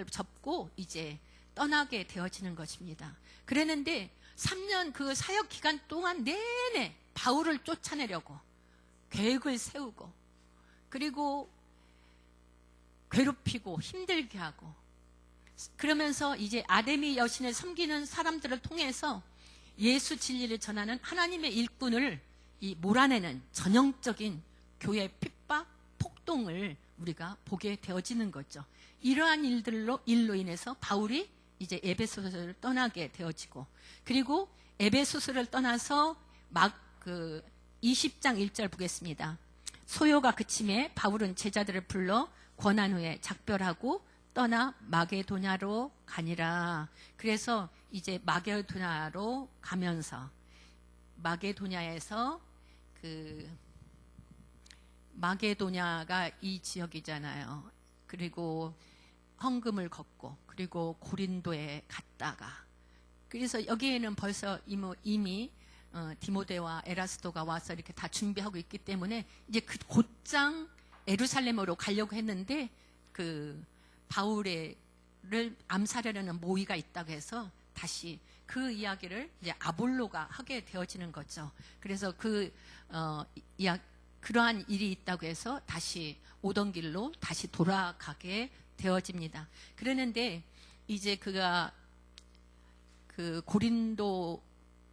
접고 이제 떠나게 되어지는 것입니다. 그랬는데 3년 그 사역 기간 동안 내내 바울을 쫓아내려고 계획을 세우고 그리고 괴롭히고 힘들게 하고 그러면서 이제 아데미 여신을 섬기는 사람들을 통해서 예수 진리를 전하는 하나님의 일꾼을 몰아내는 전형적인 교회 핍박, 폭동을 우리가 보게 되어지는 거죠. 이러한 일로 인해서 바울이 이제 에베소서를 떠나게 되어지고 그리고 에베소서를 떠나서 20장 1절 보겠습니다. 소요가 그침에 바울은 제자들을 불러 권한 후에 작별하고 떠나 마게도냐로 가니라. 그래서 이제 마게도냐로 가면서 마게도냐에서 마게도냐가 이 지역이잖아요. 그리고 헌금을 걷고 그리고 고린도에 갔다가 그래서 여기에는 벌써 이미 디모데와 에라스도가 와서 이렇게 다 준비하고 있기 때문에 이제 곧장 예루살렘으로 가려고 했는데 바울을 암살하려는 모의가 있다고 해서 다시 그 이야기를 이제 아볼로가 하게 되어지는 거죠. 그래서 그러한 일이 있다고 해서 다시 오던 길로 다시 돌아가게 되어집니다. 그러는데 이제 그가 고린도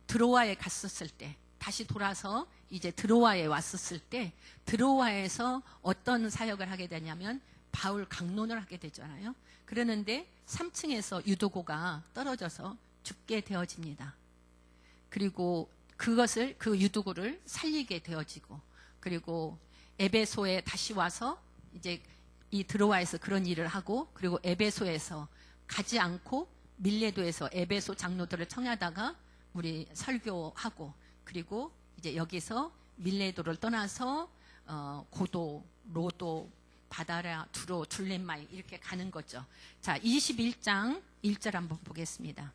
드로아에 갔었을 때 다시 돌아서 이제 드로아에 왔었을 때 드로아에서 어떤 사역을 하게 되냐면 바울 강론을 하게 되잖아요. 그러는데 3층에서 유도고가 떨어져서 죽게 되어집니다. 그리고 그 유도고를 살리게 되어지고, 그리고 에베소에 다시 와서 이제 이 드로아에서 그런 일을 하고, 그리고 에베소에서 가지 않고 밀레도에서 에베소 장로들을 청하다가 우리 설교하고, 그리고 이제 여기서 밀레도를 떠나서 고도, 로도, 바다라, 두로, 둘레마이 이렇게 가는 거죠. 자, 21장 1절 한번 보겠습니다.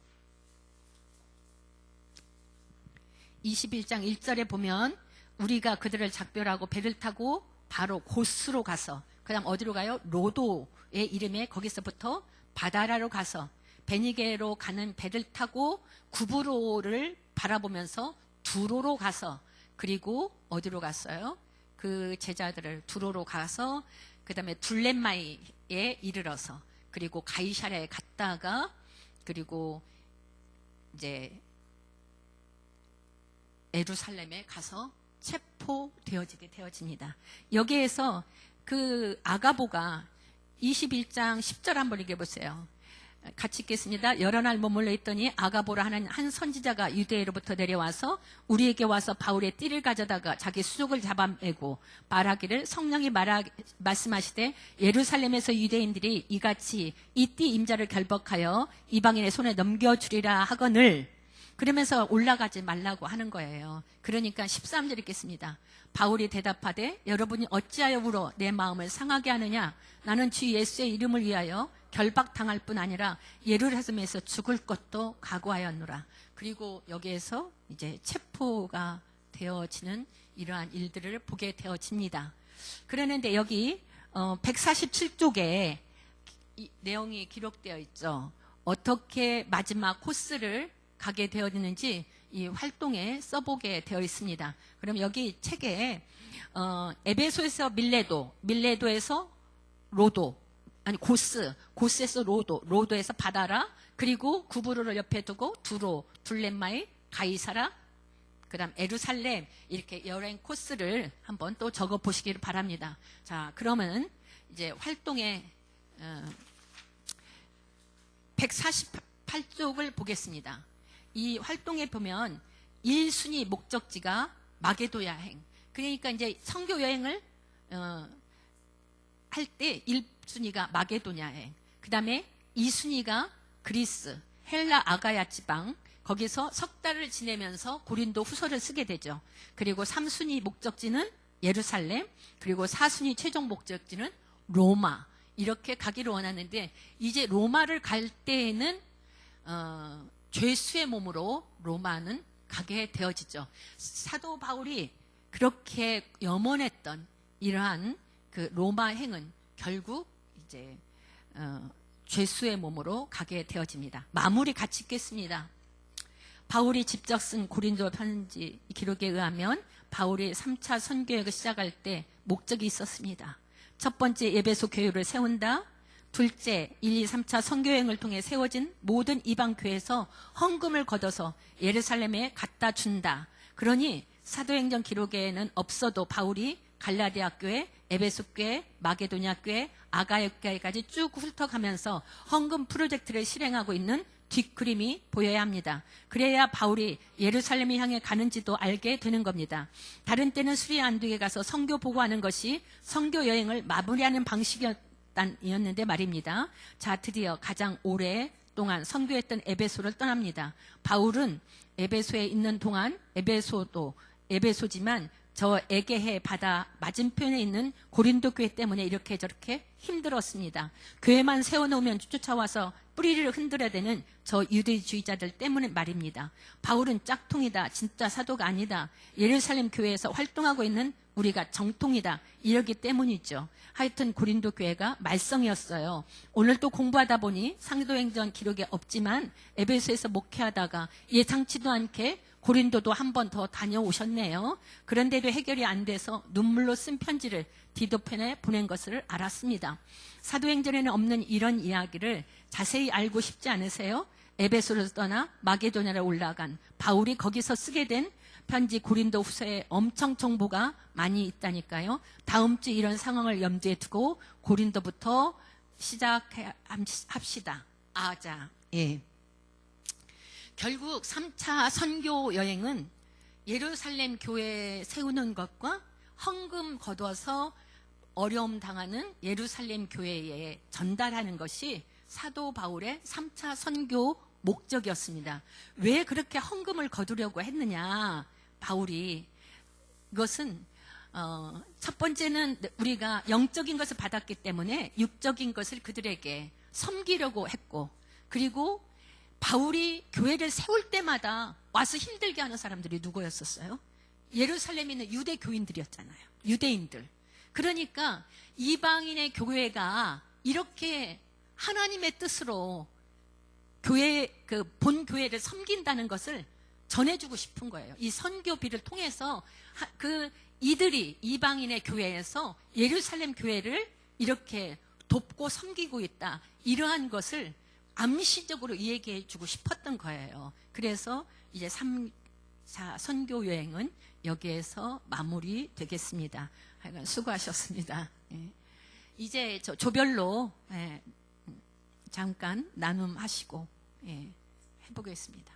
21장 1절에 보면 우리가 그들을 작별하고 배를 타고 바로 고스로 가서, 그 다음 어디로 가요? 로도의 이름에 거기서부터 바다라로 가서 베니게로 가는 배를 타고 구브로를 바라보면서 두로로 가서, 그리고 어디로 갔어요? 그 제자들을 두로로 가서 그 다음에 둘렛마이에 이르러서, 그리고 가이사랴에 갔다가, 그리고 이제 예루살렘에 가서 체포되어지게 되어집니다. 여기에서 그 아가보가 21장 10절 한번 읽어보세요. 같이 읽겠습니다. 여러 날 머물러 있더니 아가보라 하는 한 선지자가 유대로부터 내려와서 우리에게 와서 바울의 띠를 가져다가 자기 수족을 잡아매고 말하기를, 성령이 말씀하시되 예루살렘에서 유대인들이 이같이 이 띠 임자를 결박하여 이방인의 손에 넘겨주리라 하거늘, 그러면서 올라가지 말라고 하는 거예요. 그러니까 13절 읽겠습니다. 바울이 대답하되 여러분이 어찌하여 울어 내 마음을 상하게 하느냐? 나는 주 예수의 이름을 위하여 결박당할 뿐 아니라 예루살렘에서 죽을 것도 각오하였노라. 그리고 여기에서 이제 체포가 되어지는 이러한 일들을 보게 되어집니다. 그러는데 여기 147쪽에 내용이 기록되어 있죠. 어떻게 마지막 코스를 가게 되어지는지 이 활동에 써보게 되어 있습니다. 그럼 여기 책에 에베소에서 밀레도, 밀레도에서 로도, 아니 고스에서 로도, 로도에서 바다라, 그리고 구브로를 옆에 두고 두로, 둘렛마이, 가이사라, 그 다음 예루살렘, 이렇게 여행 코스를 한번 또 적어 보시기를 바랍니다. 자, 그러면 이제 활동의 148쪽을 보겠습니다. 이 활동에 보면 1순위 목적지가 마게도 여행. 그러니까 이제 선교 여행을 할 때 1순위가 마게도냐 여행. 그 다음에 2순위가 그리스, 헬라 아가야 지방. 거기서 석 달을 지내면서 고린도 후서를 쓰게 되죠. 그리고 3순위 목적지는 예루살렘, 그리고 4순위 최종 목적지는 로마. 이렇게 가기를 원하는데, 이제 로마를 갈 때에는 죄수의 몸으로 로마는 가게 되어지죠. 사도 바울이 그렇게 염원했던 이러한 그 로마 행은 결국 이제 죄수의 몸으로 가게 되어집니다. 마무리 같이 읽겠습니다. 바울이 직접 쓴 고린도 편지 기록에 의하면 바울이 3차 선교역을 시작할 때 목적이 있었습니다. 첫 번째, 에베소 교회를 세운다. 둘째, 1, 2, 3차 선교여행을 통해 세워진 모든 이방 교회에서 헌금을 걷어서 예루살렘에 갖다 준다. 그러니 사도행전 기록에는 없어도 바울이 갈라디아 교회, 에베소 교회, 마게도냐 교회, 아가야 교회까지 쭉 훑어가면서 헌금 프로젝트를 실행하고 있는 뒷그림이 보여야 합니다. 그래야 바울이 예루살렘을 향해 가는지도 알게 되는 겁니다. 다른 때는 수리 안독에 가서 선교 보고하는 것이 선교 여행을 마무리하는 방식이었는데 말입니다. 자, 드디어 가장 오랫동안 선교했던 에베소를 떠납니다. 바울은 에베소에 있는 동안 에베소지만 저 에게해 바다 맞은편에 있는 고린도 교회 때문에 이렇게 저렇게 힘들었습니다. 교회만 세워놓으면 쫓아와서 뿌리를 흔들어야 되는 저 유대주의자들 때문에 말입니다. 바울은 짝퉁이다, 진짜 사도가 아니다, 예루살렘 교회에서 활동하고 있는 우리가 정통이다, 이러기 때문이죠. 하여튼 고린도 교회가 말썽이었어요. 오늘 또 공부하다 보니 상도행전 기록에 없지만 에베소에서 목회하다가 예상치도 않게 고린도도 한 번 더 다녀오셨네요. 그런데도 해결이 안 돼서 눈물로 쓴 편지를 디도펜에 보낸 것을 알았습니다. 사도행전에는 없는 이런 이야기를 자세히 알고 싶지 않으세요? 에베소를 떠나 마게도냐로 올라간 바울이 거기서 쓰게 된 편지 고린도 후서에 엄청 정보가 많이 있다니까요. 다음 주 이런 상황을 염두에 두고 고린도부터 시작합시다. 자, 예. 결국 3차 선교 여행은 예루살렘 교회 세우는 것과 헌금 거둬서 어려움 당하는 예루살렘 교회에 전달하는 것이 사도 바울의 3차 선교 목적이었습니다. 왜 그렇게 헌금을 거두려고 했느냐? 바울이 이것은 첫 번째는 우리가 영적인 것을 받았기 때문에 육적인 것을 그들에게 섬기려고 했고, 그리고 바울이 교회를 세울 때마다 와서 힘들게 하는 사람들이 누구였었어요? 예루살렘에 있는 유대 교인들이었잖아요. 유대인들. 그러니까 이방인의 교회가 이렇게 하나님의 뜻으로 교회, 본 교회를 섬긴다는 것을 전해주고 싶은 거예요. 이 선교비를 통해서 이들이 이방인의 교회에서 예루살렘 교회를 이렇게 돕고 섬기고 있다. 이러한 것을 암시적으로 이야기해 주고 싶었던 거예요. 그래서 이제 3차 선교 여행은 여기에서 마무리 되겠습니다. 하여간 수고하셨습니다. 예. 이제 조별로 잠깐 나눔하시고 해보겠습니다.